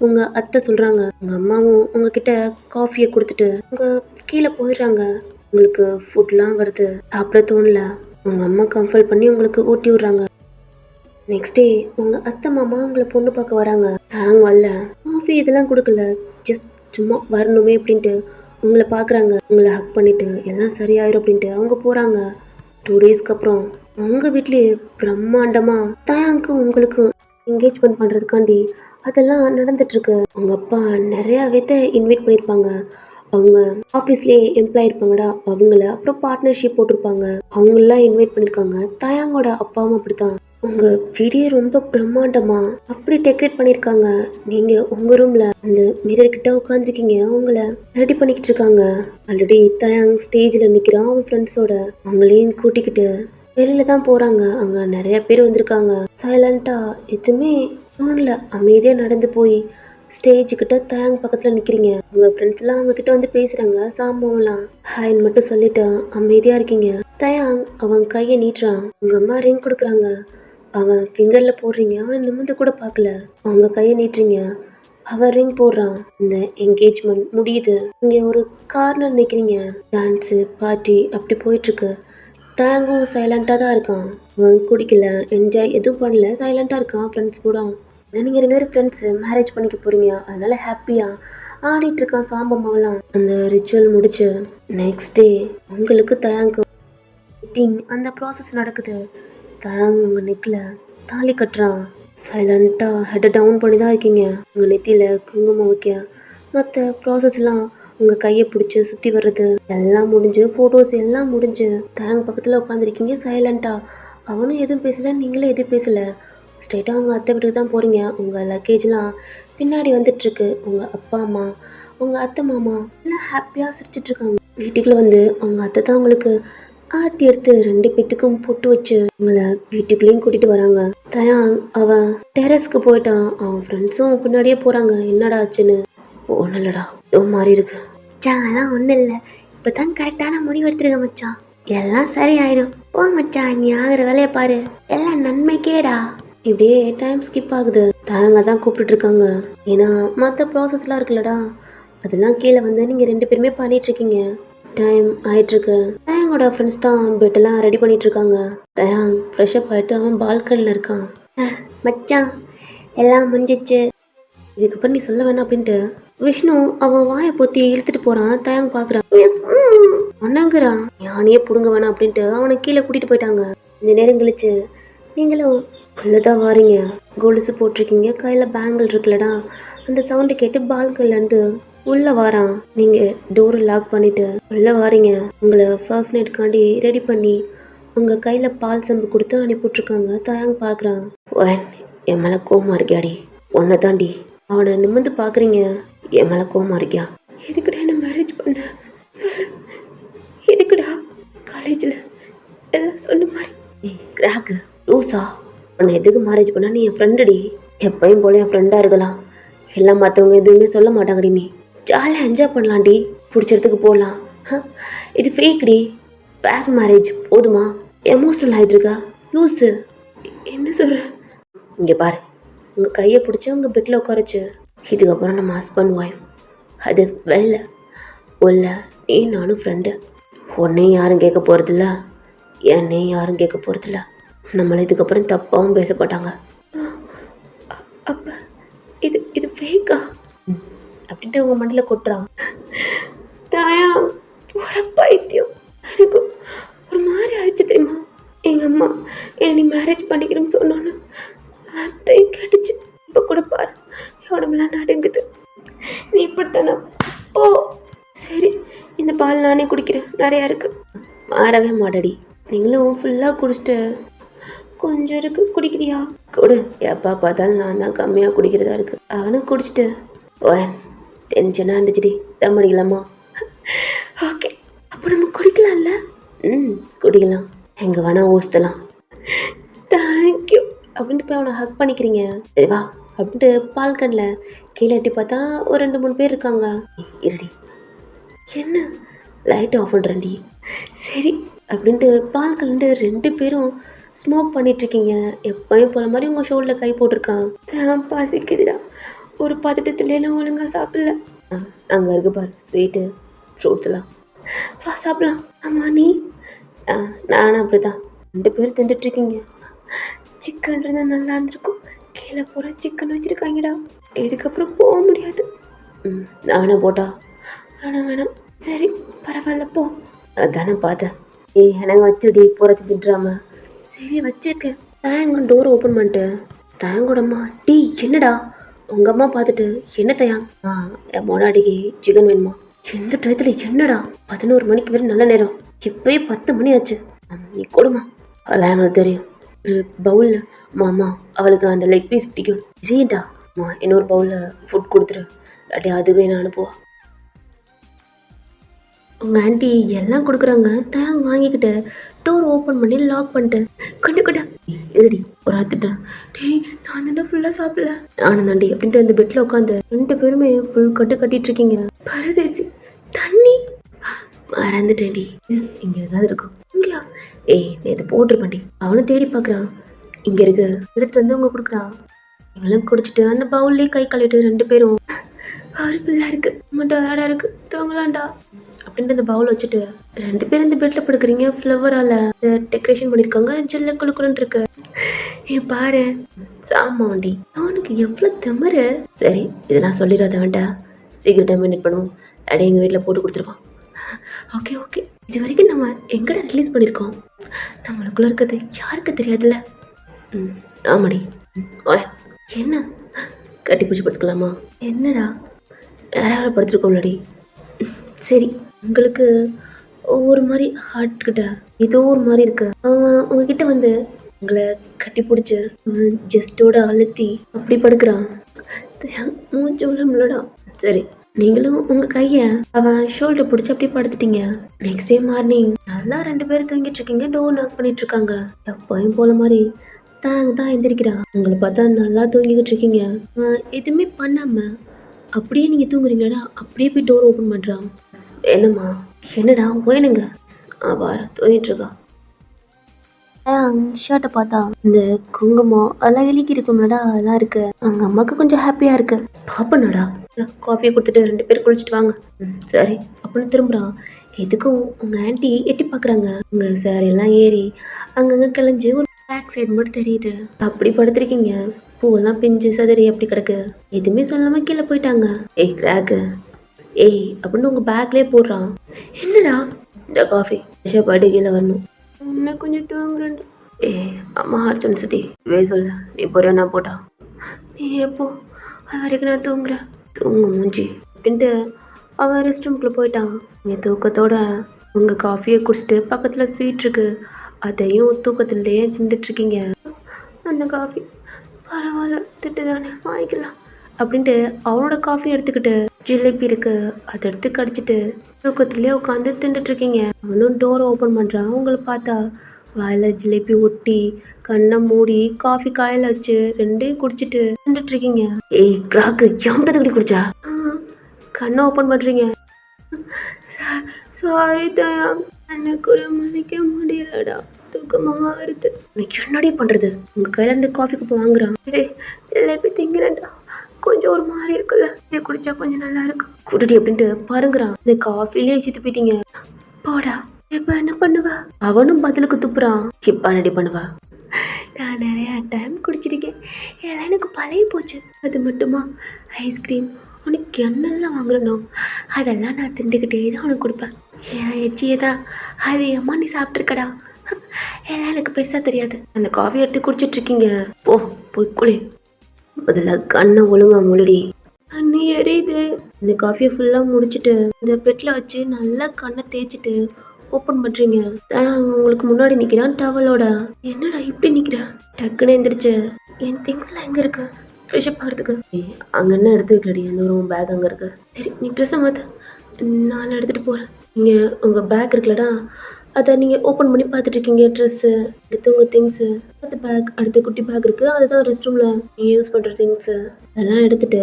உங்கள் அத்தை சொல்கிறாங்க. உங்கள் அம்மாவும் உங்ககிட்ட காஃபியை கொடுத்துட்டு உங்கள் கீழே போயிடுறாங்க. உங்களுக்கு ஃபுட்லாம் வருது, சாப்பிட தோணல. உங்கள் அம்மா கம்ஃபர்ட் பண்ணி உங்களுக்கு ஊட்டி விட்றாங்க. நெக்ஸ்ட் டே உங்கள் அத்தை மாமா உங்களை பொண்ணு பார்க்க வராங்க. ஹேங் வரல, காஃபி இதெல்லாம் கொடுக்கல, ஜஸ்ட் சும்மா வரணுமே அப்படின்ட்டு உங்களை பார்க்குறாங்க. உங்களை ஹக் பண்ணிவிட்டு எல்லாம் சரியாயிரும் அப்படின்ட்டு அவங்க போகிறாங்க. 2 டேஸ்க்கு அப்புறம் உங்கள் வீட்லேயே பிரம்மாண்டமாக தயாங்க்கு உங்களுக்கு என்கேஜ்மெண்ட் பண்ணுறதுக்காண்டி அதெல்லாம் நடந்துட்டுருக்கு. உங்கள் அப்பா நிறையா பேர்த்த இன்வைட் பண்ணியிருப்பாங்க. அவங்க ஆஃபீஸ்லேயே எம்ப்ளாயி இருப்பாங்கடா அவங்கள, அப்புறம் பார்ட்னர்ஷிப் போட்டிருப்பாங்க, அவங்களெலாம் இன்வைட் பண்ணியிருக்காங்க. தயாங்கோட அப்பாவும் அப்படித்தான். உங்கள் வீடியோ ரொம்ப பிரம்மாண்டமாக அப்படி டெக்கரேட் பண்ணியிருக்காங்க. நீங்கள் உங்கள் ரூமில் அந்த மிரர்கிட்ட உட்காந்துருக்கீங்க, அவங்கள ரெடி பண்ணிக்கிட்டு இருக்காங்க. ஆல்ரெடி தயாங் ஸ்டேஜில் நிற்கிறான் அவன் ஃப்ரெண்ட்ஸோட. அவங்களையும் கூட்டிக்கிட்டு வெளியில் தான் போகிறாங்க. அங்கே நிறைய பேர் வந்திருக்காங்க. சைலண்ட்டாக எதுவுமே தோணல, அமைதியாக நடந்து போய் ஸ்டேஜுக்கிட்ட தயாங் பக்கத்தில் நிற்கிறீங்க. உங்கள் ஃப்ரெண்ட்ஸ்லாம் அவங்கக்கிட்ட வந்து பேசுகிறாங்க. சாம்பவம்லாம் ஹாய்ன்னு மட்டும் சொல்லிட்டு அமைதியாக இருக்கீங்க. தயாங் அவன் கையை நீட்டுறான். உங்கள் அம்மா ரிங் கொடுக்குறாங்க. அவன் ஃபிங்கரில் போடுறீங்க. அவன் நிமிந்து கூட பார்க்கல. அவங்க கையை நீட்டுறீங்க. அவன் ரிங் போடுறான். இந்த என்கேஜ்மெண்ட் முடியுது. இங்கே ஒரு கார்னர் நிற்கிறீங்க. டான்ஸு பார்ட்டி அப்படி போயிட்டுருக்கு. தயாங்கும் சைலண்ட்டாக தான் இருக்கான். அவன் குடிக்கல, என்ஜாய் எதுவும் பண்ணல, சைலண்ட்டாக இருக்கான் ஃப்ரெண்ட்ஸ் கூட. நீங்கள் 2 பேரும் ஃப்ரெண்ட்ஸு மேரேஜ் பண்ணிக்க போகிறீங்க, அதனால ஹாப்பியாக ஆடிட்டுருக்கான் சாம்பம்மாவெல்லாம். அந்த ரிச்சுவல் முடிச்சு நெக்ஸ்ட் டே உங்களுக்கு தயாங்கு மீட்டிங் அந்த ப்ராசஸ் நடக்குது. தயாங் உங்கள் நெக்கில் தாலி கட்டுறான். சைலண்ட்டாக ஹெட்டை டவுன் பண்ணி தான் இருக்கீங்க. உங்கள் நெத்தியில் குங்குமம் வைக்க மற்ற ப்ராசஸ்லாம் உங்கள் கையை பிடிச்சி சுற்றி வர்றது எல்லாம் முடிஞ்சு ஃபோட்டோஸ் எல்லாம் முடிஞ்சு தேங்க பக்கத்தில் உட்காந்துருக்கீங்க சைலண்ட்டாக. அவனும் எதுவும் பேசலை, நீங்களும் எதுவும் பேசலை. ஸ்ட்ரைட்டாக உங்கள் அத்தை வீட்டுக்கு தான் போகிறீங்க. உங்கள் லக்கேஜ்லாம் பின்னாடி வந்துட்டுருக்கு. உங்கள் அப்பா அம்மா, உங்கள் அத்தை மாமா எல்லாம் ஹாப்பியாக சிரிச்சிட்ருக்காங்க. வீட்டுக்குள்ளே வந்து உங்கள் அத்தை தான் உங்களுக்கு ஆர்த்தி எடுத்து 2 பேத்துக்கும் பொட்டு வச்சு உங்களை வீட்டுக்குள்ளேயும் கூட்டிகிட்டு வராங்க. தயான் அவன் டெரஸ்க்கு போயிட்டான். அவன் ஃப்ரெண்ட்ஸும் பின்னாடியே போகிறாங்க. என்னடா ஆச்சுன்னு. ஒன்றும் இல்லைடா, மாறி இருக்கு மச்சான். அதெல்லாம் ஒன்றும் இல்லை, இப்போ தான் கரெக்டான முடிவு எடுத்துருக்க மச்சான். எல்லாம் சரி ஆயிடும். ஓ மச்சான், நீ ஆகிற வேலையை பாரு, எல்லாம் நன்மைக்கேடா. இப்படியே டைம் ஸ்கிப் ஆகுது. தாங்க தான் கூப்பிட்டு இருக்காங்க. ஏன்னா மற்ற ப்ராசஸ்லாம் இருக்குல்லடா, அதெல்லாம் கீழே வந்து நீங்கள் 2 பேருமே பண்ணிகிட்ருக்கீங்க. டைம் ஆயிட்டுருக்கு. தயாங்கோட ஃப்ரெண்ட்ஸ் தான் பெட்டெல்லாம் ரெடி பண்ணிகிட்ருக்காங்க. தயாங் ஃப்ரெஷ்அப் ஆகிட்டு அவன் பால்கனியில் இருக்கான். மச்சான் எல்லாம் முடிஞ்சிச்சு, இதுக்கப்புறம் நீ சொல்ல வேணாம் அப்படின்ட்டு விஷ்ணு அவன் வாயை பொத்தி இழுத்துட்டு போகிறான். தயாங் பார்க்குறான். ஒன்னாங்கிறான். யானையே பிடுங்க வேணாம் அப்படின்ட்டு அவனை கீழே கூட்டிகிட்டு போயிட்டாங்க. இந்த நேரம் கழிச்சு நீங்களும் உள்ளதான் வாரீங்க. கொலுசு போட்டிருக்கீங்க, கையில் பேங்கிள் இருக்குல்லடா. அந்த சவுண்டு கேட்டு பால்கனிலேருந்து உள்ளே வாரான். நீங்கள் டோரை லாக் பண்ணிவிட்டு உள்ளே வாரீங்க. உங்களை ஃபர்ஸ்ட் நைட்டுக்காண்டி ரெடி பண்ணி உங்கள் கையில் பால் சம்பு கொடுத்து அனுப்பிவிட்ருக்காங்க. தயாங் பார்க்குறான். என் மேலே கோவமாக இருக்கியாடி? ஒன்றை தாண்டி. அவனை நிமிர்ந்து பார்க்குறீங்க. என் மேலே கோவமாக இருக்கியா? எதுக்குடா என்ன மேரேஜ் பண்ண சொல்லு, எதுக்குடா? காலேஜில் எல்லாம் சொன்ன மாதிரி கிராக்கு லூஸா? உன்னை எதுக்கு மேரேஜ் பண்ணா? நீ என் ஃப்ரெண்டுடி, எப்பயும் போல என் ஃப்ரெண்டாக இருக்கலாம். எல்லாம் மற்றவங்க எதுவுமே சொல்ல மாட்டாங்கடி. நீ ஜாலியாக என்ஜாய் பண்ணலாம்டி, பிடிச்சதுக்கு போகலாம். இது ஃபேக்டி, பேக் மேரேஜ் போதுமா? எமோஷ்னல் ஆகிட்டுருக்கா லூஸு? என்ன சொல்கிற? இங்கே பாரு, உங்கள் கையை பிடிச்சி உங்கள் பெட்டில் உட்காரச்சு. இதுக்கப்புறம் நம்ம ஹஸ்பண்ட் ஒய்ஃப், அது வெளில உள்ள நீ நானும் ஃப்ரெண்டு. உன்னையும் யாரும் கேட்க போகிறதில்ல, என்னையும் யாரும் கேட்க போகிறதில்ல. நம்மளை இதுக்கப்புறம் தப்பாகவும் பேசப்பட்டாங்க. அப்போ இது இது ஃபேக்கா அப்படின்ட்டு உங்கள் மண்டியில் கொட்டுறான். தாயா போட பைத்தியம், எனக்கு ஒரு மாதிரி ஆயிடுச்சு தெரியுமா? எங்கள் அம்மா என்னை நீ மேரேஜ் பண்ணிக்கிறேன்னு சொன்னோன்னு அத்தையும் கேட்டுச்சு. இப்போ கூட பாரு, உடம்புலாம் நடுங்குது. நீ இப்படித்தானே போ. சரி, இந்த பால் நானே குடிக்கிறேன், நிறையா இருக்குது. மாறவே மாட்டடி. நீங்களும் ஃபுல்லாக குடிச்சிட்டு கொஞ்சம் இருக்கு, குடிக்கிறியா? கொடு. எப்போ பார்த்தாலும் நான் தான் கம்மியாக குடிக்கிறதா இருக்குது. அவனும் குடிச்சிட்டு போறேன். டென்ஷனாக இருந்துச்சுடி, தம் அடிக்கலாமா? ஓகே, அப்போ நம்ம குடிக்கலாம்ல? குடிக்கலாம், எங்கே வேணால் ஊசலாம். தேங்க்யூ அப்படின்ட்டு போய் அவனை ஹக் பண்ணிக்கிறீங்க. சரிவா அப்படின்ட்டு பால்கனில் கீழே எட்டி பார்த்தா ஒரு 2-3 பேர் இருக்காங்க. இருடி, என்ன லைட் ஆஃப் பண்ணுறேன்டி. சரி அப்படின்ட்டு பால்கனில் 2 பேரும் ஸ்மோக் பண்ணிகிட்ருக்கீங்க. எப்பயும் போல மாதிரி உங்கள் ஷோல்டரில் கை போட்டிருக்கான். தான் பசிக்குதுடா, ஒரு பதட்டத்துலாம் ஒழுங்காக சாப்பிடல. அங்கே இருக்கு பாரு ஸ்வீட்டு ஃப்ரூட்ஸ்லாம், வா சாப்பிடலாம். ஆமாம் நீ? நானும் அப்படி தான். 2 பேர் திண்டுட்ருக்கீங்க. சிக்கன் இருந்தால் நல்லா இருந்திருக்கும். கீழே போகிற சிக்கன் வச்சுருக்காங்கடா, இதுக்கப்புறம் போக முடியாது. நானும் போட்டா? வேணாம். சரி பரவாயில்ல போ. அதானே பார்த்தேன். எனக்கு வச்சுடி போகிறச்சு திட்டுறாம. சரி வச்சிருக்கேன். தயங்க டோர் ஓப்பன் பண்ணிட்டு தயங்கூடம்மா டீ என்னடா? உங்கள் அம்மா பார்த்துட்டு என்ன தயா? என் மொனாடிக்கு சிக்கன் வேணுமா? எந்த டயத்தில் என்னடா? 11 மணிக்கு வரை நல்ல நேரம், இப்போயே 10 மணி ஆச்சு. நீ கொடுமா. அதெல்லாம் எங்களுக்கு தெரியும். ஒரு பவுலில் மாமா அவளுக்கு அந்த லெக் பீஸ் பிடிக்கும். சரிடா இன்னொரு பவுலில் ஃபுட் கொடுத்துரு, இல்லாட்டி அதுக்கு என்ன அனுப்புவா. உங்கள் ஆண்டி எல்லாம் கொடுக்குறாங்க. தயாங்க வாங்கிக்கிட்டு டோர் ஓப்பன் பண்ணி லாக் பண்ணிட்டு கண்டு இருடி ஒரு ஆத்துட்டேன். டேய் நான் தாண்டா ஃபுல்லாக சாப்பிடல. நானும் தாண்டி அப்படின்ட்டு அந்த பெட்டில் உட்காந்து 2 பேருமே ஃபுல் கட்டிட்டு இருக்கீங்க. பரதேசி தண்ணி மறந்துட்டேன்டி, இங்கே ஏதாவது இருக்கும். இங்கேயா? நேற்று போட்டிருப்பேன்டி. அவனும் தேடி பார்க்குறான். இங்கே இருக்கு, எடுத்துகிட்டு வந்து அவங்க கொடுக்குறான். இவெல்லாம் குடிச்சிட்டு அந்த பவுல்லே கை கழுவிட்டு 2 பேரும் ஒரு பிள்ளை இருக்கு, மட்டும் டயர்டாக இருக்கு, தூங்கலாம்டா அப்படின்ட்டு அந்த பவுல் வச்சுட்டு 2 பேரும் இந்த பெட்டில் படுக்கிறீங்க. ஃப்ளவரால் டெக்கரேஷன் பண்ணியிருக்காங்க. ஜில்ல குழுக்குன்னு இருக்கு. பாரு சாமாண்டி, அவனுக்கு எவ்வளோ திமிரு. சரி இதெல்லாம் சொல்லிடாத வேண்டாம், சீக்கிரம் டைம் மினிட் பண்ணுவோம். அடி எங்கள் வீட்டில் போட்டு கொடுத்துருவான். ஓகே இது வரைக்கும் நம்ம எங்கடா ரிலீஸ் பண்ணியிருக்கோம்? நம்மளுக்குள்ளே இருக்கிறது யாருக்கு தெரியாதுல்ல. ம் ஆமாடி. ஓய் என்ன கட்டி பிடிச்சி படுத்துக்கலாமா? என்னடா யாராவது படுத்துருக்கோம்லடி. சரி உங்களுக்கு ஒரு மாதிரி ஹார்ட் கிட்ட ஏதோ ஒரு மாதிரி இருக்கு. அவன் உங்ககிட்ட வந்து உங்களை கட்டி பிடிச்சி ஜஸ்டோட அழுத்தி அப்படி படுக்கிறான். மூச்சு விடமுலடா. சரி நீங்களும் உங்க கைய அவன் ஷோல்டர் பிடிச்சி அப்படியே படுத்துட்டீங்க. நெக்ஸ்ட் டே மார்னிங் நல்லா 2 பேரும் தூங்கிட்டு இருக்கீங்க. டோர் நாக் பண்ணிட்டு இருக்காங்க. எப்பயும் போல மாதிரி தான் எந்திரிக்கிறான். உங்களை பார்த்தா நல்லா தூங்கிக்கிட்டு இருக்கீங்க. எதுவுமே பண்ணாம அப்படியே நீங்க தூங்குறீங்களா? அப்படியே போய் டோர் ஓபன் பண்றான். என்னம்மா என்னடா வேணுங்க? பாரு தூங்கிட்டு இருக்கா. ஷர்ட்டை பார்த்தா இந்த குங்குமம் அதெல்லாம் எழுக்கி இருக்கும்லடா, அதெல்லாம் இருக்கு. அவங்க அம்மாவுக்கு கொஞ்சம் ஹாப்பியா இருக்கு. பாப்பனடா காஃபியை கொடுத்துட்டு 2 பேர் குளிச்சுட்டு வாங்க. சரி அப்படின்னு திரும்புறான். எதுக்கும் உங்க ஆன்ட்டி எட்டி பாக்குறாங்க. உங்க சார் எல்லாம் ஏறி அங்கங்க கிளஞ்சு ஒரு பேக் சைடு மட்டும் தெரியுது. அப்படி படுத்திருக்கீங்க. பூவெல்லாம் பிஞ்சு சதறி அப்படி கிடக்கு. எதுவுமே சொல்லாம கீழே போயிட்டாங்க. ஏய் கிராக்கு ஏய் அப்படின்னு உங்க பேக்லயே போடுறான். என்னடா இந்த காஃபி பாட்டு கீழே வரணும். இன்னும் கொஞ்சம் தூங்குறேன். ஏய் அம்மா அர்ச்சன் சுத்தி வே சொல்ல நீ போறியா நான் போட்டா? நீ எப்போ அது வரைக்கும் நான் தூங்குறேன். தூங்கு மூஞ்சி அப்படின்ட்டு அவன் ரெஸ்ட் ரூம்குள்ளே போயிட்டான். நீ தூக்கத்தோட உங்கள் காஃபியை குடிச்சிட்டு பக்கத்தில் ஸ்வீட் இருக்கு, அதையும் தூக்கத்துலேயே திண்டுட்ருக்கீங்க. அந்த காஃபி பரவாயில்ல திட்டு தானே வாங்கிக்கலாம் அப்படின்ட்டு அவனோட காஃபி எடுத்துக்கிட்டு ஜிலேபி இருக்கு அதை எடுத்து கடிச்சிட்டு தூக்கத்துலேயே உட்காந்து திண்டுட்ருக்கீங்க. அவனும் டோரை ஓப்பன் பண்ணுறான். உங்களை பார்த்தா வாயில் ஜிலேபி ஒட்டி கண்ணை மூடி காஃபி காயில் வச்சு 2ஐயும் குடிச்சிட்டு திண்டுட்ருக்கீங்க. ஏய் கிராக்கு ஜாம்பத்துக்கடி குடிச்சா? கண்ணை ஓப்பன் பண்ணுறீங்க. சாரி தயா என்னை கூட மன்னிக்க முடியலடா, தூக்கமாக வருது. இன்னைக்கு என்னடி பண்ணுறது? உங்கள் கையில் இருந்து காஃபி கப்பு வாங்குறான். ஜிலேபி திங்கிறேன்டா, கொஞ்சம் ஒரு மாதிரி இருக்குல்ல, இதை குடிச்சா கொஞ்சம் நல்லா இருக்கும் குடிடி அப்படின்ட்டு பாருங்கிறான். இந்த காஃபிலேயே சுத்தி போயிட்டீங்க. போடா இப்ப என்ன பண்ணுவா? அவனும் பதிலுக்கு துப்புறான். இப்ப என்னடி பண்ணுவா? நான் நிறைய டைம் குடிச்சிருக்கேன், எல்லாம் எனக்கு பழைய போச்சு. அது மட்டுமா ஐஸ்கிரீம் உனக்கு என்னெல்லாம் வாங்குறணும் அதெல்லாம் நான் திண்டுக்கிட்டே தான் உனக்கு கொடுப்பேன். ஏன் எச்சியதான் அது அம்மா நீ சாப்பிட்ருக்கடா, எல்லாம் எனக்கு பெருசாக தெரியாது. அந்த காஃபி எடுத்து குடிச்சிட்டு இருக்கீங்க. போய் குளி. அதில் கண்ணை ஒழுங்கா முழுடி. கண்ணு எரியுது. இந்த காஃபியை ஃபுல்லாக முடிச்சுட்டு இந்த பெட்டில் வச்சு நல்லா கண்ணை தேய்ச்சிட்டு ஓப்பன் பண்ணுறீங்க. உங்களுக்கு முன்னாடி நிற்கிறான் டவலோட. என்னடா இப்படி நிற்கிறேன்? டக்குன்னு எந்திரிச்சு என் திங்ஸ்லாம் எங்கே இருக்கு? ஃப்ரெஷ்அப் ஆகிறதுக்கு அங்கே என்ன எடுத்து வைக்கலடி, அந்த ஒரு பேக் அங்கே இருக்கு. சரி நீ ட்ரெஸ்ஸை மாற்ற, நான் எடுத்துகிட்டு போகிறேன். நீங்கள் உங்கள் பேக் இருக்குல்லடா அதை நீங்கள் ஓப்பன் பண்ணி பார்த்துட்ருக்கீங்க. ட்ரெஸ்ஸு அடுத்து உங்கள் திங்ஸு, அடுத்த பேக், அடுத்த குட்டி பேக் இருக்குது, அதுதான் ரெஸ்ட் ரூமில் நீங்கள் யூஸ் பண்ணுற திங்ஸு. அதெல்லாம் எடுத்துகிட்டு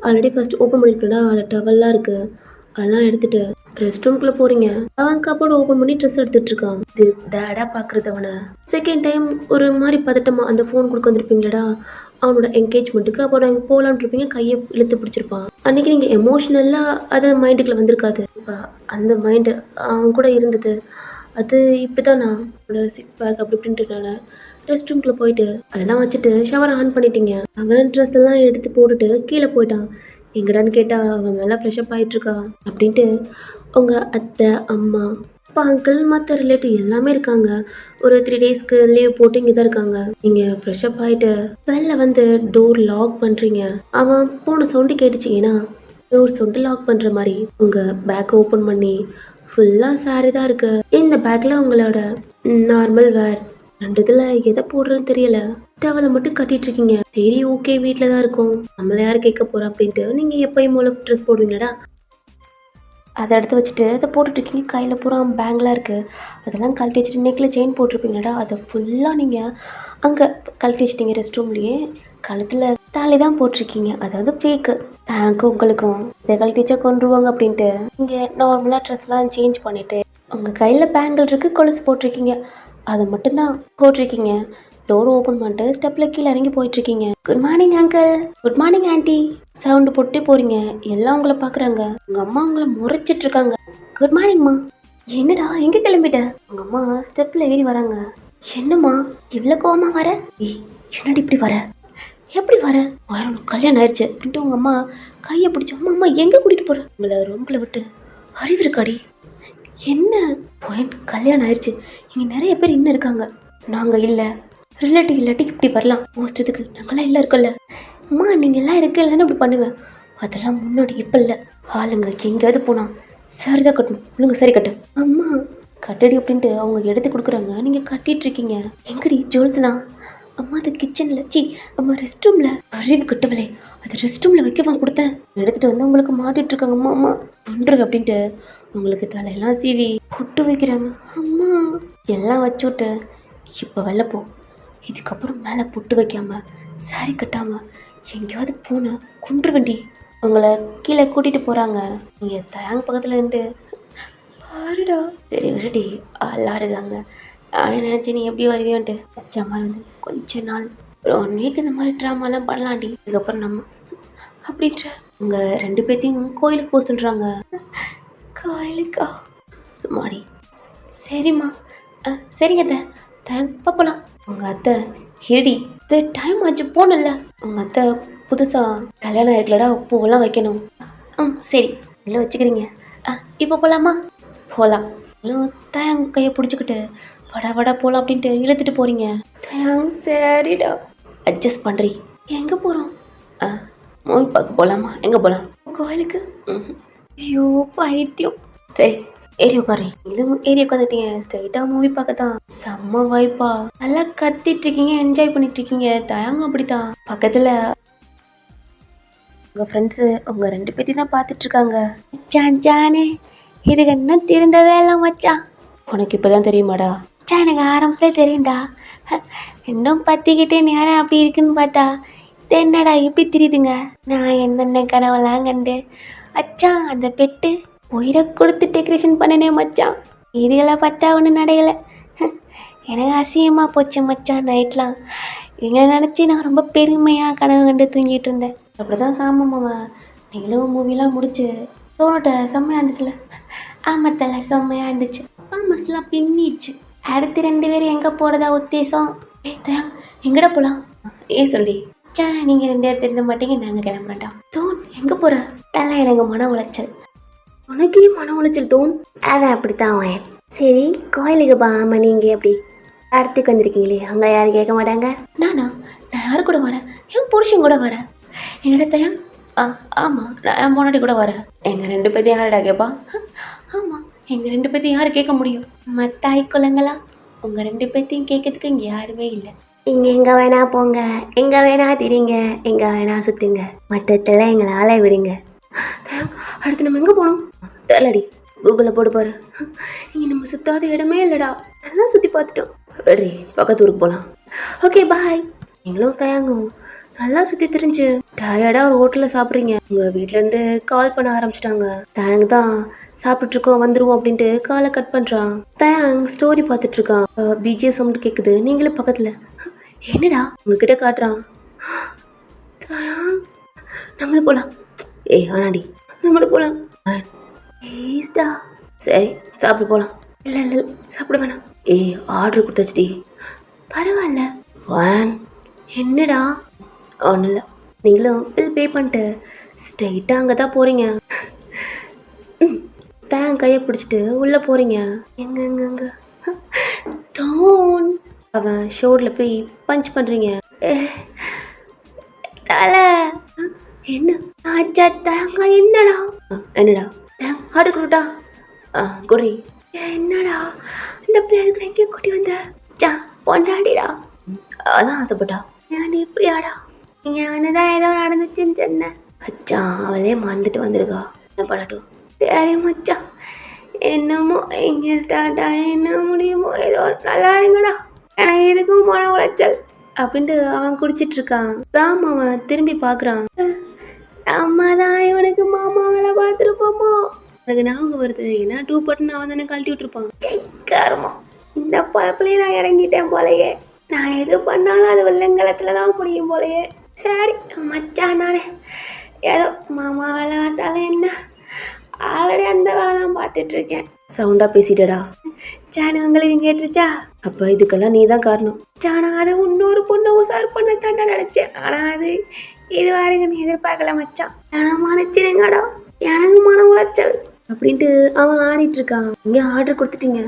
ஆல்ரெடி ஃபஸ்ட் ஓப்பன் பண்ணியிருக்கடா, அதில் டவல்லாம் இருக்குது, அதெல்லாம் எடுத்துகிட்டு ரெஸ்ட் ரூம்குள்ளே போகிறீங்க. அவன் கப்போர்டு ஓப்பன் பண்ணி ட்ரெஸ் எடுத்துகிட்டு இருக்கான். இது டேடாக பார்க்குறது அவனை. செகண்ட் டைம் ஒரு மாதிரி பதட்டமாக அந்த ஃபோன் கொடுக்க வந்துருப்பீங்களடா, அவனோட என்கேஜ்மெண்ட்டுக்கு. அப்போ நாங்கள் போகலான் இருப்பீங்க, கையை இழுத்து பிடிச்சிருப்பான். அன்றைக்கி நீங்கள் எமோஷ்னலாக அது மைண்டுக்குள்ளே வந்திருக்காது. இப்போ அந்த மைண்டு அவன் கூட இருந்தது. அது இப்படி தான் நான் என்னோட 6 பேக் அப்படி இப்படின்றனால ரெஸ்ட் ரூம்குள்ளே போயிட்டு அதெல்லாம் வச்சுட்டு ஷவர் ஆன் பண்ணிட்டீங்க. அவன் ட்ரெஸ் எல்லாம் எடுத்து போட்டுட்டு கீழே போயிட்டான். எங்கடான்னு கேட்டால் அவன் மேலே ஃப்ரெஷ்அப் ஆகிட்டுருக்கா அப்படின்ட்டு உங்கள் அத்தை, அம்மா, அப்பா, அங்கிள், மற்ற ரிலேட்டிவ் எல்லாமே இருக்காங்க. ஒரு 3 டேஸ்க்கு லீவ் போட்டு இங்கே தான் இருக்காங்க. நீங்கள் ஃப்ரெஷ்அப் ஆகிட்டு வெளில வந்து டோர் லாக் பண்ணுறீங்க. அவன் போன சவுண்டு கேட்டுச்சிங்கன்னா டோர் சவுண்டு லாக் பண்ணுற மாதிரி உங்கள் பேக்கை ஓப்பன் பண்ணி ஃபுல்லாக சாரி தான் இருக்கு. இந்த பேக்கில் உங்களோட நார்மல் வேர் 2 இதில் எதை போடுறேன்னு தெரியல, டவலை மட்டும் கட்டிட்டு இருக்கீங்க. சரி ஓகே வீட்டில் தான் இருக்கும், நம்மளை யார் கேட்க போகிறோம் அப்படின்ட்டு நீங்கள் எப்பயும் போல ட்ரெஸ் போடுவீங்கடா, அதை எடுத்து வச்சுட்டு அதை போட்டுட்ருக்கீங்க. கையில் பூரா பேங்க்லாம் இருக்குது, அதெல்லாம் கழட்டி வச்சுட்டு நெக்கில் செயின் போட்டிருப்பீங்கடா, அதை ஃபுல்லாக நீங்கள் அங்கே கழட்டி வச்சிட்டிங்க. ரெஸ்ட் ரூம்லேயே கழுத்தில் தாலி தான் போட்டிருக்கீங்க, அதாவது ஃபேக்கு. தேங்க்கும் உங்களுக்கும் இதை கழட்டிச்சா கொண்டுருவாங்க அப்படின்ட்டு நீங்கள் நார்மலாக ட்ரெஸ்லாம் சேஞ்ச் பண்ணிவிட்டு உங்கள் கையில் பேங்கிள் இருக்குது, கொலுசு போட்டிருக்கீங்க, அதை மட்டும்தான் போட்டிருக்கீங்க. டோர் ஓப்பன் பண்ணிட்டு ஸ்டெப்பில் கீழே இறங்கி போயிட்டுருக்கீங்க. Good morning uncle, good morning aunty sound போட்டே போகிறீங்க. எல்லாம் உங்களை பார்க்குறாங்க. உங்கள் அம்மா உங்களை முறைச்சிட்டு இருக்காங்க. குட் மார்னிங்மா. என்னடா எங்கே கிளம்பிட்ட? உங்கள் அம்மா ஸ்டெப்பில் ஏறி வராங்க. என்னம்மா இவ்வளோ கோவமா வர? என்னடி இப்படி வர? எப்படி வர? கல்யாணம் ஆயிடுச்சு அப்படின்ட்டு உங்கள் அம்மா கையை பிடிச்சி அம்மா எங்கே கூட்டிகிட்டு போகிற? உங்களை ரூம்குள்ளே விட்டு அறிவு இருக்காடி? என்ன பாயிண்ட்? கல்யாணம் ஆயிடுச்சு, இங்கே நிறைய பேர் இன்னும் இருக்காங்க, நாங்கள் இல்லை. ரிலேட்டிவ் இல்லாட்டி இப்படி வரலாம் மோஸ்டத்துக்கு நாங்களாம் எல்லாம் இருக்கோம்ல. அம்மா நீங்கள் எல்லாம் இருக்கல தானே இப்படி பண்ணுவேன். அதெல்லாம் முன்னாடி இப்போ இல்லை. ஆளுங்க எங்கேயாவது போனா சரி தான் கட்டணும். ஒழுங்கு சரி கட்டு. அம்மா கட்டடி அப்படின்ட்டு அவங்க எடுத்து கொடுக்குறாங்க. நீங்கள் கட்டிட்டு இருக்கீங்க. எங்கடி ஜுவல்ஸ்லாம்? அம்மா அது கிச்சனில் அம்மா ரெஸ்ட் ரூமில். அறிவு கட்டவளே, அது ரெஸ்ட் ரூமில் வைக்கவா கொடுத்தேன். எடுத்துகிட்டு வந்து உங்களுக்கு மாட்டிட்டு இருக்காங்க. அம்மா அம்மா பண்ணுறது அப்படின்ட்டு உங்களுக்கு தலையெல்லாம் சீவி பொட்டு வைக்கிறாங்க. அம்மா எல்லாம் வச்சு விட்டு இப்போ வெளில போ. இதுக்கப்புறம் மேலே பொட்டு வைக்காம சாரி கட்டாமல் எங்கேயாவது போனால் குன்று வண்டி அவங்கள கீழே கூட்டிகிட்டு போகிறாங்க. நீங்கள் தயாங்க பக்கத்தில் நின்று பாருடா. சரி விரடி எல்லாம் இருக்காங்க. நானே நினச்சி நீ எப்படி வருவியான்ட்டு அச்சா மாதிரி வந்து கொஞ்ச நாள் ஒரு 1 வீக் இந்த மாதிரி ட்ராமாலாம் பண்ணலாண்டி. அதுக்கப்புறம் நம்ம அப்படின்ற உங்கள் 2 பேர்த்தையும் கோயிலுக்கு போக சொல்கிறாங்க. கோயிலுக்கா? சும்மாடி. சரிம்மா. சரிங்க அத்தை. தேங்க்ப்பா போகலாம். உங்கள் அத்தை ஹெடி இது டைம் ஆச்சு போகணும்ல. உங்கள் அத்தை புதுசாக கல்யாணம் ஆயிருக்கலடா, பூவெல்லாம் வைக்கணும். சரி இல்லை வச்சுக்கிறீங்க. இப்போ போகலாமா? போகலாம். இல்லை தேங் கையை பிடிச்சிக்கிட்டு வடா வடா போகலாம் அப்படின்ட்டு இழுத்துட்டு போகிறீங்க. தேங் சரிடா அட்ஜஸ்ட் பண்ணுறீ. எங்கே போகிறோம்? மூவி பார்க்க போகலாமா? எங்கே போகலாம்? கோயிலுக்கு. ஐயோ பைத்தியம். சரி ஏறி உட்காரி. இதுவும் ஏறி உட்காந்துட்டீங்க. ஸ்ட்ரைட்டாக மூவி பார்க்க தான். செம்ம வாய்ப்பா. நல்லா கத்திட்டு இருக்கீங்க, என்ஜாய் பண்ணிட்டு இருக்கீங்க. தயாங்க அப்படித்தான். பக்கத்தில் உங்கள் ஃப்ரெண்ட்ஸு உங்கள் 2 பேர்த்தையும் தான் பார்த்துட்டு இருக்காங்க. ஜானே இதுக்கு என்ன திருந்தவே இல்லை மச்சான். உனக்கு இப்போ தான் தெரியுமாடா? எனக்கு ஆரம்பத்திலே தெரியும்டா. இன்னும் பற்றிக்கிட்டே நேரம் அப்படி இருக்குன்னு பார்த்தா இது என்னடா இப்படி தெரியுதுங்க. நான் என்னென்ன கனவெல்லாம் கண்டு அச்சான் அந்த பெட்டு உயிரை கொடுத்து டெக்கரேஷன் பண்ணனே மச்சான். இதுகளை பார்த்தா ஒன்றும் நடையலை. எனக்கு அசிங்கமாக போச்சு மச்சான். நைட்லாம் எங்களை நினச்சி நான் ரொம்ப பெருமையாக கனவு கண்டு தூங்கிட்டு இருந்தேன். அப்படி தான் சாமாம்மா நீங்களும் மூவிலாம் முடிச்சு தோணுட்ட செம்மையாக இருந்துச்சுல? ஆமாத்தல செம்மையாக இருந்துச்சு. மஸ்லாம் பின்னிடுச்சு. அடுத்து 2 பேரும் எங்கே போகிறதா உத்தேசம்? தயாங் எங்கடா போகலாம்? சொல்லி சா நீங்கள் 2 பேர் தெரிஞ்ச மாட்டீங்க. நாங்கள் கிளம்ப மாட்டோம். தோன் எங்கே போகிற? தலை எனக்கு மன உளைச்சல். உனக்கே மன உளைச்சல் தோன்? அதான் அப்படித்தான் வயல். சரி கோயிலுக்கு பாமா. நீங்கள் எப்படி அடுத்துக்கு வந்திருக்கீங்களே, அங்கே யாரும் கேட்க மாட்டாங்க. நான் யாரு கூட வரேன்? என் புருஷன் கூட வரேன். என்னோட தயாங் ஆமாம் நான் என் முன்னாடி கூட வரேன். எங்கள் 2 பேர்த்தையும் யாரடா கேட்பா? ஆமாம் எங்கள் 2 பேர்த்தையும் யார் கேட்க முடியும்? மத்தாய் குளங்களா? உங்கள் 2 பேர்த்தையும் கேட்கறதுக்கு இங்கே யாருமே இல்லை. இங்கே எங்கே வேணா போங்க, எங்கே வேணா திரிங்க, எங்கே வேணா சுற்றுங்க, மற்றத்தில் எங்களை ஆளை விடுங்க. அடுத்து நம்ம எங்கே போகணும்? தெரியலடி, கூகுளில் போட்டு போகிறேன். இங்கே நம்ம சுற்றாத இடமே இல்லைடா, எல்லாம் சுற்றி பார்த்துட்டோம். வெடி பக்கத்து ஊருக்கு போகலாம். Okay bye. நீங்களும் தயாங்கும் நல்லா சுற்றி தெரிஞ்சு டயர்டாக ஒரு ஹோட்டலில் சாப்பிட்றீங்க. உங்கள் வீட்டிலேருந்து கால் பண்ண ஆரம்பிச்சிட்டாங்க. டேங் தான் சாப்பிட்டுருக்கோம் வந்துடுவோம் அப்படின்ட்டு காலை கட் பண்ணுறான். டேங் ஸ்டோரி பார்த்துட்ருக்கான். பிஜிஎஸ் சவுண்ட் கேட்குது. நீங்களும் பக்கத்தில் என்னடா உங்ககிட்ட காட்டுறான். நம்மளும் போகலாம். ஆனாடி நம்மளும் போகலாம். ப்ளீஸ்டா. சரி சாப்பிட்டு போகலாம். இல்லை இல்லை சாப்பிட வேணாம். ஆர்டர் கொடுத்தாச்சுடி. பரவாயில்ல. என்னடா? ஒன்றும் இல்லை. நீங்களும் பில் பே பண்ணிட்டு ஸ்ட்ரைட்டாக அங்கே தான் போகிறீங்க. தேங்க் கையை பிடிச்சிட்டு உள்ளே போகிறீங்க. எங்க தோன் அவன் ஷோரில் போய் பஞ்ச் பண்ணுறீங்க. தலை என்ன ஆச்சா? தேங்காய் என்னடா? என்னடா தேங்க் ஆர்டர் கொடுட்டா? குடி. என்னடா இந்த பிள்ளைகளுக்கு எங்கேயும் கூட்டி வந்த? பொண்டாடிடா அதான் ஆசைப்பட்டா. ஏன்டி இப்படியாடா? நீங்கள் அவனதான் ஏதோ நடந்துச்சுன்னு சொன்னேன். அச்சான் அவளே மறந்துட்டு வந்திருக்கா. என்ன பண்ணட்டும்? சரி மச்சான் என்னமோ எங்கே ஸ்டார்ட் ஆகி என்ன முடியுமோ ஏதோ நல்லா இருங்கடா. எனக்கு எதுக்கும் மன உளைச்சல் அப்படின்ட்டு அவன் குடிச்சிட்டு இருக்கான். ராம் அவன் திரும்பி பார்க்குறான். அம்மா தான் இவனுக்கு மாமா வேலை பார்த்துருப்போமோ. எனக்கு ஞாபகம் வருது. ஏன்னா 2 பட்டன் அவன் தானே கழட்டி விட்டுருப்பான். காரமா இந்த பழப்பிலையும் நான் இறங்கிட்டேன் போலையே. நான் எது பண்ணாலும் அது வெள்ளங்கலத்தில் தான் முடியும் போலையே. சரி மச்சான் நானே ஏதோ மாமா வேலை பார்த்தாலும் என்ன ஆல்ரெடி அந்த வேலை நான் பார்த்துட்ருக்கேன். சவுண்டாக பேசிட்டடா. சாணி உங்களுக்கு கேட்டுருச்சா? அப்போ இதுக்கெல்லாம் நீ தான் காரணம். சாணா அதை இன்னொரு பொண்ணை உசார் பண்ண தாண்டா நினச்சேன். ஆனால் அது இது வரைக்கும் நீ எதிர்பார்க்கல மச்சான். ஆனால் மன்னிச்சிருங்கடா, எனக்கு மன உளைச்சல் அப்படின்ட்டு அவன் ஆடிட்டு இருக்கான். இங்கே ஆர்டர் கொடுத்துட்டீங்க.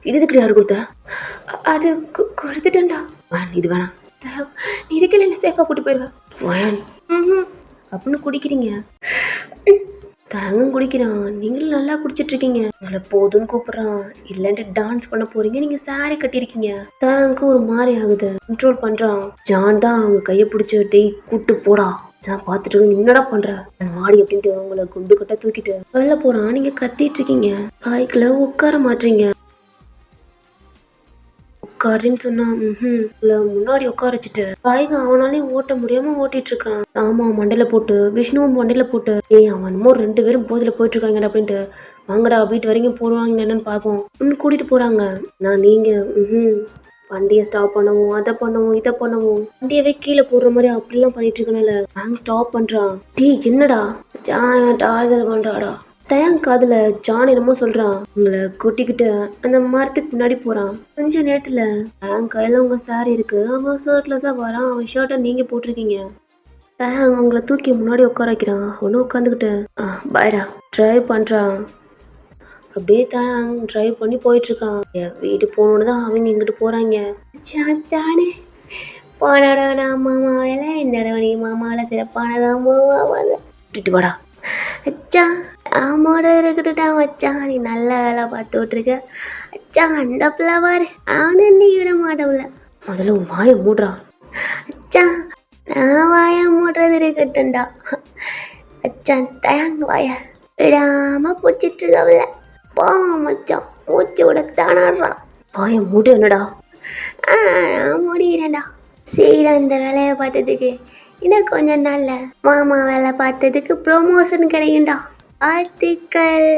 இதுக்கு ஆர்டர் கொடுத்த? அது கொடுத்துட்டேன்டா. இது வேணாம். நீ இருக்கல என்ன சேஃபாக கூட்டி போயிடுவேன். ம் அப்படின்னு குடிக்கிறீங்க. தாங்கும் குடிக்கிறான், நீங்களும் நல்லா குடிச்சிட்டு இருக்கீங்க. உங்களை போதும்னு கூப்பிடுறான், இல்லைன்ட்டு டான்ஸ் பண்ண போறீங்க. நீங்க சாரி கட்டியிருக்கீங்க. தாங்க ஒரு மாதிரி ஆகுது, கண்ட்ரோல் பண்றான். ஜான் தான் அவங்க கையை பிடிச்சி டேய் கூட்டு போடா, நான் பார்த்துட்டு என்னடா பண்ற மாடி அப்படின்ட்டு உங்களை குண்டு கட்ட தூக்கிட்டு வெளில போறான். நீங்க கத்திட்டு இருக்கீங்க, பைக்ல உட்கார மாட்டீங்க. உட்காருன்னு சொன்னா முன்னாடி உட்கார வச்சுட்டு பைக் அவனாலையும் ஓட்ட முடியாம ஓட்டிட்டு இருக்கான். ஆமா மண்டையில போட்டு, விஷ்ணுவும் மண்டையில போட்டு, அவன் என்னமோ 2 பேரும் போதில போயிட்டு இருக்காங்க அப்படின்ட்டு வாங்கடா வீட்டு வரைக்கும் போடுவாங்க என்னன்னு பார்ப்போம் கூட்டிட்டு போறாங்க. நான் நீங்க வண்டியை ஸ்டாப் பண்ணவும், அதை பண்ணவும், இதை பண்ணவும், வண்டியவே கீழே போடுற மாதிரி அப்படிலாம் பண்ணிட்டு இருக்கனால நாங்க ஸ்டாப் பண்றான். டீ என்னடா டார்கல் பண்றாடா. தயாங் காதுல ஜான் என்னமோ சொல்றான். உங்களை கூட்டிக்கிட்டு அந்த மரத்துக்கு முன்னாடி போறான். கொஞ்ச நேரத்துல தயாங் கையில உங்க சாரி இருக்கு, அவன் ஷர்ட்லெஸ்ஸா வரான். அவன் ஷர்ட்டை நீங்க போட்டிருக்கீங்க. தயாங் உங்களை தூக்கி முன்னாடி உட்கார வைக்கிறான். ஒன்னும் உட்காந்துக்கிட்டு பாய்டா ட்ரைவ் பண்றான். அப்படியே தான் ட்ரைவ் பண்ணி போயிட்டு இருக்கான். வீடு போகணுன்னு தான் அவங்க இங்கிட்டு போறாங்க. சாச்சானே போனடா நான் மாமாவில என்னடா நீ மாமாவில சிறப்பானதா மாமாவால விட்டுட்டு வாடா. அச்சா ஆமாட இருக்கட்டும்டா மச்சான், நீ நல்ல வேலை பார்த்து விட்டுருக்க. அச்சா அந்த பிள்ளை அவனு நீ விட மாட்டவுல. முதல்ல வாய மூடுறா. அச்சா நான் வாய மூடுறது இருக்கட்டும்டா. அச்சா தயாங்க வாய விடாம பிடிச்சிட்டு இருக்கவில்ல. மச்சான் மூச்சு விடத்தானாடுறான். வாய மூடு என்னடா. நான் முடிகிறேன்டா. சீரா இந்த வேலையை பார்த்ததுக்கு இன்னும் கொஞ்சம் நாள்ல மாமா வேலை பார்த்ததுக்கு ப்ரொமோஷன் கிடைக்கும்டா. ஆர்த்திக்கல்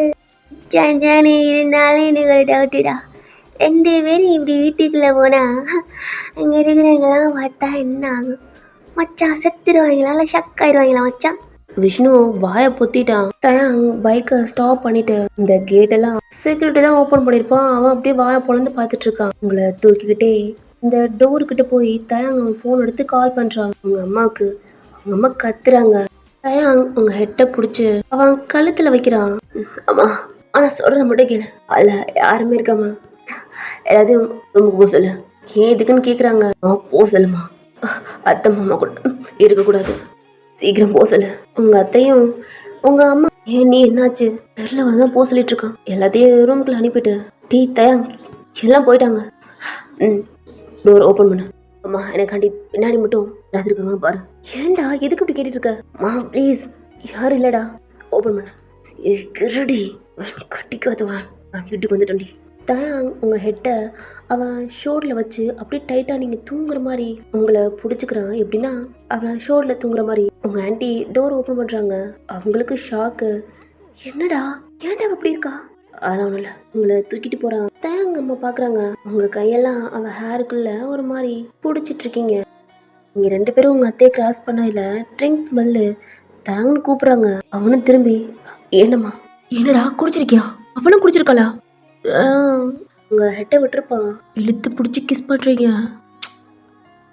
ஜானி இருந்தாலும் எனக்கு ஒரு டவுட்டுடா. 2 பேரும் இப்படி வீட்டுக்குள்ளே போனா அங்கே இருக்கிறவங்களாம் பார்த்தா என்ன ஆகும் மச்சான்? செத்துருவாங்களா இல்லை ஷக் ஆயிடுவாங்களா மச்சான்? விஷ்ணு வாயை பொத்திட்டான். தயாங் பைக்கை ஸ்டாப் பண்ணிட்டு இந்த கேட்டெல்லாம் செக்யூரிட்டி தான் ஓப்பன் பண்ணியிருப்பான். அவன் அப்படியே வாயை பொழந்து பார்த்துட்டு இருக்கான். உங்களை தூக்கிக்கிட்டே இந்த டோருக்கிட்ட போய் தயாங் அவன் ஃபோன் எடுத்து கால் பண்ணுறான் அவங்க அம்மாவுக்கு. அவங்க அம்மா கத்துறாங்க. தயாங் உங்க ஹெட்டை பிடிச்சி அவன் கழுத்தில் வைக்கிறான். அம்மா ஆனால் சொல்கிறத மட்டும் கேளு, அதில் யாருமே இருக்காமா, எல்லாத்தையும் ரூமுக்கு போக சொல்லு. ஏன் இதுக்குன்னு கேட்குறாங்க. போ சொல்லுமா, அத்தை மாமா கூட இருக்கக்கூடாது, சீக்கிரம் போக சொல்லு. உங்க அத்தையும் உங்க அம்மா ஏன் நீ என்னாச்சு தெரியல வந்து போக சொல்லிட்டு இருக்கான். எல்லாத்தையும் ரூமுக்குள்ள அனுப்பிட்டு டீ தயாங் எல்லாம் போயிட்டாங்க. டோர் ஓப்பன் பண்ணு. அம்மா எனக்காண்டி பின்னாடி மட்டும் ராத்திரி இருக்காங்க பாரு. ஏன்டா எதுக்கு இப்படி கேட்டுட்டு இருக்க? மா ப்ளீஸ் யாரும் இல்லடா, ஓப்பன் பண்ணு. கிரடி கட்டிக்காதவன், நான் வீட்டுக்கு வந்துட்டேன்டி. தயாங் உங்கள் ஹெட்டை அவன் ஷோரில் வச்சு அப்படியே டைட்டாக நீங்கள் தூங்குற மாதிரி உங்களை பிடிச்சிக்கிறான். எப்படின்னா அவன் ஷோரில் தூங்குற மாதிரி. உங்கள் ஆண்டி டோர் ஓப்பன் பண்ணுறாங்க. அவங்களுக்கு ஷாக்கு. என்னடா ஏன்டா அப்படி இருக்கா? அதெல்லாம் ஒன்றும் இல்லை, உங்களை தூக்கிட்டு போகிறான். தயாங் அம்மா பார்க்குறாங்க. உங்கள் கையெல்லாம் அவன் ஹேருக்குள்ளே ஒரு மாதிரி பிடிச்சிட்ருக்கீங்க. நீங்கள் 2 பேரும் உங்கள் அத்தையை கிராஸ் பண்ணையில் ட்ரிங்க் ஸ்மெல்லு தயாங்னு கூப்பிட்றாங்க. அவனும் திரும்பி என்னம்மா என்னடா குடிச்சிருக்கியா? அவனும் குடிச்சிருக்காளா? உங்கள் ஹெட்டை விட்டுருப்பான். இழுத்து பிடிச்சி கிஸ் பண்ணுறீங்க.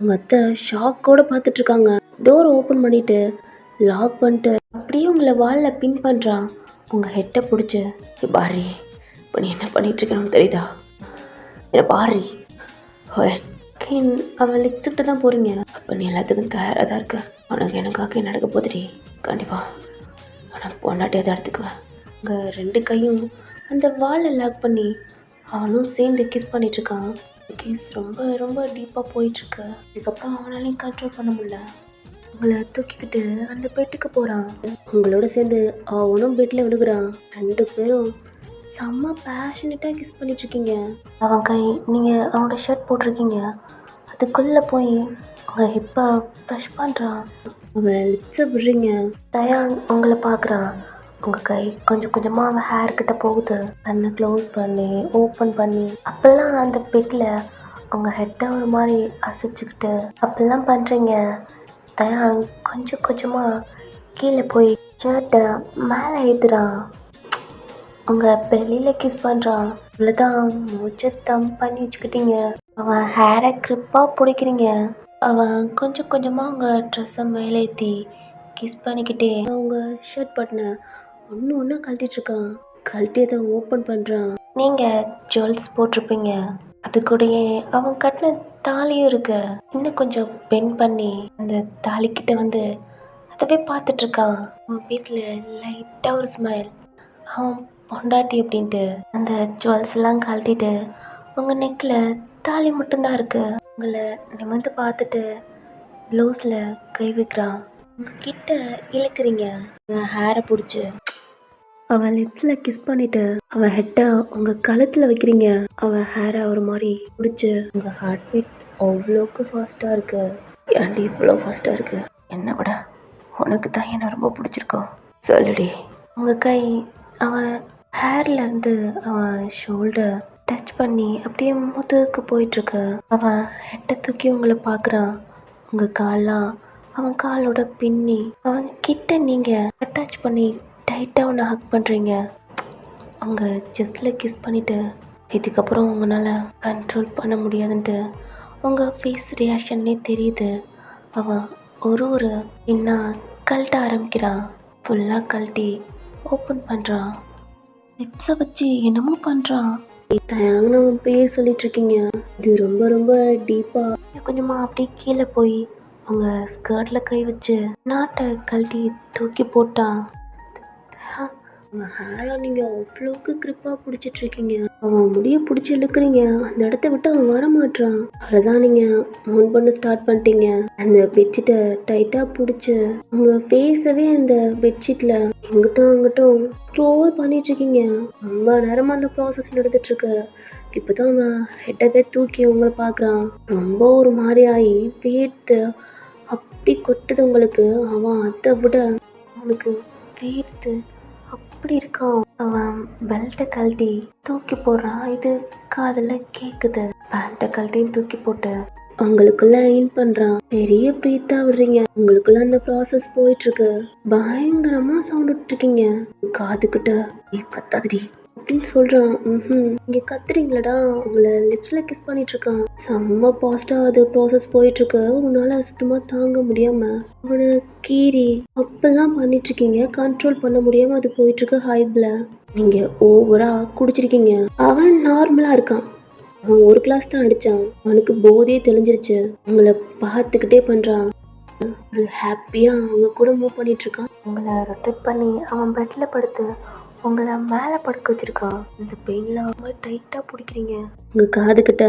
உங்கள் அத்தை ஷாக்கோடு பார்த்துட்ருக்காங்க. டோரை ஓப்பன் பண்ணிவிட்டு லாக் பண்ணிட்டு அப்படியே உங்களை வாலில் பின் பண்ணுறான். உங்கள் ஹெட்டை பிடிச்சி பாரி இப்போ நீ என்ன பண்ணிகிட்ருக்கணும்னு தெரியுதா? என்ன பாரி அவன் லிப்ஸுக்கிட்ட தான் போகிறீங்க. அப்போ நீ எல்லாத்துக்கும் தயாராக தான் இருக்க. அவனுக்கு எனக்காக நடக்க போதுடி கண்டிப்பாக. ஆனால் பொண்டாட்டி அதை எடுத்துக்குவேன். உங்கள் 2 கையும் அந்த வாலை லாக் பண்ணி அவனும் சேர்ந்து கிஸ் பண்ணிகிட்ருக்கான். கிஸ் ரொம்ப ரொம்ப டீப்பாக போயிட்டுருக்கு. இதுக்கப்புறம் அவனாலையும் கண்ட்ரோல் பண்ண முடியல. உங்களை தூக்கிக்கிட்டு அந்த பெட்டுக்கு போகிறான். உங்களோட சேர்ந்து அவனும் பெட்டில் விழுகிறான். 2 பேரும் செம்ம பேஷனட்டாக கிஸ் பண்ணிகிட்ருக்கீங்க. அவன் கை நீங்கள் அவனோட ஷர்ட் போட்டிருக்கீங்க, அதுக்குள்ளே போய் உங்கள் ஹிப்பை ப்ரஷ் பண்ணுறான். அவன் லிப்ஸை விடுறீங்க. தயாங் உங்களை பார்க்குறான். உங்கள் கை கொஞ்சம் கொஞ்சமாக அவன் ஹேர்கிட்ட போகுது. கண்ணை க்ளோஸ் பண்ணி ஓப்பன் பண்ணி அப்போல்லாம் அந்த பெட்டில் உங்கள் ஹெட்டை ஒரு மாதிரி அசைச்சிக்கிட்டு அப்படிலாம் பண்ணுறீங்க. தயாங் கொஞ்சம் கொஞ்சமாக கீழே போய் ஷர்ட்டை மேலே ஏற்றுறான். உங்கள் பெல்லியில் கிஸ் பண்ணுறான். இவ்வளோதான் மூச்சை தம் பண்ணி வச்சுக்கிட்டீங்க. அவன் ஹேரை க்ரிப்பாக பிடிக்கிறீங்க. அவன் கொஞ்சம் கொஞ்சமாக உங்கள் ட்ரெஸ்ஸை மேலே ஏற்றி கிஸ் பண்ணிக்கிட்டே அவங்க ஷர்ட் பட்டனை ஒன்று கழட்டிகிட்ருக்கான். கழட்டி அதை ஓப்பன் பண்ணுறான். நீங்கள் ஜுவல்ஸ் போட்டிருப்பீங்க, அது கூடயே அவன் கட்டின தாலியும் இருக்கு. இன்னும் கொஞ்சம் பெண்ட் பண்ணி அந்த தாலிக்கிட்ட வந்து அதவே பார்த்துட்ருக்கான். அவன் ஃபேஸில் லைட்டாக ஒரு ஸ்மைல். அவன் பொண்டாட்டி அப்படின்ட்டு அந்த ஜுவல்ஸ் எல்லாம் கழட்டிட்டு உங்கள் நெக்கில் தாலி மட்டும்தான் இருக்கு. உங்களை நிமிர்ந்து பார்த்துட்டு ப்ளவுஸில் கை வைக்கிறான். உங்ககிட்ட இழுக்கிறீங்க. அவன் ஹேரை பிடிச்சி அவன் லிப்ஸில் கிஸ் பண்ணிட்டு அவன் ஹெட்டை உங்கள் கழுத்தில் வைக்கிறீங்க. அவன் ஹேரை ஒரு மாதிரி பிடிச்சி உங்கள் ஹார்ட் பீட் அவ்வளோக்கு ஃபாஸ்ட்டாக இருக்கு. ஏன்டி இவ்வளோ ஃபாஸ்ட்டாக இருக்கு? என்ன விட உனக்கு தான் என்ன ரொம்ப பிடிச்சிருக்கோம் சொல்லுடி. உங்கள் கை அவன் ஹேர்லேருந்து அவன் ஷோல்டர் டச் பண்ணி அப்படியே முதுகுக்கு போயிட்டுருக்கு. அவன் ஹெட்டை தூக்கி உங்களை பார்க்குறான். உங்கள் கால்லாம் அவன் காலோட பின்னி அவன் கிட்ட நீங்கள் அட்டாச் பண்ணி டைட்டாக ஒன்று ஹக் பண்ணுறீங்க. அவங்க செஸ்டில் கிஸ் பண்ணிவிட்டு இதுக்கப்புறம் உங்களால் கண்ட்ரோல் பண்ண முடியாதுன்ட்டு உங்கள் ஃபேஸ் ரியாக்ஷன்னே தெரியுது. அவன் ஒரு என்ன கழட்ட ஆரம்பிக்கிறான். ஃபுல்லாக கழட்டி ஓப்பன் பண்ணுறான். லிப்ஸை வச்சு என்னமோ பண்ணுறான். தயாங்கன்னு அவன் பேர் சொல்லிகிட்ருக்கீங்க. இது ரொம்ப ரொம்ப டீப்பாக கொஞ்சமாக அப்படியே கீழே போய் அவங்க ஸ்கர்ட்டில் கை வச்சு நாட்டை கழட்டி தூக்கி போட்டான். அவன் ஹேரை நீங்கள் அவ்வளோக்கு கிரிப்பாக பிடிச்சிட்ருக்கீங்க. அவன் முடியை பிடிச்சி இழுக்கிறீங்க. அந்த இடத்த விட்டு அவன் வர மாட்டான். அவ்வளோதான், நீங்கள் மூன் பண்ண ஸ்டார்ட் பண்ணிட்டீங்க. அந்த பெட்ஷீட்டை டைட்டாக பிடிச்சி உங்கள் ஃபேஸவே அந்த பெட்ஷீட்டில் எங்கிட்டும் அங்கிட்டும் ஸ்க்ரோல் பண்ணிகிட்ருக்கீங்க. ரொம்ப நேரமாக அந்த ப்ராசஸ் நடந்துட்டுருக்கு. இப்போ தான் அவன் ஹெட்டவே தூக்கி உங்களை பார்க்குறான். ரொம்ப ஒரு மாதிரி ஆகி வேர்த்து அப்படி கொட்டுது உங்களுக்கு. அவன் அதை விட அவனுக்கு வேர்த்து அப்படி இருக்கான். அவன் பெல்ட்டை கழட்டி தூக்கி போடுறான். இது காதில் கேட்குது. பேண்ட்டை கழட்டியும் தூக்கி போட்டு உங்களுக்குள்ள இன் பண்ணுறான். பெரிய ப்ரீத்தா விடுறீங்க. உங்களுக்குள்ள அந்த ப்ராசஸ் போயிட்டுருக்கு. பயங்கரமாக சவுண்ட் விட்டுருக்கீங்க. காதுக்கிட்ட கத்தாதிரி அப்படின்னு சொல்கிறான். இங்கே கத்துறீங்களடா. உங்களை லிப்ஸில் கிஸ் பண்ணிகிட்ருக்கான். செம்ம பாஸ்ட்டாக அது ப்ராசஸ் போயிட்டுருக்கு. உன்னால் சுத்தமாக தாங்க முடியாமல் அவனை கீறி அப்பெல்லாம் பண்ணிகிட்ருக்கீங்க. கண்ட்ரோல் பண்ண முடியாமல் அது போயிட்டுருக்கு. ஹைப்பில் நீங்கள் ஓவராக குடிச்சிருக்கீங்க. அவன் நார்மலாக இருக்கான். அவன் ஒரு கிளாஸ் தான் அடித்தான். அவனுக்கு போதையே தெளிஞ்சிருச்சு. உங்களை பார்த்துக்கிட்டே பண்ணுறான். ஒரு ஹாப்பியாக அவங்க கூட மூவ் பண்ணிகிட்ருக்கான். உங்களை ரொட்டேட் பண்ணி அவன் பெட்டில் படுத்து உங்களை மேலே படுக்க வச்சுருக்கான். இந்த பெயினில் அவங்க டைட்டாக பிடிக்கிறீங்க. உங்கள் காதுக்கிட்ட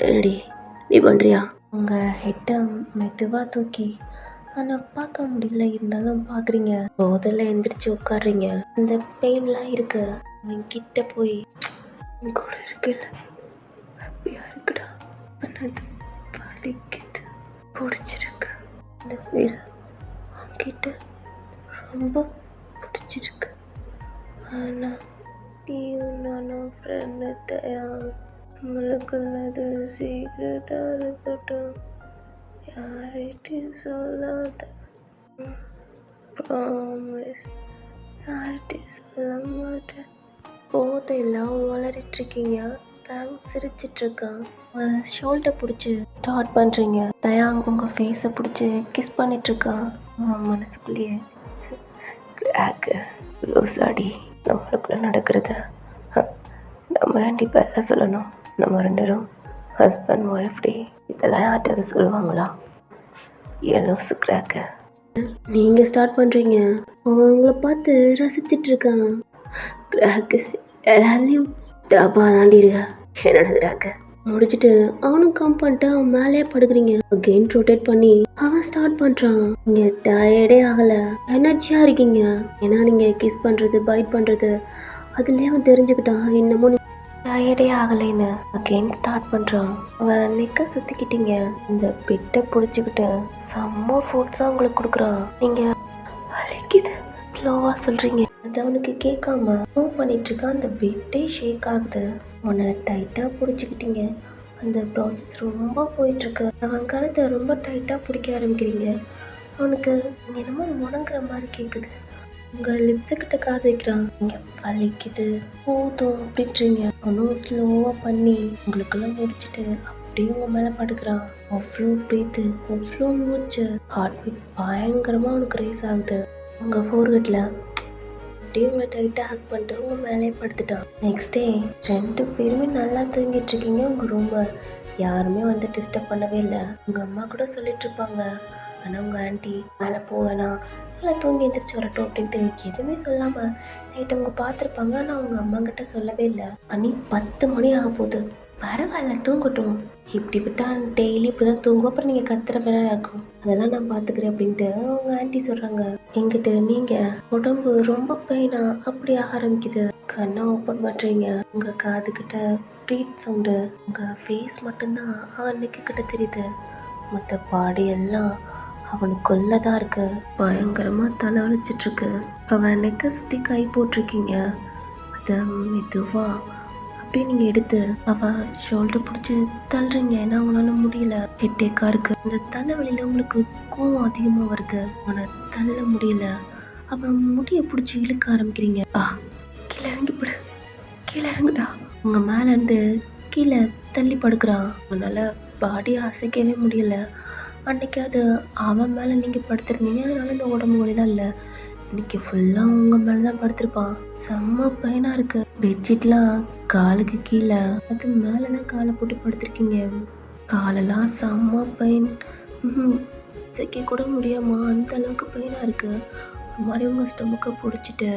என்னடி நீ பண்ணுறியா? உங்கள் ஹெட்டை மெதுவாக தூக்கி ஆனால் பார்க்க முடியல, இருந்தாலும் பார்க்குறீங்க. போதில் எந்திரிச்சு உட்காடுறீங்க. இந்த பெயின்லாம் இருக்கு. அவன் கிட்ட போய் கூட இருக்குல்ல ஹாப்பியாக இருக்குடா. ஆனால் அது வலிக்குது, பிடிச்சிருக்கு. அந்த ஃபீல் அவன்கிட்ட ரொம்ப பிடிச்சிருக்கு. ஆனால் நீயும் நானும் ஃப்ரெண்டு தயா. நம்மளுக்குள்ள அது சீக்ரெட்டாக இருக்கட்டும். யார்கிட்டையும் சொல்லாத. ப்ராமிஸ். யார்கிட்டையும் சொல்ல மாட்டேன். போதையெல்லாம் வளரிட்ருக்கீங்க. தேங்க்ஸ் சிரிச்சிட்ருக்கான். ஷோல்டர் பிடிச்சி ஸ்டார்ட் பண்ணுறீங்க. தயாங் உங்கள் ஃபேஸை பிடிச்சி கிஸ் பண்ணிகிட்ருக்கான். மனசுக்குள்ளேயே கிராக்கு லூசாடி. நம்மளுக்குள்ள நடக்கிறத நம்ம கண்டிப்பாக எல்லாம் சொல்லணும். நம்ம ரெண்டு பேரும் ஹஸ்பண்ட் ஒய்ஃப் டே. இதெல்லாம் யார்கிட்ட சொல்லுவாங்களா? லூசு கிராக்கு. நீங்கள் ஸ்டார்ட் பண்ணுறீங்க. அவன் உங்களை பார்த்து ரசிச்சிட்ருக்கான். கிராக்கு எல்லாரையும் டப்பா தாண்டி இருக்கா. என்னோட கிராக்கு முடிச்சுட்டு அவனும் கம் பண்ணிட்டு அவன் மேலே படுக்கிறீங்க. அகெயின் ரொட்டேட் பண்ணி அவன் ஸ்டார்ட் பண்ணுறான். நீங்கள் டயர்டே ஆகலை, எனர்ஜியாக இருக்கீங்க. ஏன்னா நீங்கள் கிஸ் பண்ணுறது பைட் பண்ணுறது அதுலேயே அவன் தெரிஞ்சுக்கிட்டான் இன்னமும் டயர்டே ஆகலைன்னு. அகெயின் ஸ்டார்ட் பண்ணுறான். அவன் நெக்கை சுற்றிக்கிட்டீங்க. இந்த பெட்டை பிடிச்சிக்கிட்டு செம்ம ஃபோர்ஸாக உங்களுக்கு கொடுக்குறான். நீங்கள் வலிக்குது ஸ்லோவாக சொல்கிறீங்க. அது அவனுக்கு கேட்காம மூவ் பண்ணிகிட்ருக்கான். அந்த பெட்டே ஷேக் ஆகுது. அவனை டைட்டாக பிடிச்சிக்கிட்டீங்க. அந்த ப்ராசஸ் ரொம்ப போயிட்டுருக்கு. அவன் கழுத்தை ரொம்ப டைட்டாக பிடிக்க ஆரம்பிக்கிறீங்க. அவனுக்கு என்னமோ முடங்குற மாதிரி கேட்குது. உங்கள் லிப்ஸுக்கிட்ட காது வைக்கிறான். இங்கே வலிக்குது போதும் அப்படின்றீங்க. அவனும் ஸ்லோவாக பண்ணி உங்களுக்கெல்லாம் முடிச்சுட்டு அப்படியே உங்கள் மேலே படுக்கிறான். அவ்வளோ ப்ரீத்து, அவ்வளோ மூச்சு, ஹார்ட் பீட் பயங்கரமாக அவனுக்கு ரைஸ் ஆகுது. உங்கள் ஃபோர்ஹெட்டில் அப்படியே உங்களை டைட்டாக ஹக் பண்ணிட்டு உங்கள் மேலே படுத்துட்டான். நெக்ஸ்ட் டே 2 பேருமே நல்லா தூங்கிட்டு இருக்கீங்க. உங்கள் ரூமை யாருமே வந்து டிஸ்டர்ப் பண்ணவே இல்லை. உங்கள் அம்மா கூட சொல்லிட்டு இருப்பாங்க, ஆனால் உங்கள் ஆன்ட்டி மேலே போவேணாம், நல்லா தூங்கி எந்திரிச்சு வரட்டும் அப்படின்ட்டு எதுவுமே சொல்லாமல் நைட்டு அவங்க பார்த்துருப்பாங்க. ஆனால் அவங்க அம்மா கிட்ட சொல்லவே இல்லை. அன்னி 10 மணி ஆக போகுது. பரவாயில்ல தூங்கட்டும், இப்படி விட்டா டெய்லி இப்படி தான் தூங்குவோம், அப்புறம் நீங்கள் கத்துற வேலை இருக்கும், அதெல்லாம் நான் பார்த்துக்கிறேன் அப்படின்ட்டு அவங்க ஆன்ட்டி சொல்கிறாங்க. எங்கிட்ட நீங்கள் உடம்பு ரொம்ப பெயினா அப்படி ஆக ஆரம்பிக்குது. கண்ணை ஓப்பன் பண்ணுறீங்க. உங்கள் காதுகிட்ட ப்ரீத் சவுண்டு. உங்கள் ஃபேஸ் மட்டும்தான் அவனுக்கு கிட்ட தெரியுது. மற்ற பாடி எல்லாம் அவனுக்குள்ள தான் இருக்கு. பயங்கரமாக தலை வலிச்சிட்ருக்கு. அவன் நெக்கை சுற்றி கை போட்டிருக்கீங்க. அதை மெதுவா அப்படியே நீங்கள் எடுத்து அவன் ஷோல்டர் பிடிச்சி தள்ளுறீங்க. ஏன்னா அவனால முடியல, ஹெட்டேக்காக இருக்கு. அந்த தலைவலியில் உங்களுக்கு கோவம் அதிகமாக வருது. அவனை தள்ள முடியல. அவன் முடியை பிடிச்சி இழுக்க ஆரம்பிக்கிறீங்க. கீழே இறங்கி போடு, கீழே இறங்குடா. உங்கள் மேலேருந்து கீழே தள்ளி படுக்கிறான். அவனால் பாடியை அசைக்கவே முடியல. அன்றைக்கி அது அவன் மேலே நீங்கள் படுத்துருந்தீங்க, அதனால இந்த உடம்பு வலிலாம் இல்லை. இன்னைக்கு ஃபுல்லாக உங்கள் மேலே தான் படுத்திருப்பான். செம்ம பெயினாக இருக்கு. பெட்ஷீட்லாம் காலுக்கு கீழே, அது மேலே தான் காலை போட்டு படுத்திருக்கீங்க. காலெல்லாம் செம்ம பெயின். சைக்க கூட முடியாமா அந்த அளவுக்கு பெயினாக இருக்கு. ஒரு மாதிரி உங்கள் ஸ்டொமக்கை பிடிச்சிட்டு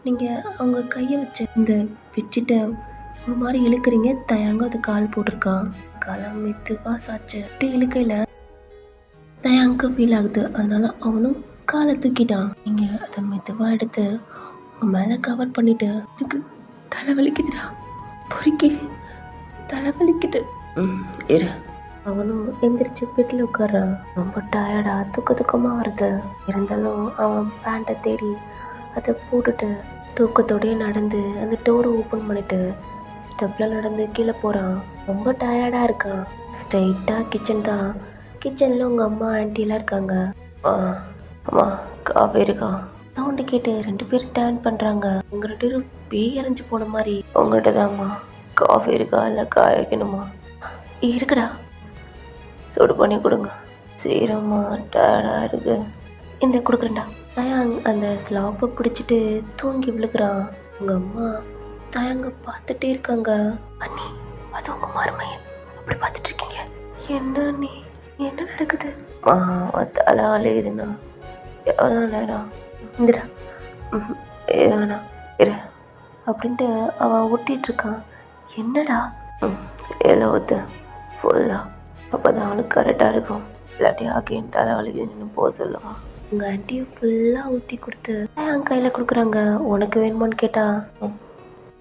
நீங்கள் அவங்க கையை வச்ச இந்த பெட்ஷீட்டை ஒரு மாதிரி இழுக்கிறீங்க. தயங்க அது கால் போட்டிருக்கான். காலை மெதுவாக சாச்சு. அப்படி இழுக்கையில் தயங்க ஃபீல் ஆகுது. அதனால அவனும் காலை தூக்கிட்டான். நீங்கள் அதை மெதுவாக எடுத்து உங்கள் மேலே கவர் பண்ணிட்டு, எனக்கு தலை வலிக்குதுடா, பொறுக்கி தலை வலிக்குது, இரு. அவனும் எந்திரிச்சு பெட்டில் உட்கார்றான். ரொம்ப டயர்டாக தூக்கமாக வருது. இருந்தாலும் அவன் பேண்ட்டை தேடி அதை போட்டுட்டு தூக்கத்தோடய நடந்து அந்த டோரை ஓப்பன் பண்ணிட்டு ஸ்டெப்பில் நடந்து கீழே போகிறான். ரொம்ப டயர்டாக இருக்கான். ஸ்ட்ரெயிட்டாக கிச்சன் தான். கிச்சனில் உங்கள் அம்மா ஆன்ட்டிலாம் இருக்காங்க. அம்மா காஃபி இருக்கா? சவுண்டு கேட்டு 2 பேரும் டேர்ன் பண்ணுறாங்க. உங்க 2 பேரும் பேய் இறஞ்சி போன மாதிரி. உங்கள்கிட்ட தான்மா காஃபி இருக்கா இல்லை காய வைக்கணுமா? இருக்குடா, சூடு பண்ணி கொடுங்க. சீரம்மா டயர்டாக இருக்கு. இந்த கொடுக்குறேன்டா. தயாங் அந்த ஸ்லாப்பை பிடிச்சிட்டு தூங்கி விழுக்கிறான். உங்கள் அம்மா தயங்க பார்த்துட்டே இருக்காங்க. அண்ணி, அது உங்கள் மருமையன் அப்படி பார்த்துட்டு இருக்கீங்க. என்ன நீ, என்ன நடக்குது? தலை அலையுதுண்ணா. எவ்வளோ நேரம்? இந்துடா, வேணா இரு அப்படின்ட்டு அவன் ஒட்டிகிட்ருக்கான். என்னடா? எல்லாம் ஊற்று ஃபுல்லாக, அப்போ தான் அவனுக்கு கரெக்டாக இருக்கும். இல்லாட்டி ஆக்கின்னு தலை வலிக்குதுன்னு போக சொல்லுவான். உங்கள் ஆண்டியை ஃபுல்லாக ஊற்றி கொடுத்து என் கையில் கொடுக்குறாங்க. உனக்கு வேணுமான்னு கேட்டா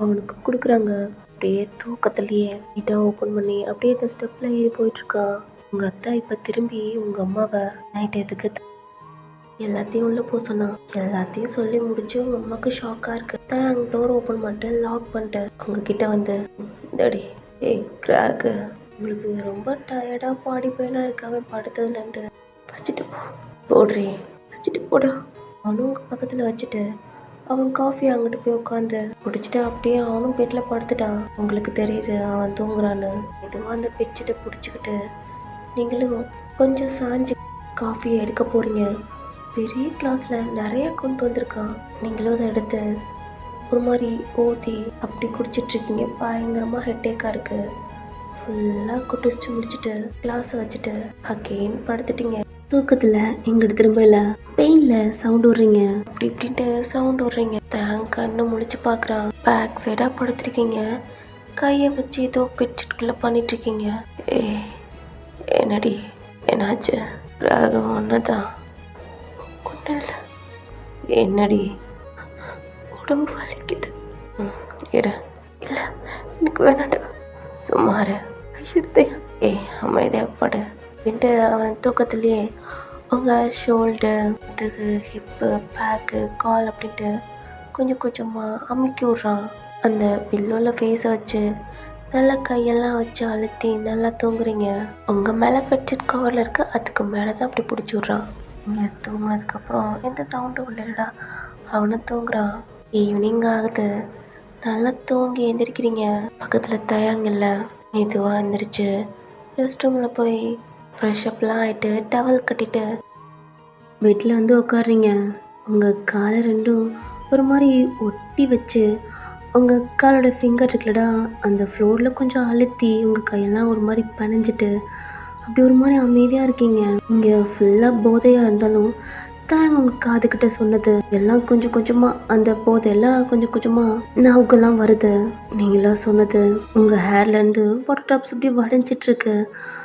அவனுக்கு கொடுக்குறாங்க. அப்படியே தூக்கத்துலேயே நீட்டாக ஓப்பன் பண்ணி அப்படியே இந்த ஸ்டெப்பில் ஏறி போயிட்டுருக்கான். உங்கள் அத்தா இப்போ திரும்பி உங்கள் அம்மாவை நைட்டு எதுக்கு எல்லாத்தையும் உள்ளே போக சொன்னான். எல்லாத்தையும் சொல்லி முடிச்சு உங்கள் அம்மாவுக்கு ஷாக்காக இருக்குது. தான் அங்கே டோர் ஓப்பன் பண்ணிட்டு லாக் பண்ணிட்டு அவங்கக்கிட்ட வந்து, டேடி கிராக்கு, உங்களுக்கு ரொம்ப டயர்டாக பாடி பெயினாக இருக்காவே படுத்ததுலேருந்து வச்சுட்டு போடுறே, வச்சுட்டு போடா. அவனும் உங்கள் பக்கத்தில் வச்சுட்டு அவன் காஃபி அங்கிட்டு போய் உட்காந்து குடிச்சிட்டு அப்படியே அவனும் பெட்டில் படுத்துட்டான். உங்களுக்கு தெரியுது அவன் தூங்குறான்னு. இதுவாக அந்த பெட்ஷீட்டை பிடிச்சிக்கிட்டு நீங்களும் கொஞ்சம் சாஞ்சு காஃபியை எடுக்க போகிறீங்க. பெரிய கிளாஸில் நிறைய கொண்டு வந்திருக்கான். நீங்களும் அதை எடுத்து ஒரு மாதிரி ஊற்றி அப்படி குடிச்சிட்ருக்கீங்க. பயங்கரமாக ஹெட்டேக்காக இருக்குது. ஃபுல்லாக குடிச்சு முடிச்சுட்டு கிளாஸை வச்சுட்டு அகெயின் படுத்துட்டீங்க. தூக்கத்தில் எங்கிட்ட திரும்ப இல்லை, பெயினில் சவுண்ட் விட்றீங்க, அப்படி இப்படின்ட்டு சவுண்ட் விட்றீங்க. தேங்க் கண்ணு முழிச்சு பார்க்குறான். பேக் சைடாக படுத்துருக்கீங்க. கையை வச்சு ஏதோ பெட்ஷீட்டுக்குள்ளே பண்ணிட்டுருக்கீங்க. என்னடி என்னாச்சு? ராகம் ஒன்று தான், ஒன்றும் இல்லை. என்னடி? உடம்பு வலிக்குது. இரு. இல்லை எனக்கு வேணாண்டா, சும்மாரு எடுத்தையா. அமைதியாக படு அப்படின்ட்டு அவன் தூக்கத்துலேயே உங்கள் ஷோல்டர், முதுகு, ஹிப்பு, பேக்கு, கால் அப்படின்ட்டு கொஞ்சம் கொஞ்சமாக அமுக்கி விட்றான். அந்த பில்லோவில் ஃபேஸை வச்சு நல்லா கையெல்லாம் வச்சு அழுத்தி நல்லா தூங்குறீங்க. உங்கள் மேலே பெட்ஷீட் கவரில் இருக்க அதுக்கு மேலே தான் அப்படி பிடிச்சி விட்றான். நீங்கள் தூங்கினதுக்கப்புறம் எந்த சவுண்டும் இல்லைடா, அவனும் தூங்குறான். ஈவினிங் ஆகுது. நல்லா தூங்கி எழுந்திரிக்கிறீங்க. பக்கத்தில் தயாங்கில்ல. மெதுவாக எழுந்திரிச்சு ரெஸ்ட் ரூமில் போய் ஃப்ரெஷ்அப்லாம் ஆகிட்டு டவல் கட்டிட்டு பெட்டில் வந்து உட்காடுறீங்க. உங்கள் காலை ரெண்டும் ஒரு மாதிரி ஒட்டி வச்சு உங்கள் காலோட ஃபிங்கர் இருக்குல்லடா அந்த ஃப்ளோரில் கொஞ்சம் அழுத்தி உங்கள் கையெல்லாம் ஒரு மாதிரி பனைஞ்சிட்டு அப்படி ஒரு மாதிரி அமைதியாக இருக்கீங்க. இங்கே ஃபுல்லாக போதையாக இருந்தாலும் தான் உங்கள் காதுகிட்ட சொன்னது எல்லாம் கொஞ்சம் கொஞ்சமாக அந்த போதையெல்லாம் கொஞ்சம் கொஞ்சமாக நாவுக்கெல்லாம் வருது. நீங்களாம் சொன்னது உங்கள் ஹேர்லேருந்து வாட்டர் ட்ராப்ஸ் இப்படி வடைஞ்சிட்ருக்கு.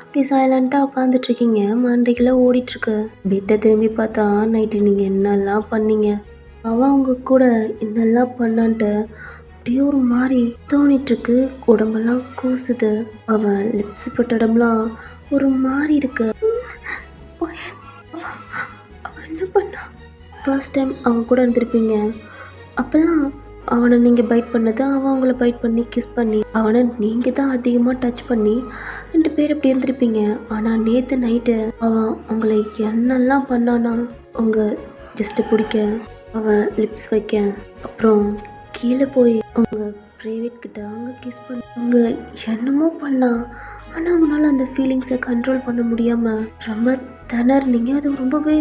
அப்படி சைலண்ட்டாக உட்காந்துட்ருக்கீங்க. மண்டைக்கெல்லாம் ஓடிட்டுருக்கு. பெட்டை திரும்பி பார்த்தா நைட்டு நீங்கள் என்னெல்லாம் பண்ணீங்க, அவன் உங்கள் கூட என்னெல்லாம் பண்ணான்ட்டு அப்படியே ஒரு மாதிரி தோணிட்டுருக்கு. உடம்பெல்லாம் கூசுது. அவன் லிப்ஸ் பட்ட இடம்லாம் ஒரு மாதிரி இருக்கு. அவன் என்ன பண்ணா? ஃபர்ஸ்ட் டைம் அவன் கூட இருந்திருப்பீங்க. அப்போல்லாம் அவனை நீங்கள் பைட் பண்ணது, அவன் உங்களை பைட் பண்ணி கிஸ் பண்ணி அவனை நீங்கள் தான் அதிகமாக டச் பண்ணி 2 பேர் இப்படி இருந்திருப்பீங்க. ஆனால் நேற்று நைட்டு அவன் உங்களை என்னெல்லாம் பண்ணானா, உங்கள் ஜஸ்ட்டு பிடிக்க, அவன் லிப்ஸ் வைக்க, அப்புறம் கீழே போய் உங்கள் ப்ரைவேட் கிட்ட அங்கே கிஸ் பண்ண, அவங்க என்னமோ பண்ணா. ஆனால் அவனால் அந்த ஃபீலிங்ஸை கண்ட்ரோல் பண்ண முடியாமல் ரொம்ப திணறினீங்க. அது ரொம்பவே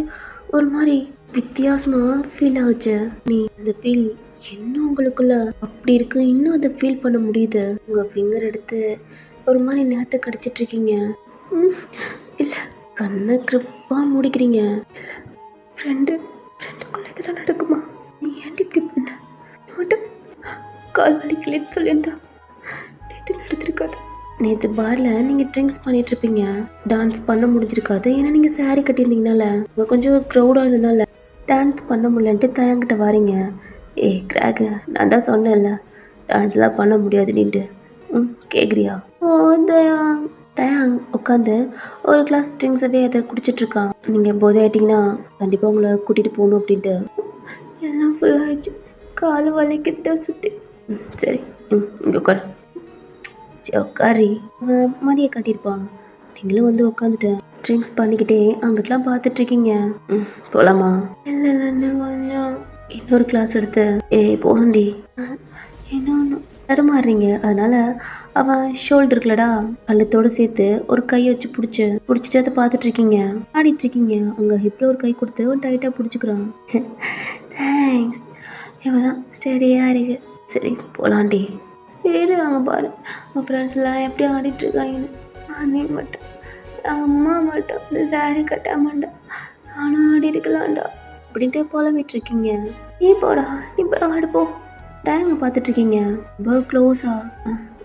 ஒரு மாதிரி வித்தியாசமாக ஃபீல் ஆச்சு. நீ அந்த ஃபீல் இன்னும் உங்களுக்குள்ள அப்படி இருக்கு, இன்னும் அதை ஃபீல் பண்ண முடியுது. உங்கள் ஃபிங்கர் எடுத்து ஒரு மாதிரி நேரத்தை கடிச்சிட்ருக்கீங்க. இல்லை, கண்ணை கிரிப்பாக முடிக்கிறீங்க. இல்லை, ஃப்ரெண்டுக்குள்ள இதெல்லாம் நடக்குமா? நீ ஏன்டி இப்படி பண்ண? மட்டும் கால் வலிக்கலன்னு சொல்லியிருந்தா நேற்று நடந்திருக்காது. நேற்று பாரில் நீங்கள் ட்ரிங்க்ஸ் பண்ணிகிட்ருப்பீங்க. டான்ஸ் பண்ண முடிஞ்சிருக்காது. ஏன்னா நீங்கள் சாரீ கட்டியிருந்தீங்கனால கொஞ்சம் க்ரௌடாக இருந்ததுனால டான்ஸ் பண்ண முடியலன்ட்டு தயங்கிட்ட வாரீங்க. ஏய் கிராக்கு, நான் தான் சொன்னேன்ல டான்ஸ்லாம் பண்ண முடியாது நீண்டு கேட்குறியா? ஓ தயாங் உட்காந்து ஒரு கிளாஸ் ட்ரிங்க்ஸவே அதை குடிச்சிட்ருக்கான். நீங்கள் போதை ஆகிட்டிங்கன்னா கண்டிப்பாக உங்களை கூட்டிகிட்டு போகணும் அப்படின்ட்டு. எல்லாம் ஃபுல்லாகிடுச்சு, கால் வலிக்கிட்ட சுற்றி. சரி, இங்கே உட்காரு. சரி உட்காரி. அவன் மடியை கட்டியிருப்பான். நீங்களும் வந்து உட்காந்துட்டு ட்ரிங்க்ஸ் பண்ணிக்கிட்டே அங்கிட்டலாம் பார்த்துட்ருக்கீங்க. போகலாமா? இல்லை இல்லைன்னு கொஞ்சம் இன்னொரு கிளாஸ் எடுத்து. ஏய் போகண்டி. இன்னொன்று தடுமாறுறீங்க. அதனால் அவன் ஷோல்டர் இருக்குல்லடா கழுத்தோடு சேர்த்து ஒரு கையை வச்சு பிடிச்சிட்டு அதை பார்த்துட்ருக்கீங்க. ஆடிட்டுருக்கீங்க. அங்கே ஹிப்பில் ஒரு கை கொடுத்து ஒரு டைட்டாக பிடிச்சிக்கிறான். தேங்க்ஸ். இவன் தான் ஸ்டடியாக இருக்கு. சரி போகலாண்டி. ஏடு அங்கே பாரு உன் ஃப்ரெண்ட்ஸ் எல்லாம் எப்படி ஆடிட்டுருக்காங்கன்னு. நீ மட்டும் அம்மா மட்டும் இந்த சாரீ கட்டாமண்டா நானும் ஆடி இருக்கலாம்டா அப்படின்ட்டு புலம்பிட்டுருக்கீங்க. நீ போடா, நீ போய் ஆடு போ. தேங்க பார்த்துட்ருக்கீங்க. ரொம்ப க்ளோஸா.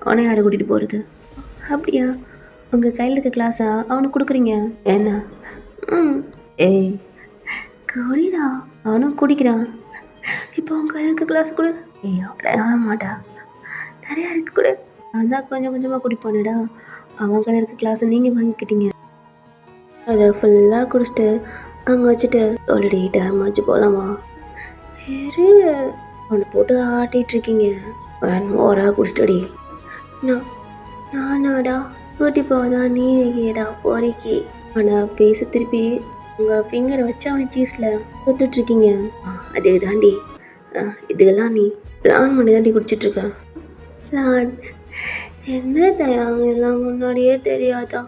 அவனை யாரை கூட்டிகிட்டு போகிறது? அப்படியா? உங்கள் கையில் இருக்க கிளாஸா அவனுக்கு கொடுக்குறீங்க? என்ன? ஏய் குடிடா. அவனும் குடிக்கிறான். இப்போ அவங்க கையில் இருக்க கிளாஸ் கொடு. ஏய் ஆக மாட்டா, நிறையா இருக்கு கூட. நான் தான் கொஞ்சம் கொஞ்சமாக குடிப்பானடா. அவன் கையில் இருக்க கிளாஸை நீங்கள் வாங்கிக்கிட்டீங்க. அதை ஃபுல்லாக குடிச்சிட்டு அங்கே வச்சுட்டு ஆல்ரெடி டைம் ஆச்சு போகலாமா? வேறு அவனை போட்டு ஆட்டிகிட்ருக்கீங்க. ஓரா குடிச்சிட்டடி. நானாடா கூட்டி போதான் நீ ஏடா பொறிக்கி. ஆனால் பேச திருப்பி உங்கள் ஃபிங்கரை வச்சு அவனை சீஸில் தொட்டுட்ருக்கீங்க. அதே தாண்டி இதுக்கெல்லாம் நீ பிளான் பண்ணி தாண்டி குடிச்சிட்ருக்க. பிளான் என்ன தயாங்க எல்லாம் முன்னாடியே தெரியாதா?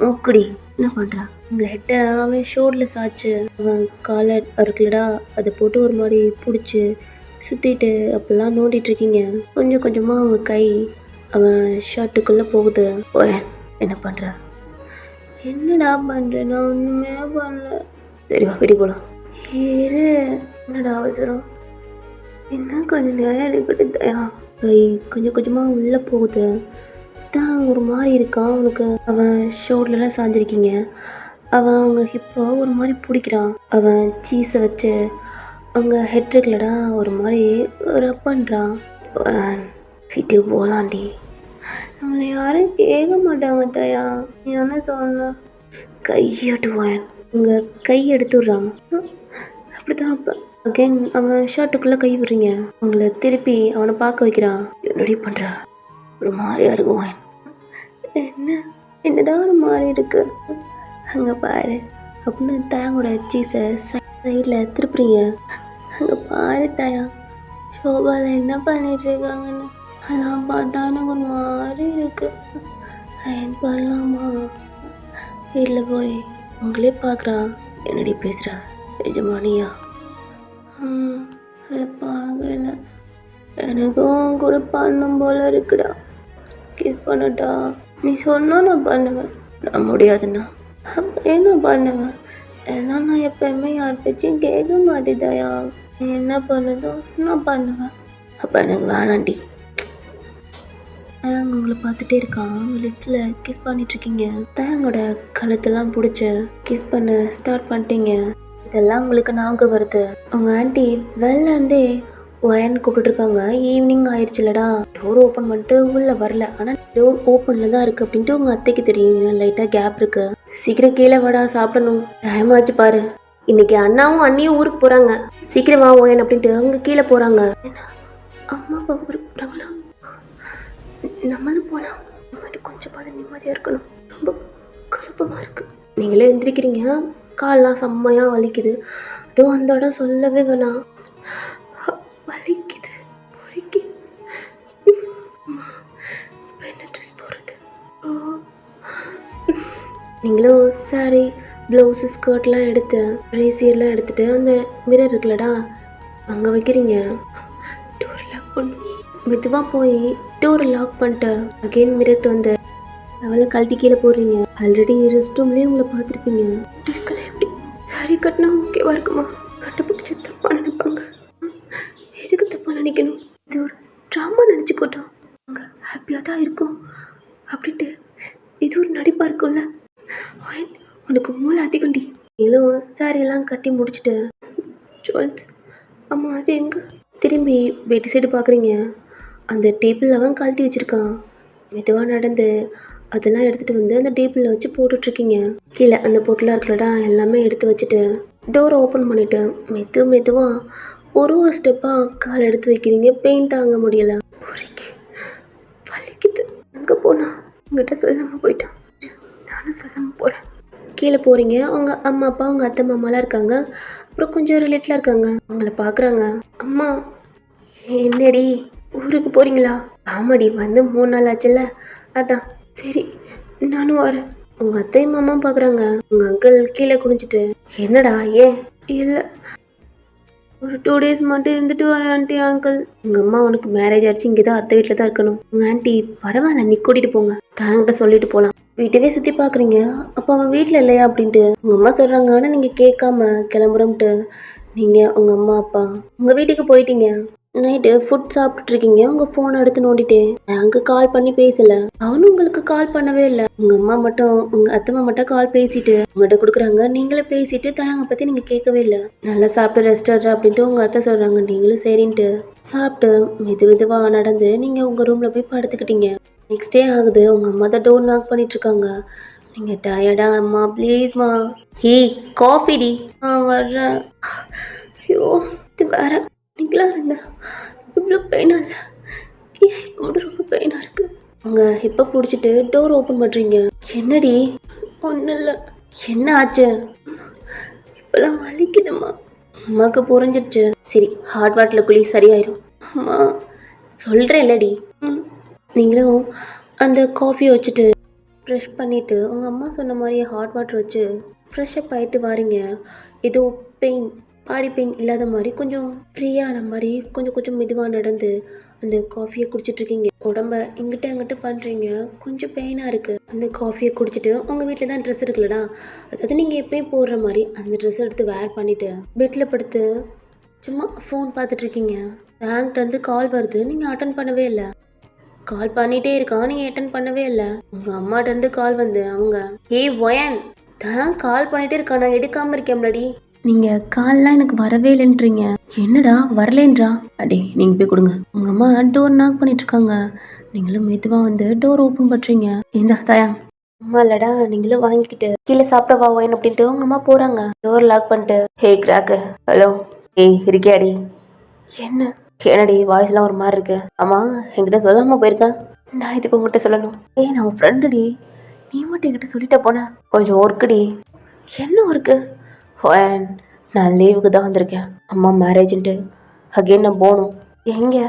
மூக்குடி என்ன பண்ணுறா? உங்கள் ஹெட்டை அவன் ஷோல்டரில் சாய்ச்சு அவன் காலை இருக்குல்லடா அதை போட்டு ஒரு மாதிரி பிடிச்சி சுற்றிட்டு அப்படிலாம் நோண்டிகிட்ருக்கீங்க. கொஞ்சம் கொஞ்சமாக அவங்க கை அவன் ஷர்ட்டுக்குள்ளே போகுது. என்ன பண்ணுற? என்னடா பண்ணுறேன்? நான் ஒன்றுமே பண்ணல. சரிவா வீட்டுக்கு போகலாம். ஏறு. என்னடா அவசரம்? என்ன கொஞ்சம் நேரம் இருக்கட்டும் தயா. கை கொஞ்சம் கொஞ்சமாக உள்ளே போகுது. தான் ஒரு மாதிரி இருக்கான் அவனுக்கு. அவன் ஷோல்டர்லாம் சாஞ்சிருக்கீங்க. அவன் அவங்க ஹிப்பை ஒரு மாதிரி பிடிக்கிறான். அவன் சீஸை வச்சு அவங்க ஹெட் இருக்குல்லடா ஒரு மாதிரி ரப் பண்ணுறான். வீட்டுக்கு போகலாண்டி. நம்மளை யாரும் கேட்க மாட்டாங்க தயா. நீ என்ன சொன்ன? கையாட்டுவான். உங்கள் கை எடுத்துடுறான். அப்படிதான் அப்போ அகெயின் அவன் ஷர்ட்டுக்குள்ளே கை விடுறீங்க. அவங்கள திருப்பி அவனை பார்க்க வைக்கிறான். என்னடி பண்ணுறா? ஒரு மாதிரியா இருக்குவான். என்னடா ஒரு மாதிரி இருக்கு அங்கே பாரு அப்படின்னு தயாங்கோட சீஸை சைடில் திருப்புறீங்க. அங்கே பாரு தயா, ஷோபாவில் என்ன பண்ணிட்டு இருக்காங்கன்னு. அதெல்லாம் பார்த்தா எனக்கு ஒரு மாதிரி இருக்கு. அயன் பண்ணலாமா? வீட்டில் போய் உங்களே பார்க்குறான். என்னடி பேசுகிறா? எஜமானியா? பார்க்கல. எனக்கும் கூட பண்ணும் போல இருக்குடா. கிஸ் பண்ணட்டா? நீ சொன்னா நான் பண்ணுவேன். நான் முடியாதுண்ணா. அப்போ என்ன பண்ணுவேன்? ஏன்னா நான் எப்பயுமே யார் பேச்சையும் கேட்க மாட்டேதாயா. நீ என்ன பண்ணுதோ நான் பண்ணுவேன். அப்போ எனக்கு வேணாண்டி. உங்களை பார்த்துட்டே இருக்கான். லிப்ஸில் கிஸ் பண்ணிட்டுருக்கீங்க. தேங்கோட கழுத்தெல்லாம் பிடிச்சி கிஸ் பண்ண ஸ்டார்ட் பண்ணிட்டீங்க. இதெல்லாம் உங்களுக்கு ஞாபகம் வருது. உங்கள் ஆண்டி வெளிலேருந்தே ஒயன் கூப்பிட்டுருக்காங்க. ஈவினிங் ஆயிடுச்சுலடா. டோர் ஓப்பன் பண்ணிட்டு உள்ளே வரல. ஆனால் டோர் ஓப்பனில் தான் இருக்குது அப்படின்ட்டு உங்கள் அத்தைக்கு தெரியும். லைட்டாக கேப் இருக்குது. சீக்கிரம் கீழே வாடா, சாப்பிடணும். டைம் ஆச்சு பாரு. இன்னைக்கு அண்ணாவும் அண்ணியும் ஊருக்கு போகிறாங்க. சீக்கிரம் வா ஒயன் அப்படின்ட்டு அவங்க கீழே போகிறாங்க. அம்மா அப்பா ஊருக்கு போகிறாங்களா? நம்மளும் போகலாம். மட்டும் கொஞ்சம் பார்த்து நிம்மதியாக இருக்கணும். ரொம்ப குழப்பமாக இருக்குது. நீங்களே எந்திரிக்கிறீங்க. கால்லாம் செம்மையாக வலிக்குது. அதுவும் அந்த இடம் சொல்லவே வேணாம். வலிக்குது. முறைக்கு இப்போ என்ன ட்ரெஸ் போடுறது? நீங்களும் சாரி, ப்ளவுஸு, ஸ்கர்ட்லாம் எடுத்து ரேசியர்லாம் எடுத்துகிட்டு அந்த மிரர் இருக்குல்லடா அங்கே வைக்கிறீங்க. டோர் லாக் பண்ணும். மெதுவாக போய் டோரை லாக் பண்ணிட்டு அகெயின் மிரட்டு வந்து அவளை கழட்டி கீழே போடுறீங்க. ஆல்ரெடி ரெஸ்ட் ரூம்லேயே உங்களை பார்த்துருப்பீங்க. இருக்கல எப்படி சாரி கட்டினா ஓகேவா இருக்குமா? கண்டுபிடிச்சி தப்பாக நினைப்பாங்க. எதுக்கு தப்பாக நினைக்கணும்? இது ஒரு ட்ராமா நினச்சிக்கோட்டோம். அங்கே ஹாப்பியாக தான் இருக்கும் அப்படின்ட்டு இது ஒரு நடிப்பாக இருக்கும்ல. உனக்கு மூளை அதிகண்டி. நீங்களும் சாரியெல்லாம் கட்டி முடிச்சுட்டு ஜுவல்ஸ் அம்மா அது எங்கே திரும்பி வெட்டி சைடு பார்க்குறீங்க. அந்த டேபிள் அவன் கழட்டி வச்சுருக்கான். மெதுவாக நடந்து அதெல்லாம் எடுத்துகிட்டு வந்து அந்த டேபிளில் வச்சு போட்டுட்ருக்கீங்க. கீழே அந்த பொட்டலாக இருக்கலடா எல்லாமே எடுத்து வச்சுட்டு டோரை ஓப்பன் பண்ணிவிட்டு மெதுவாக ஒரு ஸ்டெப்பாக கால் எடுத்து வைக்கிறீங்க. பெயின் தாங்க முடியலை. வலிக்குது. அங்கே போனா உங்கள்கிட்ட சொல்லாமல் போயிட்டான். நானும் சொல்லாமல் போகிறேன். கீழே போகிறீங்க. அவங்க அம்மா அப்பா அவங்க அத்தை மாமாலாம் இருக்காங்க. அப்புறம் கொஞ்சம் ரிலேட்டிவ்லாம் இருக்காங்க. அவங்கள பார்க்குறாங்க. அம்மா என்னடி ஊருக்கு போகிறீங்களா? ஆமாடி, வந்து 3 நாள் ஆச்சுல்ல, அதான். சரி நானும் வரேன். உங்கள் அத்தை மாமா பார்க்குறாங்க. உங்கள் அங்கிள் கீழே குனிஞ்சிட்டு என்னடா ஏன்? இல்லை ஒரு 2 days மட்டும் இருந்துட்டு வரேன் ஆண்டி அங்கிள். உங்கள் அம்மா உனக்கு மேரேஜ் ஆகிடுச்சு, இங்கே தான் அத்தை வீட்டில் தான் இருக்கணும். உங்கள் ஆண்டி பரவாயில்ல நீ கூட்டிகிட்டு போங்க, தாங்கிட்ட சொல்லிட்டு போகலாம். வீட்டவே சுற்றி பார்க்குறீங்க. அப்போ அவன் வீட்டில் இல்லையா அப்படின்ட்டு உங்கள் அம்மா சொல்கிறாங்க. ஆனால் நீங்கள் கேட்காம கிளம்புறோம்ட்டு நீங்கள் உங்கள் அம்மா அப்பா உங்கள் வீட்டுக்கு போயிட்டீங்க. நைட்டு ஃபுட் சாப்பிட்டுருக்கீங்க. உங்கள் ஃபோனை எடுத்து நோண்டிட்டேன். அங்கே கால் பண்ணி பேசலை. அவனும் உங்களுக்கு கால் பண்ணவே இல்லை. உங்கள் அம்மா மட்டும் உங்கள் அத்தம்மா மட்டும் கால் பேசிட்டு உங்கள்கிட்ட கொடுக்குறாங்க. நீங்களே பேசிட்டு தராங்க பற்றி நீங்கள் கேட்கவே இல்லை. நல்லா சாப்பிட்டு ரெஸ்ட் எடுற அப்படின்ட்டு உங்கள் அத்தை சொல்கிறாங்க. நீங்களும் சரின்ட்டு சாப்பிட்டு மெதுவாக நடந்து நீங்கள் உங்கள் ரூமில் போய் படுத்துக்கிட்டீங்க. நெக்ஸ்ட் டே ஆகுது. உங்கள் அம்மா தான் டோர் நாக் பண்ணிட்டுருக்காங்க. நீங்கள் டயர்டா அம்மா ப்ளீஸ்மா. காஃபிடி. வர்றேன். ஐயோ இது வேற நீங்களாக இருந்தா இவ்வளோ பெயினாக இல்லை. ஏன் இப்போ மட்டும் ரொம்ப பெயினாக இருக்குது. அவங்க ஹிப்பை பிடிச்சிட்டு டோர் ஓப்பன் பண்ணுறீங்க. என்னடி? ஒன்றும் இல்லை. என்ன ஆச்சு? இப்போல்லாம் வலிக்குதும்மா. அம்மாவுக்கு புரிஞ்சிடுச்சு. சரி ஹாட் வாட்டரில் குழி சரியாயிரும். அம்மா சொல்கிறேன் இல்லடி. நீங்களும் அந்த காஃபியை வச்சுட்டு ப்ரெஷ் பண்ணிவிட்டு உங்கள் அம்மா சொன்ன மாதிரி ஹாட் வாட்டர் வச்சு ஃப்ரெஷ்ஷப் ஆகிட்டு வாரீங்க. ஏதோ பெயின் பாடி பெயின் இல்லாத மாதிரி கொஞ்சம் ஃப்ரீயான மாதிரி கொஞ்சம் மெதுவாக நடந்து அந்த காஃபியை குடிச்சிட்ருக்கீங்க. உடம்ப இங்கிட்ட அங்கிட்ட பண்ணுறீங்க. கொஞ்சம் பெயினாக இருக்குது. அந்த காஃபியை குடிச்சிட்டு உங்கள் வீட்டில் தான் ட்ரெஸ் இருக்குல்லடா, அதாவது நீங்கள் எப்பயும் போடுற மாதிரி அந்த ட்ரெஸ் எடுத்து வேர் பண்ணிவிட்டு பெட்டில் படுத்து சும்மா ஃபோன் பார்த்துட்ருக்கீங்க. பேங்க்லேருந்து கால் வருது. நீங்கள் அட்டன் பண்ணவே இல்லை. கால் பண்ணிகிட்டே இருக்கான். நீங்கள் அட்டன் பண்ணவே இல்லை. உங்கள் அம்மாட்டேருந்து கால் வந்து அவங்க ஒயன் தான் கால் பண்ணிகிட்டே இருக்கான். நான் எடுக்காமல் இருக்கேன் முன்னாடி. நீங்கள் கால்லாம் எனக்கு வரவே இல்லைன்றீங்க. என்னடா வரலேன்றா? அடே நீங்கள் போய் கொடுங்க. உங்கள் அம்மா டோர் நாக் பண்ணிட்டுருக்காங்க. நீங்களும் மெதுவாக வந்து டோர் ஓப்பன் பண்ணுறீங்க. இந்த தாயா அம்மா இல்லடா, நீங்களும் வாங்கிக்கிட்டு கீழே சாப்பிட வா வாயின் அப்படின்ட்டு உங்கள் அம்மா போகிறாங்க. டோர் லாக் பண்ணிட்டு கிராக்கு ஹலோ இருக்கியாடி? என்னடி வாய்ஸ்லாம் ஒரு மாதிரி இருக்கு? ஆமாம் என்கிட்ட சொல்லாமல் போயிருக்கேன். நான் இதுக்கு உங்ககிட்ட சொல்லணும். நான் உன் ஃப்ரெண்டுடி, நீ மட்டும் என்கிட்ட சொல்லிட்ட போனேன். கொஞ்சம் ஒர்க்குடி. என்ன ஒர்க்கு? நான் லீவுக்கு தான் வந்திருக்கேன். அம்மா மேரேஜுன்ட்டு அகெயின் நான் போகணும். எங்கே?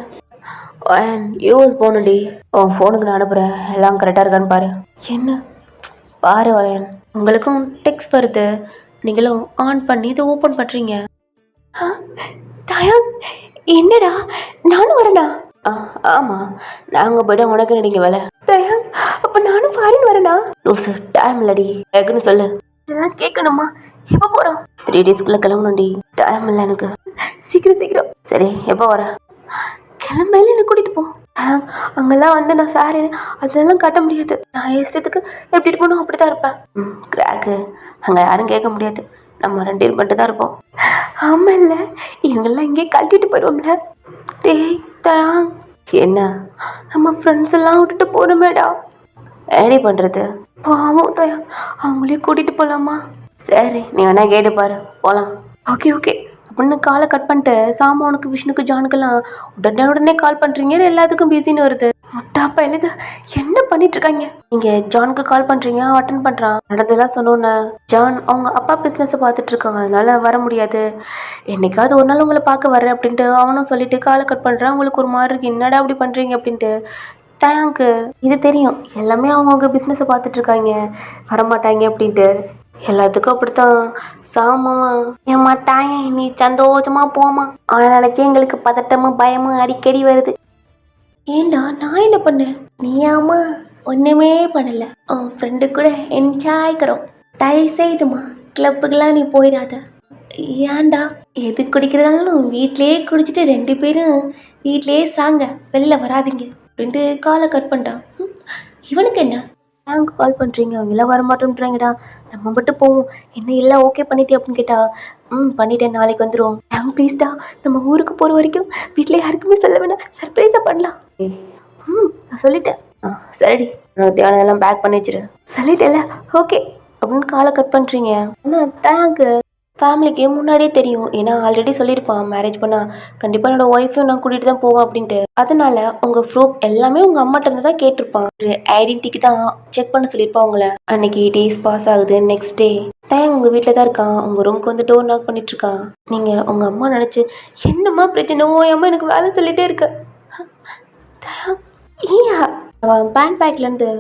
யூஎஸ் போகணும்டி. உன் ஃபோனுக்கு நான் அனுப்புகிறேன். எல்லாம் கரெக்டாக இருக்கான்னு பாரு. என்ன பாரு உங்களுக்கும் டெக்ஸ்ட் வருது. நீங்களும் ஆன் பண்ணி இதை ஓப்பன் பண்ணுறீங்க. தயான், என்னடா நானும் வரேனா? ஆ ஆமாம், நாங்கள் போய்ட்டு உனக்கு நடிங்க வேலை. தயான், அப்போ நானும் ஃபாரின் வரேனா? லூசு, டைம் இல்லடி, கேட்கணும் சொல்லு. இதெல்லாம் கேட்கணுமா? எப்போ போகிறோம்? 3 டேஸ்க்குள்ளே கிளம்பணும்டி. டைம் இல்லை எனக்கு. சீக்கிரம் சீக்கிரம். சரி, எப்போ வர? கிளம்பையில என்னை கூட்டிகிட்டு போ. அங்கெல்லாம் வந்து நான் சாரி அதெல்லாம் காட்ட முடியாது. நான் இஷ்டத்துக்கு எப்படி இருப்பணும் அப்படி தான் இருப்பேன். கிராக்கு, அங்கே யாரும் கேட்க முடியாது. நம்ம 2 பேர் மட்டும் தான் இருப்போம். ஆமாம் இல்லை, இவங்கெல்லாம் இங்கேயே கழட்டிட்டு போயிடுவோம்ல. டேய் தயாங், என்ன நம்ம ஃப்ரெண்ட்ஸ் எல்லாம் விட்டுட்டு போகணுமேடா. ஏடி பண்ணுறது? பாவம் தயாங், அவங்களையும் கூட்டிகிட்டு போகலாமா? சரி, நீ வேணா கேட்டு பாரு, போகலாம். ஓகே ஓகே அப்படின்னு காலை கட் பண்ணிட்டு சாமானுக்கு விஷ்ணுக்கு ஜானுக்கெல்லாம் உடனே கால் பண்ணுறீங்க, எல்லாத்துக்கும் பிஸின்னு வருது. முட்டா பையலுக்கு என்ன பண்ணிட்டு இருக்காங்க? நீங்க ஜானுக்கு கால் பண்றீங்க, அட்டன் பண்றான். நடந்ததெல்லாம் சொன்னோன்னே ஜான் அவங்க அப்பா பிஸ்னஸை பார்த்துட்டு இருக்காங்க, அதனால வர முடியாது, என்னைக்காவது ஒரு நாள் உங்களை பார்க்க வரேன் அப்படின்ட்டு அவனும் சொல்லிட்டு காலை கட் பண்றான். உங்களுக்கு ஒரு மாதிரி இருக்கு, என்னடா அப்படி பண்றீங்க அப்படின்ட்டு. தேங்க்கு இது தெரியும், எல்லாமே அவங்கவுங்க பிஸ்னஸை பார்த்துட்டு இருக்காங்க, வரமாட்டாங்க அப்படின்ட்டு. எல்லாத்துக்கும் அப்படித்தான். சாமா ஏம்மா தாயே, நீ சந்தோஷமா போமா, அவனை நினைச்சு எங்களுக்கு பதட்டமும் பயமும் அடிக்கடி வருது. ஏண்டா நான் என்ன பண்ணேன்? நீயாமா ஒன்றுமே பண்ணலை, உன் ஃப்ரெண்டு கூட என்ஜாய்க்கிறோம். தயவு செய்துமா கிளப்புக்கெல்லாம் நீ போயிடாத. ஏன்டா? எது குடிக்கிறதாலும் வீட்டிலேயே குடிச்சிட்டு 2 பேரும் வீட்டிலேயே சாங்க, வெளில வராதிங்க அப்படின்ட்டு காலை கட் பண்ணிட்டான். இவனுக்கு என்ன? பேங்க் கால் பண்ணுறீங்க, அவங்க எல்லாம் வரமாட்டேன்றாங்கடா, நம்ம மட்டும் போவோம், என்ன எல்லாம் ஓகே பண்ணிட்டே அப்படின்னு கேட்டா, பண்ணிட்டேன், நாளைக்கு வந்துடும். பேங்க் ப்ளீஸ்டா, நம்ம ஊருக்கு போகிற வரைக்கும் வீட்டில் யாருக்குமே சொல்ல வேணாம், சர்ப்ரைஸாக பண்ணலாம். நான் சொல்லிட்டேன். சரிடி, நான் தேவையெல்லாம் பேக் பண்ணி வச்சிரு. சொல்லிட்டேல, ஓகே அப்படின்னு காலை கட் பண்ணுறீங்க. ஆனால் தேங்க்கு ஃபேமிலிக்கு முன்னாடியே தெரியும், ஏன்னா ஆல்ரெடி சொல்லியிருப்பான், மேரேஜ் பண்ணால் கண்டிப்பாக என்னோடய ஒய்ஃபையும் நான் கூட்டிகிட்டு தான் போவேன் அப்படின்ட்டு. அதனால உங்கள் ப்ரூஃப் எல்லாமே உங்கள் அம்மாட்ட இருந்து தான் கேட்டிருப்பான். ஒரு ஐடென்டிட்டிக்கு தான் செக் பண்ண சொல்லியிருப்பான் உங்களை. அன்னைக்கு டேஸ் பாஸ் ஆகுது, நெக்ஸ்ட் டே தேங் உங்கள் வீட்டில் தான் இருக்கான், உங்கள் ரூமுக்கு வந்து டோர் நாக் பண்ணிட்டு இருக்கான். நீங்கள் உங்கள் அம்மா நினச்சி என்னம்மா பிரச்சனை, ஓ அம்மா எனக்கு வேலை சொல்லிகிட்டே இருக்க. ஏயா அவன் பேண்ட் பேக்லேருந்து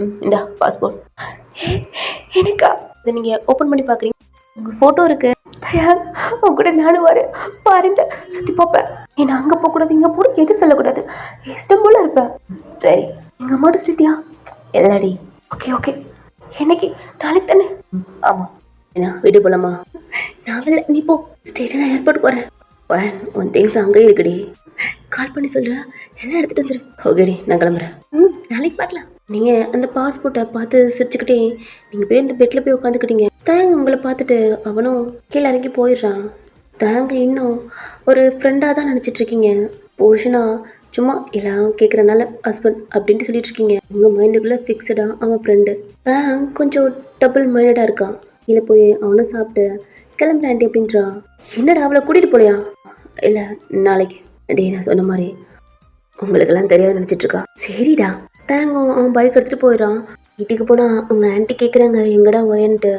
இந்த பாஸ்போர்ட் எனக்கா, இதை நீங்கள் ஓப்பன் பண்ணி பார்க்குறீங்க, உங்கள் ஃபோட்டோ இருக்குது. தயார், உங்க கூட நானும் வரேன், பாருங்க சுற்றி பார்ப்பேன். ஏன்னா அங்கே போகக்கூடாது, இங்கே போட எது சொல்லக்கூடாது, இஷ்டம் போல இருப்பேன். சரி, எங்கள் அம்மாட்ட சொல்லிட்டியா? எல்லாடி ஓகே ஓகே. என்னைக்கு? நாளைக்கு தானே? ஆமாம். என்ன வீட்டு போகலாமா? நான் வரல, நீ போ. ஸ்டேட்டாக நான் ஏர்போர்ட் போகிறேன். உன் திங்ஸ் அங்கேயே இருக்குடி, கால் பண்ணி சொல்கிறேன், எல்லாம் எடுத்துகிட்டு வந்துடு. ஓகேடி, நான் கிளம்புறேன். நாளைக்கு பார்க்கலாம். நீங்கள் அந்த பாஸ்போர்ட்டை பார்த்து சிரிச்சுக்கிட்டே நீங்கள் போய் இந்த பெட்டில் போய் உட்காந்துக்கிட்டீங்க. தேங்க உங்களை பார்த்துட்டு அவனும் கீழே இறங்கி போயிடுறான். தேங்க இன்னும் ஒரு ஃப்ரெண்டாக தான் நினச்சிட்ருக்கீங்க, புருஷனா சும்மா எல்லாம் கேட்குறனால ஹஸ்பண்ட் அப்படின்ட்டு சொல்லிட்டு இருக்கீங்க. உங்கள் மைண்டுக்குள்ளே ஃபிக்ஸடாக அவன் ஃப்ரெண்டு. கொஞ்சம் டபுள் மைண்டடாக இருக்கான். கீழே போய் அவனும் சாப்பிட்டு கிளம்புற ஆண்டி அப்படின்றான். என்னடா அவளை கூட்டிகிட்டு போலையா? இல்லை, நாளைக்கு. டே, நான் சொன்ன மாதிரி உங்களுக்கெல்லாம் தெரியாது நினச்சிட்ருக்கா. சரிடா. தேங்க அவன் பைக் எடுத்துகிட்டு போயிடான். வீட்டுக்கு போனால் உங்கள் ஆண்டி கேட்குறாங்க எங்கடா ஒயன்ட்டு.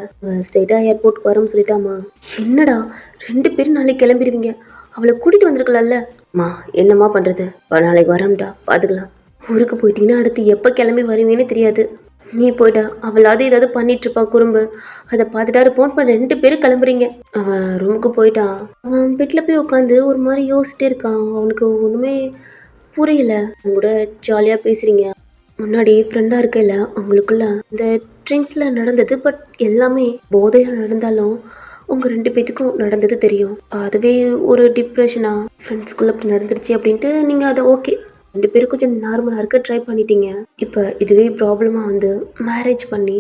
ஸ்ட்ரெயிட்டாக ஏர்போர்ட்டுக்கு வரோம்னு சொல்லிட்டாமா. என்னடா 2 பேரும் நாளைக்கு கிளம்பிடுவீங்க, அவளை கூட்டிகிட்டு வந்திருக்கலாம்ல. அம்மா என்னம்மா பண்ணுறது, நாளைக்கு வரோம்டா, பார்த்துக்கலாம். ஊருக்கு போயிட்டீங்கன்னா அடுத்து எப்போ கிளம்பி வருவீங்கன்னு தெரியாது. நீ போயிட்டா அவளாவது ஏதாவது பண்ணிட்டுருப்பா குறும்பு, அதை பார்த்துட்டா ஃபோன் பண்ண 2 பேரும் கிளம்புறீங்க. அவன் ரூமுக்கு போயிட்டான். அவன் பெட்டில் போய் உட்காந்து ஒரு மாதிரி யோசிச்சுட்டே இருக்கான். அவனுக்கு ஒன்றுமே புரியல. அவங்க கூட ஜாலியாக பேசுகிறீங்க, முன்னாடி ஃப்ரெண்டாக இருக்கல அவங்களுக்குள்ள இந்த ட்ரிங்க்ஸில் நடந்தது, பட் எல்லாமே போதையில் நடந்தாலும் உங்கள் 2 பேத்துக்கும் நடந்தது தெரியும். அதுவே ஒரு டிப்ரெஷனாக ஃப்ரெண்ட்ஸ்குள்ளே அப்படி நடந்துருச்சு அப்படின்ட்டு நீங்கள் அதை ஓகே 2 பேரும் கொஞ்சம் நார்மலாக இருக்க ட்ரை பண்ணிட்டீங்க. இப்போ இதுவே ப்ராப்ளமாக வந்து மேரேஜ் பண்ணி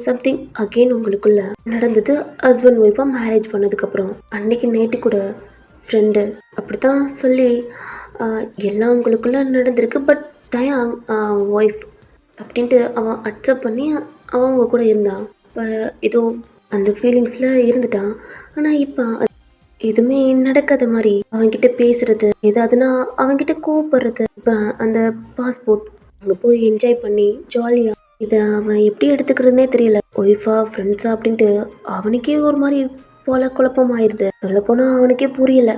சம்திங் அகெயின் உங்களுக்குள்ள நடந்தது. ஹஸ்பண்ட் ஒய்ஃபாக மேரேஜ் பண்ணதுக்கப்புறம் அன்றைக்கி நைட்டு கூட ஃப்ரெண்டு அப்படி தான் சொல்லி எல்லாம் உங்களுக்குள்ளே நடந்திருக்கு. பட் தயாங் ஒய்ஃப் அப்படின்ட்டு அவன் அக்செப்ட் பண்ணி அவன் அவங்க கூட இருந்தான். இப்போ ஏதோ அந்த ஃபீலிங்ஸில் இருந்துட்டான். ஆனால் இப்போ எதுவுமே நடக்காத மாதிரி அவன்கிட்ட பேசுறது, ஏதாவதுன்னா அவன்கிட்ட கோவப்படுறது. இப்போ அந்த பாஸ்போர்ட் அங்கே போய் என்ஜாய் பண்ணி ஜாலியாக இதை அவன் எப்படி எடுத்துக்கிறதுனே தெரியல. ஒய்ஃபா ஃப்ரெண்ட்ஸா அப்படின்ட்டு அவனுக்கே ஒரு மாதிரி போல குழப்பம் ஆயிடுது. சொல்லப்போனால் அவனுக்கே புரியல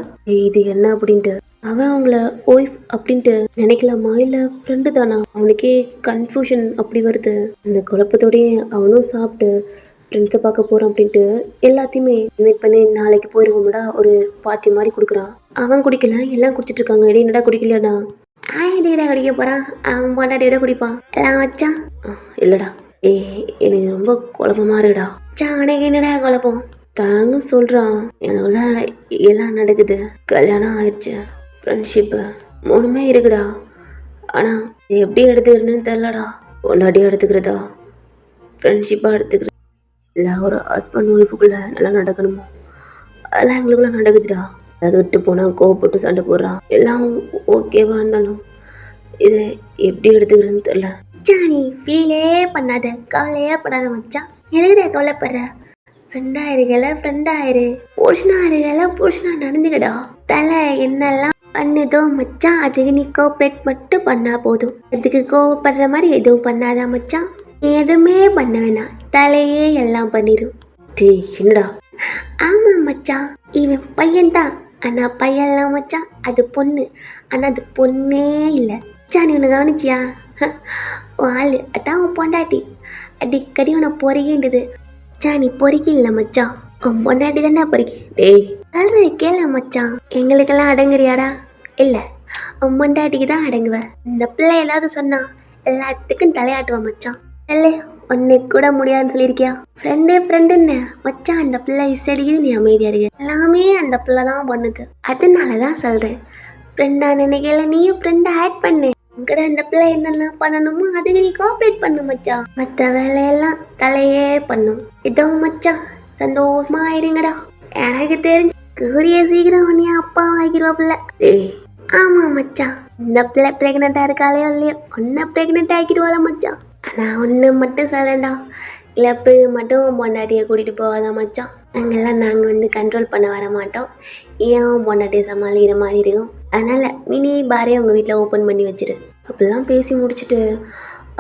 இது என்ன அப்படின்ட்டு. அவன் அவங்கள ஒய்ஃப் அப்படின்ட்டு நினைக்கலாமா இல்லை ஃப்ரெண்டு தானா, அவனுக்கே கன்ஃபியூஷன் அப்படி வருது. அந்த குழப்பத்தோடய அவனும் சாப்பிட்டு ஃப்ரெண்ட்ஸை பார்க்க போகிறோம் அப்படின்ட்டு எல்லாத்தையுமே இன்வைட் பண்ணி நாளைக்கு போயிடுவோம்டா ஒரு பார்ட்டி மாதிரி கொடுக்குறான். அவன் குடிக்கல, எல்லாம் குடிச்சிட்டு இருக்காங்க. இடையே என்னடா குடிக்கலையாடா? இதுக்கிட்ட குடிக்க போகிறான், அவன் பொண்டாட்டியோட குடிப்பான் எல்லாம் வச்சான். இல்லைடா, எனக்கு ரொம்ப குழப்பமா இருக்குடா. உனக்கு என்னடா குழப்பம்? தாங்க சொல்கிறான். எனக்குள்ள எல்லாம் நடக்குது, கல்யாணம் ஆயிடுச்சு, ஃப்ரெண்ட்ஷிப்பு மூணுமே இருக்குடா. ஆனால் எப்படி எடுத்துக்கிறேன்னு தெரிலடா. பொண்டாட்டி எடுத்துக்கிறதா, ஃப்ரெண்ட்ஷிப்பாக எடுத்துக்கிறது, இல்லை ஒரு ஹஸ்பண்ட் ஒய்ஃபுக்குள்ளே நல்லா நடக்கணுமோ அதெல்லாம் எங்களுக்குள்ள நடக்குதுடா. அதை விட்டு போனால் கோவப்பட்டு சண்டை போடுறான். எல்லாம் ஓகேவா இருந்தாலும் இதை எப்படி எடுத்துக்கிறேன்னு தெரில. நீ ஃபீலே பண்ணாத, கவலையே படாத மச்சான். எதுக்கிட்ட கவலைப்படுற? ஃப்ரெண்டாக இருக்கல, ஃப்ரெண்டாக இரு. புருஷனாக இருக்கல, புருஷனாக நடந்துக்கடா. தலை என்னெல்லாம் பண்ணுதோ மச்சான், அதுக்கு நீ கோஆப்ரேட் மட்டும் பண்ணா போதும். அதுக்கு கோவப்படுற மாதிரி எதுவும் பண்ணாதா மச்சான். நீ எதுவுமே பண்ண வேணாம், தலையே எல்லாம் பண்ணிடும். டேய் என்னடா? ஆமா மச்சான், இவன் பையன்தான், ஆனா பையன்லாம் மச்சான் அது பொண்ணு. ஆனா அது பொண்ணே இல்லை மச்சான். நீ ஒன்று கவனிச்சியா? ஆளு அதான் உன் பொண்டாட்டி அடிக்கடி உன்னை பொறுகின்றது. மச்சான் நீ பொறுக்கி இல்லை மச்சான், உன் பொண்டாட்டி தானே பொறுக்கி. டேய் சொல்றது கேளு மச்சான், எங்களுக்கெல்லாம் அடங்குறியாடா? இல்லை, உன் பொண்டாட்டிக்கு தான் அடங்குவேன். இந்த பிள்ளை ஏதாவது சொன்னா எல்லாத்துக்கும் தலையாட்டுவான் மச்சான். இல்லை ஒன்னு கூட முடியாதுன்னு சொல்லியிருக்கியா? ஃப்ரெண்டுன்னு மச்சான் அந்த பிள்ளை இசடிக்குது, நீ அமைதியா இருக்க. எல்லாமே அந்த பிள்ளை தான் பண்ணுது, அதனாலதான் சொல்றேன். ஃப்ரெண்டா நினைக்கல, நீயும் ஃப்ரெண்டை ஆட் பண்ணு. உங்கட அந்த பிள்ளை என்னெல்லாம் பண்ணணுமோ அதுக்கு நீ கோஆப்ரேட் பண்ணு மச்சான். மற்ற வேலையெல்லாம் தலையே பண்ணும். இதோ மச்சான் சந்தோஷமா ஆயிருங்கடா. எனக்கு தெரிஞ்சு கூடிய சீக்கிரம் நீ அப்பா ஆகிருவா பிள்ளை. ஆமா மச்சான், இந்த பிள்ளை பிரெக்னெண்டா இருக்காளே இல்லையோ ஒன்ன பிரெக்னெண்ட் ஆக்கிடுவாள மச்சான். ஆனா ஒன்று மட்டும் சொல்லண்டா, இழப்பு மட்டும் பொண்டாட்டியை கூட்டிட்டு போவாதான் மச்சான். அங்கெல்லாம் நாங்கள் கண்ட்ரோல் பண்ண வர மாட்டோம். ஏன் பொண்டாட்டியை சமாளிக்கிற மாதிரி இருக்கும். அதனால மினி பாரே உங்கள் வீட்டில் ஓப்பன் பண்ணி வச்சிரு. அப்படிலாம் பேசி முடிச்சுட்டு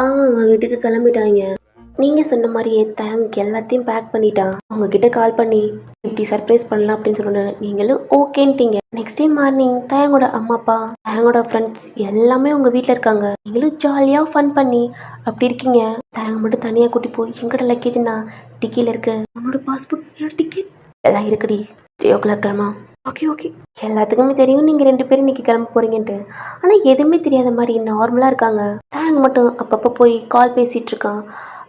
அவன் வீட்டுக்கு கிளம்பிட்டாங்க. நீங்கள் சொன்ன மாதிரியே தேங்க் எல்லாத்தையும் பேக் பண்ணிட்டான். அவங்கக்கிட்ட கால் பண்ணி இப்படி சர்ப்ரைஸ் பண்ணலாம் அப்படின்னு சொன்னேன். நீங்களும் ஓகேன்ட்டீங்க. நெக்ஸ்ட் டே மார்னிங் தேங்கோட அம்மா அப்பா, தேங்கோட ஃப்ரெண்ட்ஸ் எல்லாமே உங்கள் வீட்டில் இருக்காங்க. நீங்களும் ஜாலியாக ஃபன் பண்ணி அப்படி இருக்கீங்க. தேங்க மட்டும் தனியாக கூட்டி போய் எங்கட லக்கேஜ்னா டிக்கியில் இருக்கு, உன்னோட பாஸ்போர்ட், என்னோட டிக்கெட் எல்லாம் இருக்குடி. 3 o'clock கிளம்பா? ஓகே எல்லாத்துக்குமே தெரியும் நீங்கள் 2 பேரும் இன்றைக்கி கிளம்ப போகிறீங்கன்ட்டு. ஆனால் எதுவுமே தெரியாத மாதிரி நார்மலாக இருக்காங்க. தேங் மட்டும் அப்பப்போ போய் கால் பேசிகிட்டு இருக்கான்.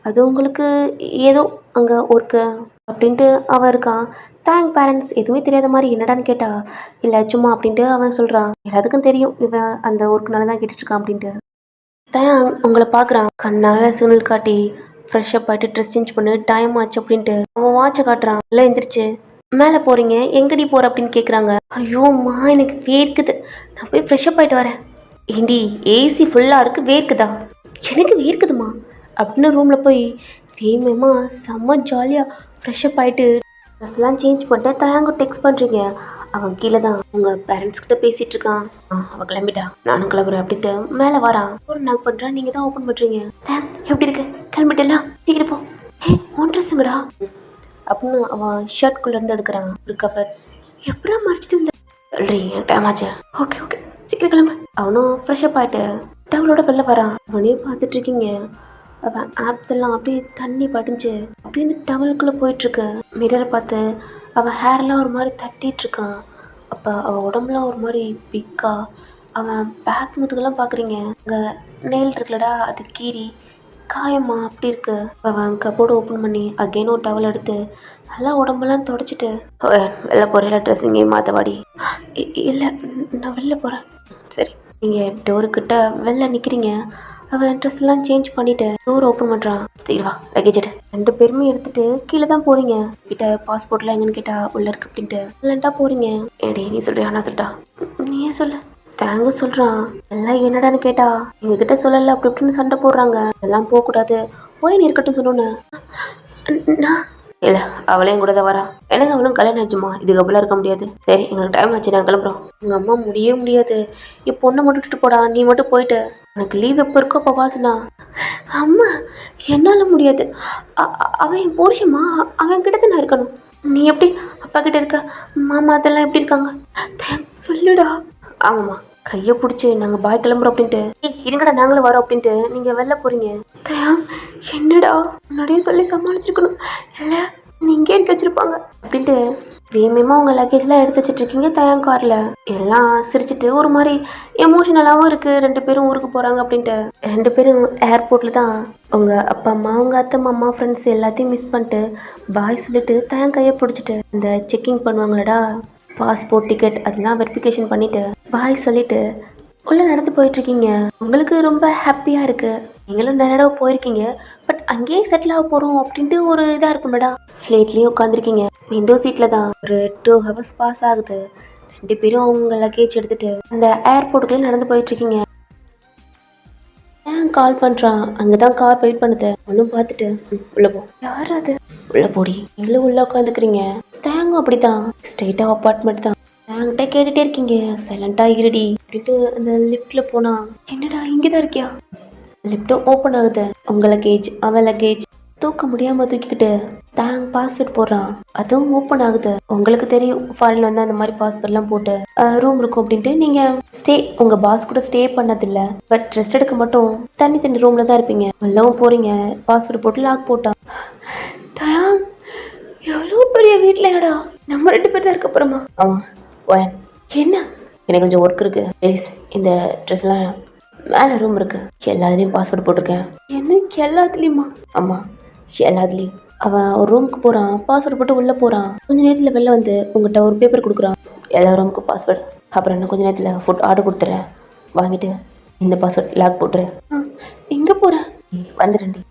அது உங்களுக்கு ஏதோ அங்கே ஒர்க்கு அப்படின்ட்டு அவன் இருக்கான். தேங்க் பேரண்ட்ஸ் எதுவுமே தெரியாத மாதிரி என்னடான்னு கேட்டா இல்லை சும்மா அப்படின்ட்டு அவன் சொல்கிறான். எல்லாத்துக்கும் தெரியும் இவன் அந்த ஒர்க்குனால தான் கேட்டுட்ருக்கான் அப்படின்ட்டு. தேங் உங்களை பார்க்குறான். கண்ணால் சிக்னல் காட்டி ஃப்ரெஷ்ஷப் ஆகிட்டு ட்ரெஸ் சேஞ்ச் பண்ணு, டைம் ஆச்சு அப்படின்ட்டு அவன் வாட்சை காட்டுறான். எல்லாம் எந்திரிச்சு மேலே போகிறீங்க, எங்கடி போகிற அப்படின்னு கேட்குறாங்க. ஐயோம்மா எனக்கு வேர்க்குது, நான் போய் ஃப்ரெஷ்ஷப் ஆகிட்டு வரேன். ஏண்டி ஏசி ஃபுல்லாக இருக்குது, வேர்க்குதா? எனக்கு வேர்க்குதுமா அப்படின்னு ரூமில் போய் வேகமாக செம்ம ஜாலியாக ஃப்ரெஷ்ஷப் ஆகிட்டு ட்ரெஸ்லாம் சேஞ்ச் பண்ணிட்டு தயாங்க டெக்ஸ்ட் பண்ணுறீங்க. அவன் கீழே தான் உங்கள் பேரண்ட்ஸ்கிட்ட பேசிகிட்டு இருக்கான். அவன் கிளம்பிட்டா, நானும் கிளம்புறேன் அப்படின்ட்டு மேலே வரான். ஒரு நாக் பண்ணுறான், நீங்கள் தான் ஓப்பன் பண்ணுறீங்க. தேங் எப்படி இருக்கு, கிளம்பிட்டலாம், சீக்கிரம் போ. உன் ட்ரெஸ்ஸுங்கடா அப்படின்னு அவன் ஷர்ட்குள்ளேருந்து எடுக்கிறான் ஒரு கவர். எப்பறம் மறைச்சிட்டு இருந்த சொல்கிறீங்க, டைம் ஆச்சு. ஓகே சீக்கிரம் கிளம்பு. அவனும் ஃப்ரெஷ்ஷப் ஆகிட்டு டவலோட வெளில வரான். அவனே பார்த்துட்ருக்கீங்க. அவன் ஆப்ஸ் எல்லாம் அப்படியே தண்ணி படிஞ்சு அப்படியே இந்த டவலுக்குள்ளே போயிட்டுருக்கு. மிரரை பார்த்து அவன் ஹேர்லாம் ஒரு மாதிரி தட்டிகிட்ருக்கான். அப்போ அவன் உடம்புலாம் ஒரு மாதிரி பிக்கா. அவன் பேக் முதுகெல்லாம் பார்க்குறீங்க, அங்கே நெயில் இருக்குல்லடா அது கீறி காயமா அப்படி இருக்கு. அவன் கப்போர்டு ஓப்பன் பண்ணி அகெயின் ஒரு டவல் எடுத்து நல்லா உடம்பெல்லாம் தொடச்சிட்டு வெளில போகிற ட்ரெஸ்ஸிங்கே மாற்றவாடி. இல்லை நான் வெளில போகிறேன். சரி நீங்கள் டோருக்கிட்ட வெளில நிற்கிறீங்க. அவன் ட்ரெஸ் எல்லாம் சேஞ்ச் பண்ணிவிட்டு டோர் ஓப்பன் பண்ணுறான். சரி வா லக்கேஜ் எடு. 2 பேருமே எடுத்துகிட்டு கீழே தான் போகிறீங்க. கிட்ட பாஸ்போர்ட்லாம் எங்கன்னு கேட்டால் உள்ளே இருக்கு அப்படின்ட்டு இல்லைன்ட்டா போகிறீங்க. ஏடி நீ சொல்கிறியா நான் சொல்லிட்டா? நீயே சொல்லு. தேங்க சொல்கிறான். எல்லாம் என்னடான்னு கேட்டா எங்ககிட்ட சொல்லலை அப்படி இப்படின்னு சண்டை போடுறாங்க. எல்லாம் போகக்கூடாது, போய் நீ இருக்கட்டும் சொன்னோன்னு. நான் இல்லை அவளையும் கூட தான் வரா. எனக்கு அவளும் கல்யாணம் ஆச்சுமா, இதுக்கப்புறம் இருக்க முடியாது. சரி எங்களுக்கு டைம் ஆச்சு, நான் கிளம்புறோம். உங்கள் அம்மா முடியவே முடியாது, இப்போ பொண்ணை மட்டும் விட்டுட்டு போடா, நீ மட்டும் போயிட்டு எனக்கு லீவ் எப்போ இருக்கோ அப்போ வாசனா. அம்மா என்னால் முடியாது, அவன் என் புருஷம்மா, அவன் கிட்ட தான் நான் இருக்கணும். நீ எப்படி அப்பா கிட்ட இருக்க, மாமா அதெல்லாம் எப்படி இருக்காங்க? சொல்லுடா. ஆமாம்மா கையை பிடிச்சி நாங்கள் பாய் கிளம்புறோம் அப்படின்ட்டு, ஏய் இருங்கடா நாங்களும் வரோம் அப்படின்ட்டு நீங்கள் வெளில போகிறீங்க. தயா என்னடா முன்னாடியே சொல்லி சமாளிச்சிருக்கணும், இல்லை நீங்கள் இருக்க வச்சுருப்பாங்க அப்படின்ட்டு வேகமாக உங்கள் லக்கேஜ்லாம் எடுத்து வச்சிட்ருக்கீங்க தயாங் காரில். எல்லாம் சிரிச்சிட்டு ஒரு மாதிரி எமோஷனலாகவும் இருக்குது. 2 பேரும் ஊருக்கு போகிறாங்க அப்படின்ட்டு 2 பேரும் ஏர்போர்ட்டில் தான் உங்கள் அப்பா அம்மா உங்கள் அத்தை மாமா ஃப்ரெண்ட்ஸ் எல்லாத்தையும் மிஸ் பண்ணிட்டு பாய் சொல்லிட்டு தயாங் கையை பிடிச்சிட்டு இந்த செக்கிங் பண்ணுவாங்களடா பாஸ்போர்ட் டிக்கெட் அதெல்லாம் வெரிஃபிகேஷன் பண்ணிவிட்டு பாய் சொல்லிவிட்டு உள்ளே நடந்து போயிட்டுருக்கீங்க. உங்களுக்கு ரொம்ப ஹாப்பியாக இருக்குது. நீங்களும் நிறைய தடவை போயிருக்கீங்க, பட் அங்கேயே செட்டில் ஆக போகிறோம் அப்படின்ட்டு ஒரு இதாக இருக்கும்லடா. ஃப்ளைட்லேயும் உட்காந்துருக்கீங்க, விண்டோ சீட்டில் தான். ஒரு 2 ஹவர்ஸ் பாஸ் ஆகுது. 2 பேரும் அவங்க லக்கேஜ் எடுத்துகிட்டு அந்த ஏர்போர்ட்டுக்குள்ளே நடந்து போயிட்டுருக்கீங்க. ஏன் கால் பண்ணுறான், அங்கே தான் கார் வெயிட் பண்ணுது. ஒன்றும் பார்த்துட்டு உள்ளே போ. யார் அது? உள்ளே போடி. நீங்களும் உள்ளே உட்காந்துக்கிறீங்க. தேங்கும் அப்படி தான் ஸ்ட்ரெயிட்டாக அப்பார்ட்மெண்ட் தான். என்கிட்ட கேட்டுகிட்டே இருக்கீங்க, சைலண்ட்டாக இருடி அப்படின்ட்டு அந்த லிஃப்ட்டில் போனா, என்னடா இங்கே தான் இருக்கியா? லிஃப்ட்டும் ஓப்பன் ஆகுது. உங்கள் லக்கேஜ் அவன் லக்கேஜ் தூக்க முடியாமல் தூக்கிக்கிட்டு தேங்க் பாஸ்வேர்ட் போடுறான். அதுவும் ஓப்பன் ஆகுது. உங்களுக்கு தெரியும் ஃபாரின் வந்து அந்த மாதிரி பாஸ்வேர்ட்லாம் போட்டு ரூம் இருக்கும் அப்படின்ட்டு நீங்கள் ஸ்டே உங்கள் பாஸ் கூட ஸ்டே பண்ணதில்லை, பட் ரெஸ்ட் எடுக்க மட்டும் தனி ரூமில் தான் இருப்பீங்க. உள்ளவும் போகிறீங்க, பாஸ்வேர்டு போட்டு லாக் போட்டான். தயாங் எவ்வளோ பெரிய வீட்டிலடா நம்ம 2 பேர் தான் இருக்க போகிறோமா? ஆமாம் ஒயன் என்ன, எனக்கு கொஞ்சம் ஒர்க் இருக்குது ப்ளீஸ். இந்த ட்ரெஸ்லாம் மேலே ரூம் இருக்குது, எல்லாத்துலேயும் பாஸ்வேர்டு போட்டிருக்கேன். எனக்கு எல்லாத்துலேயுமா? ஆமாம் எல்லாத்துலேயும். அவன் ஒரு ரூமுக்கு போகிறான், பாஸ்வேர்டு போட்டு உள்ளே போகிறான். கொஞ்சம் நேரத்தில் வெளில வந்து உங்கள்கிட்ட ஒரு பேப்பர் கொடுக்குறான், எல்லா ரூமுக்கும் பாஸ்வேர்டு. அப்புறம் இன்னும் கொஞ்சம் நேரத்தில் ஃபுட் ஆர்டர் கொடுத்துட்றேன், வாங்கிட்டு இந்த பாஸ்வேர்ட் லாக் போட்டுரு. எங்கே போகிற? வந்துடுண்டி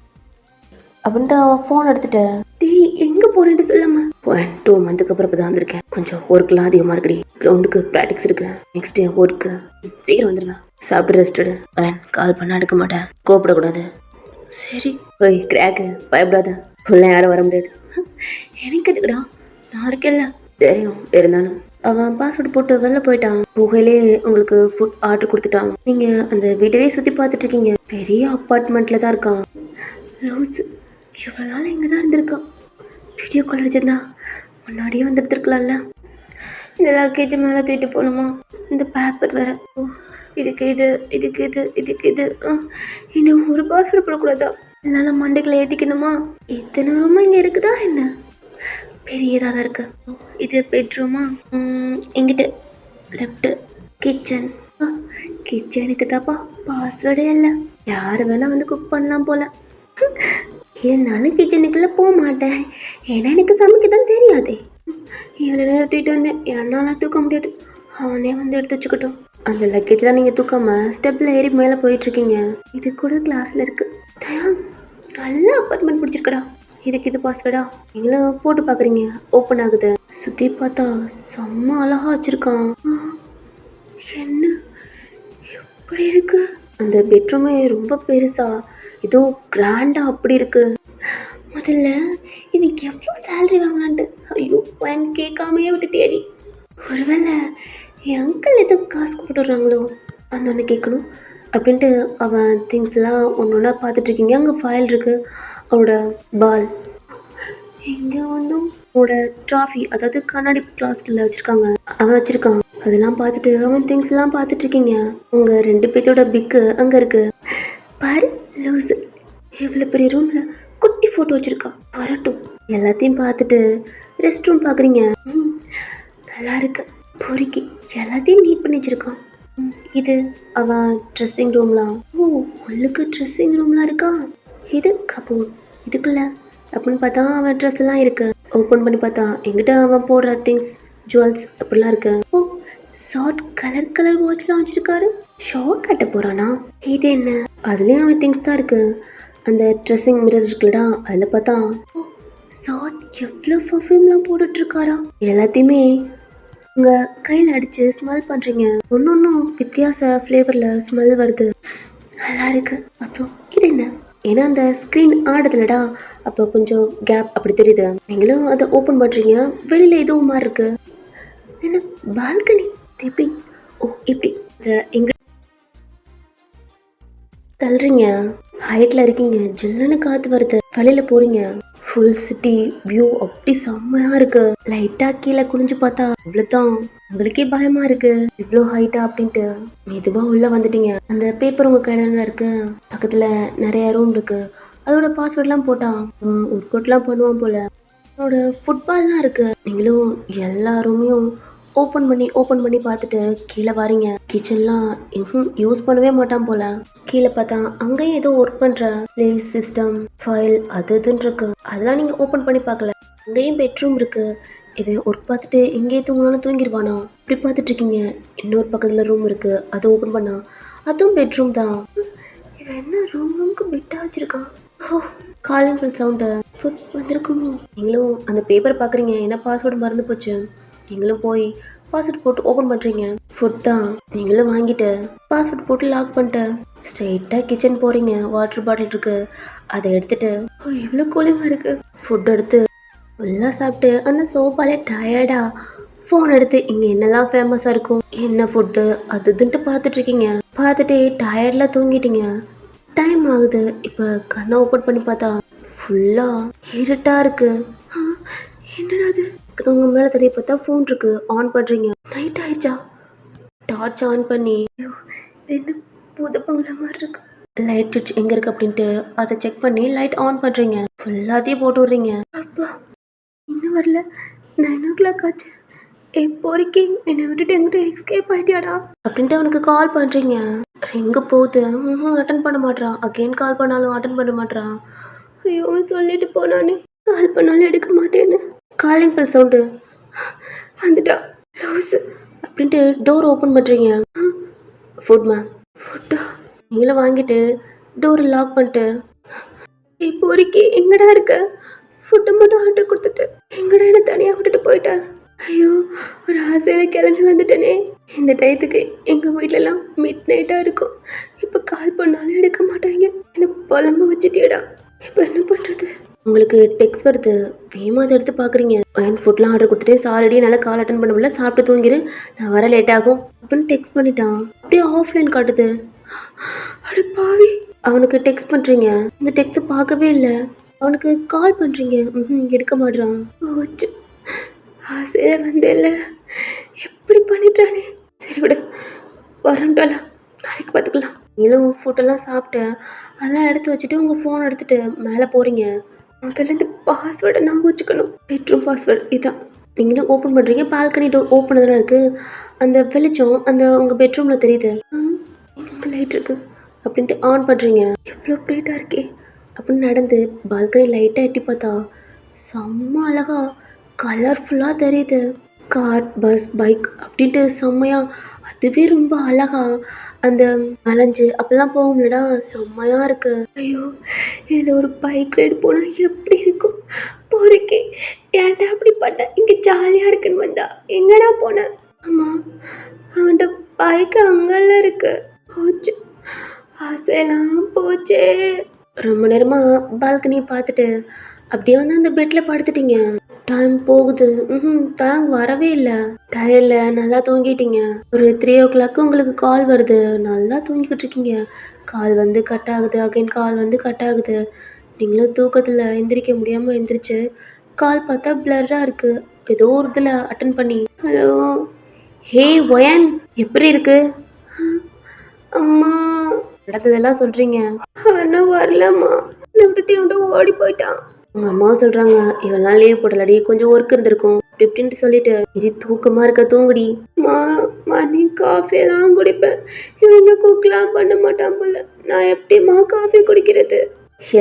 அப்படின்ட்டு அவன் ஃபோன் எடுத்துட்டு, டேய் எங்கே போகிறேன்ட்டு சொல்லாமல் போவேன். 2 மந்த்துக்கு அப்புறம் இப்போ தான் வந்திருக்கேன். கொஞ்சம் ஒர்க்லாம் அதிகமாக இருக்குடி, கிரவுண்டுக்கு ப்ராக்டிக்ஸ் இருக்கு, நெக்ஸ்ட் டே ஒர்க்கு. சீக்கிரம் வந்துடுவேன், சாப்பிட்டு ரெஸ்ட் எடு. கால் பண்ண எடுக்க மாட்டேன், கோப்பிடக்கூடாது. சரி போய் கிராக்கு, பயப்படாத, உள்ள யாரும் வர முடியாது. எனக்கு எதுக்குடா, நான் இருக்கேன்ல. தெரியும், இருந்தாலும் அவன் பாஸ்வேர்டு போட்டு வெளில போயிட்டான். புகையிலே உங்களுக்கு ஃபுட் ஆர்டர் கொடுத்துட்டான். நீங்கள் அந்த வீட்டவே சுற்றி பார்த்துட்டு இருக்கீங்க. பெரிய அப்பார்ட்மெண்ட்டில் தான் இருக்கான். லவ்ஸ் இவ்வளோ நாள் இங்கே தான் இருந்திருக்கான். வீடியோ கால் அடிச்சிருந்தா முன்னாடியே வந்துருக்கலாம்ல. இந்த லக்கேஜ் மேலே தூக்கிட்டு போகணுமா? இந்த பேப்பர் வேற, இதுக்கு இது இதுக்கு இது இதுக்கு இது. இன்னும் ஒரு பாஸ்வேர்டு போடக்கூடாதா? இல்லைன்னா மண்டைகளை ஏற்றிக்கணுமா? எத்தனை ரூமா இங்கே இருக்குதா என்ன? பெரியதாக தான் இருக்கு. இது பெட்ரூமா? எங்கிட்ட லெஃப்ட்டு கிச்சன். கிச்சனுக்கு தாப்பா பாஸ்வேர்டே இல்லை. யார் வேணால் வந்து குக் பண்ணலாம் போல. இருந்தாலும் கிச்சனுக்குள்ளே போக மாட்டேன், ஏன்னா எனக்கு சமைக்க தான் தெரியாதே. இவ்வளோ நேரம் தூக்கிட்டு வந்தேன், என்னால் தூக்க முடியாது, அவனே வந்து எடுத்து வச்சுக்கிட்டோம். அந்த லக்கேஜ்லாம் நீங்கள் தூக்காமல் ஸ்டெப்பில் ஏறி மேலே போயிட்டுருக்கீங்க. இது கூட கிளாஸில் இருக்குது. தயா நல்ல அப்பார்ட்மெண்ட் பிடிச்சிருக்கடா. இதுக்கு இது பாஸ்வேர்டா? நீங்களும் போட்டு பார்க்குறீங்க, ஓப்பன் ஆகுது. சுற்றி பார்த்தா செம்ம அழகாக வச்சுருக்கான். என்ன எப்படி இருக்கு? அந்த பெட்ரூமே ரொம்ப பெருசா, ஏதோ கிராண்டா அப்படி இருக்கு. முதல்ல இன்னைக்கு எவ்வளோ சேலரி வாங்கினான்ட்டு ஐயோ பையன் கேட்காமையே விட்டுட்டேடி. ஒருவேளை என் அங்கிள் எதுவும் காசு போட்டுடுறாங்களோ அந்த ஒன்று கேட்கணும் அப்படின்ட்டு அவன் திங்ஸ்லாம் ஒன்று ஒன்றா பார்த்துட்ருக்கீங்க. அங்கே ஃபைல் இருக்குது, அவனோட பால் இங்கே வந்து அவனோட ட்ராஃபி, அதாவது கண்ணாடி கிளாஸ்ல வச்சுருக்காங்க, அவன் வச்சுருக்கான். அதெல்லாம் பார்த்துட்டு அவன் திங்ஸ்லாம் பார்த்துட்ருக்கீங்க. உங்கள் 2 பேர்த்தோட பிக்கு அங்கே இருக்குது. பாரு லூஸ், இவ்வளோ பெரிய ரூமில் குட்டி ஃபோட்டோ வச்சுருக்கான். வரட்டும். எல்லாத்தையும் பார்த்துட்டு ரெஸ்ட் ரூம் பார்க்குறீங்க. நல்லா இருக்கு, பொறுக்கி எல்லாத்தையும் நீட் பண்ணி வச்சுருக்கான். இது அவன் ட்ரெஸ்ஸிங் ரூம்லாம். ஓ உள்ளுக்கு ட்ரெஸ்ஸிங் ரூம்லாம் இருக்கா? இது கபோர்ட், இதுக்குள்ள அப்படின்னு பார்த்தா அவன் ட்ரெஸ் எல்லாம் இருக்கு. ஓப்பன் பண்ணி பார்த்தா எங்கிட்ட அவன் போடுற திங்ஸ் ஜுவல்ஸ் அப்படிலாம் இருக்கு. ஓ ஷார்ட் கலர் கலர் வாட்ச்லாம் வச்சுருக்காரு. ஷோ கட்ட போகிறானா? இது என்ன? அதுலேயும் அவன் திங்ஸ் தான் இருக்கு. அந்த ட்ரெஸ்ஸிங் மிரர் இருக்குல்லடா, அதில் பார்த்தா ஓ ஷார்ட் எவ்வளோ பர்ஃப்யூம்லாம் போட்டுட்ருக்காரா. எல்லாத்தையுமே உங்கள் கையில் அடித்து ஸ்மெல் பண்ணுறீங்க. ஒன்றும் வித்தியாச ஃப்ளேவரில் ஸ்மெல் வருது, நல்லா இருக்கு. அப்புறம் இது என்ன? ஏன்னா அந்த ஸ்க்ரீன் ஆடுதுலடா, அப்போ கொஞ்சம் கேப் அப்படி தெரியுது. நீங்களும் அதை ஓப்பன் பண்ணுறீங்க, வெளியில் எதுவும் மாதிரி இருக்கு. என்ன பால்கனி? எப்படி? ஓ இப்படி இந்த எங்க தள்ளுறீங்க, ஹைட்டில் இருக்கீங்க, ஜில்லுன்னு காற்று வருது, வெளியில் போகிறீங்க. ஃபுல் சிட்டி வியூ அப்படி செம்மையா இருக்கு. லைட்டா கீழே குனிஞ்சு பார்த்தா இவ்வளவுதான். உங்களுக்கே பயமா இருக்கு இவ்வளோ ஹைட்டா அப்படின்ட்டு. மெதுவா உள்ள வந்துட்டீங்க. அந்த பேப்பர் உங்க கையில இருக்கு. பக்கத்துல நிறைய ரூம் இருக்கு. அதோட பாஸ்வேர்ட்லாம் போட்டா ஒர்க் அவுட்லாம் பண்ணுவான் போல. அவனோட ஃபுட்பால்லாம் இருக்கு. நீங்களும் எல்லா ரூமையும் ஓப்பன் பண்ணி பார்த்துட்டு கீழே வாரீங்க. கிச்சன்லாம் யூஸ் பண்ணவே மாட்டான் போல. கீழே பார்த்தா அங்கேயும் ஏதோ ஒர்க் பண்ற பிளேஸ் சிஸ்டம் ஃபைல் அது இதுன்னு இருக்கு. அதெல்லாம் நீங்க ஓப்பன் பண்ணி பார்க்கல. அங்கேயும் பெட்ரூம் இருக்கு. இவன் ஒர்க் பார்த்துட்டு இங்கேயே தூங்கலாம்னு தூங்கிடுவானா? இப்படி பார்த்துட்டு இருக்கீங்க. இன்னொரு பக்கத்துல ரூம் இருக்கு. அதை ஓப்பன் பண்ணா அதுவும் பெட்ரூம் தான். இவன் என்ன ரூமுக்கு பெட்டா வச்சிருக்கான்? Calling bell sound. ஃபுட் வந்திருக்குமோ? நீங்களும் அந்த பேப்பர் பார்க்குறீங்க. என்ன பாஸ்வேர்டு மறந்து போச்சு. நீங்களும் போய் பாஸ்வேர்ட் போட்டு ஓப்பன் பண்ணுறீங்க. ஃபுட் தான். நீங்களும் வாங்கிட்டு பாஸ்வேர்ட் போட்டு லாக் பண்ணிட்டு ஸ்ட்ரெயிட்டாக கிச்சன் போகிறீங்க. வாட்டர் பாட்டில் இருக்கு. அதை எடுத்துட்டு இவ்வளோ கூலிங்காக இருக்கு. ஃபுட் எடுத்து ஃபுல்லாக சாப்பிட்டு அந்த சோஃபாலே டயர்டா ஃபோன் எடுத்து இங்கே என்னெல்லாம் ஃபேமஸாக இருக்கும், என்ன ஃபுட்டு அது இதுன்ட்டு பார்த்துட்ருக்கீங்க. பார்த்துட்டு டயர்டில் தூங்கிட்டீங்க. டைம் ஆகுது. இப்போ கண்ணை ஓப்பன் பண்ணி பார்த்தா ஃபுல்லாக இருட்டாக இருக்கு. என்னடா அது? உங்க மேலே தெரிய பார்த்தா ஃபோன் இருக்கு. ஆன் பண்ணுறீங்க. நைட் ஆயிடுச்சா? டார்ச் ஆன் பண்ணி என்ன புது பங்களா மாதிரி இருக்கு. லைட் சுவிட்ச் எங்கே இருக்கு அப்படின்ட்டு அதை செக் பண்ணி லைட் ஆன் பண்ணுறீங்க. ஃபுல்லாத்தையும் போட்டு விட்றீங்க. அப்பா இன்னும் வரல. 9 o'clock ஆச்சு. எப்போதைக்கு என்னை விட்டுட்டு எங்கிட்ட எஸ்கேப் ஆயிட்டியாடா அப்படின்ட்டு அவனுக்கு கால் பண்ணுறீங்க. எங்கே போகுது? அட்டன் பண்ண மாட்றான். அகெயின் கால் பண்ணாலும் அட்டன் பண்ண மாட்றான். ஐயோ சொல்லிட்டு போனானே கால் பண்ணாலும் எடுக்க மாட்டேன்னு. Calling bell sound. வந்துட்டா லூஸ் அப்படின்ட்டு டோர் ஓப்பன் பண்ணுறீங்க. Food ma'am. ஃபுட்டா? நீங்களும் வாங்கிட்டு டோரை லாக் பண்ணிட்டு இப்போ வரைக்கும் எங்கடா இருக்க? ஃபுட்டை மட்டும் ஆர்டர் கொடுத்துட்டு எங்கடா என்ன தனியாக விட்டுட்டு போயிட்டேன். ஐயோ ஒரு ஆசையில் கிளம்பி வந்துட்டேனே. இந்த டயத்துக்கு எங்கள் வீட்டிலலாம் மிட் நைட்டாக இருக்கும். இப்போ கால் பண்ணாலும் எடுக்க மாட்டாங்க. என்னை புலம்ப வச்சுட்டேடா. இப்போ என்ன பண்ணுறது? உங்களுக்கு டெக்ஸ்ட் வருது. வேகமாக அதை எடுத்து பார்க்குறீங்க. ஃபுட்லாம் ஆர்டர் கொடுத்துட்டு சாரிடி நல்லா கால் அட்டன் பண்ண முடியல, சாப்பிட்டு தூங்கிடு, நான் வர லேட் ஆகும் அப்படின்னு டெக்ஸ்ட் பண்ணிட்டான். அப்படியே ஆஃப்லைன் காட்டுது. அட பாவி. அவனுக்கு டெக்ஸ்ட் பண்ணுறீங்க. இந்த டெக்ஸ்ட் பார்க்கவே இல்லை. அவனுக்கு கால் பண்ணுறீங்க. எடுக்க மாட்றான். ஓச்சு ஆசையில் வந்தேல்ல எப்படி பண்ணிட்டானே. சரி விடு, வரண்டால நாளைக்கு பார்த்துக்கலாம். நீங்களும் ஃபுட்டெல்லாம் சாப்பிட்டு அதெல்லாம் எடுத்து வச்சுட்டு உங்கள் ஃபோன் எடுத்துகிட்டு மேலே போகிறீங்க. முதல்ல இந்த பாஸ்வேர்டை நான் வச்சுக்கணும். பெட்ரூம் பாஸ்வேர்டு இதான். நீங்களும் ஓப்பன் பண்ணுறீங்க. பால்கனி டோர் ஓப்பன் தான் இருக்குது. அந்த வெளிச்சம் அந்த உங்கள் பெட்ரூமில் தெரியுது. இங்கே லைட் இருக்குது அப்படின்ட்டு ஆன் பண்ணுறீங்க. எவ்வளோ ப்ரைட்டாக இருக்கே அப்படின்னு நடந்து பால்கனி லைட்டாக எட்டி பார்த்தா செம்ம அழகா கலர்ஃபுல்லாக தெரியுது. கார் பஸ் பைக் அப்படின்ட்டு செம்மையாக அதுவே ரொம்ப அழகா அந்த வளைஞ்சு அப்பெல்லாம் போகும்லடா செம்மையாக இருக்கு. ஐயோ இதில் ஒரு பைக் ரைடு போனால் எப்படி இருக்கும்? போறக்கே ஏன்டா அப்படி பண்ண? இங்கே ஜாலியாக இருக்குன்னு வந்தா எங்கடா போனேன்? ஆமாம் அவன்கிட்ட பைக் அங்கெல்லாம் இருக்கு. போச்சு ஆசையெல்லாம் போச்சே. ரொம்ப நேரமாக பால்கனியை பார்த்துட்டு அப்படியே வந்து அந்த பெட்டில் படுத்துட்டீங்க. டைம் போகுது. டைம் வரவே இல்லை. டயர்டில் நல்லா தூங்கிட்டீங்க. ஒரு 3 o'clock உங்களுக்கு கால் வருது. நல்லா தூங்கிக்கிட்டு இருக்கீங்க. கால் வந்து கட் ஆகுது. அகைன் கால் வந்து கட் ஆகுது. நீங்களும் தூக்கத்தில் எந்திரிக்க முடியாமல் எந்திரிச்சு கால் பார்த்தா பிளர்ராக இருக்குது. ஏதோ ஒரு இதில் அட்டன் பண்ணி ஹலோ ஹே ஒயன் எப்படி இருக்கு? அம்மா நடந்ததெல்லாம் சொல்கிறீங்க. அவன் வரலம்மா, என்னை விட்டுட்டு இவன்ட்டு ஓடி போயிட்டான். உங்கள் அம்மாவும் சொல்கிறாங்க இவெல்லாம் லீவ் போடலடி, கொஞ்சம் ஒர்க் இருந்திருக்கும் அப்படி இப்படின்ட்டு சொல்லிட்டு இது தூக்கமாக இருக்க தூங்குடி. நீ காஃபியெல்லாம் குடிப்பேன். இவன் இந்த குக்கெலாம் பண்ண மாட்டான் போல. நான் எப்படிம்மா காஃபி குடிக்கிறது?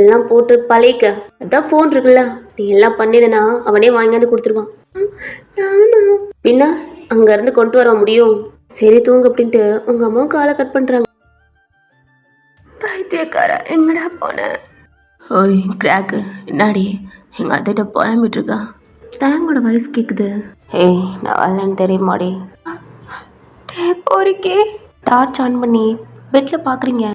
எல்லாம் போட்டு பழைக்க. அதான் ஃபோன் இருக்குல்ல, நீ எல்லாம் பண்ணினா அவனே வாங்கியாந்து கொடுத்துருவான். நானா? பின்ன அங்கேருந்து கொண்டு வர முடியும். சரி தூங்கு அப்படின்ட்டு உங்கள் அம்மாவும் காலை கட் பண்ணுறாங்க. பைத்தியக்கார எங்கடா போனேன்? ஓய் கிராக்கு, என்னாடி எங்கள் அத்தைகிட்ட புலம்பிட்டுருக்கா? தேங்கோட வயசு கேட்குது. ஏய் நான் வரலன்னு தெரியுமாடி? போறிக்கே டார்ச் ஆன் பண்ணி பெட்டில் பார்க்குறீங்க.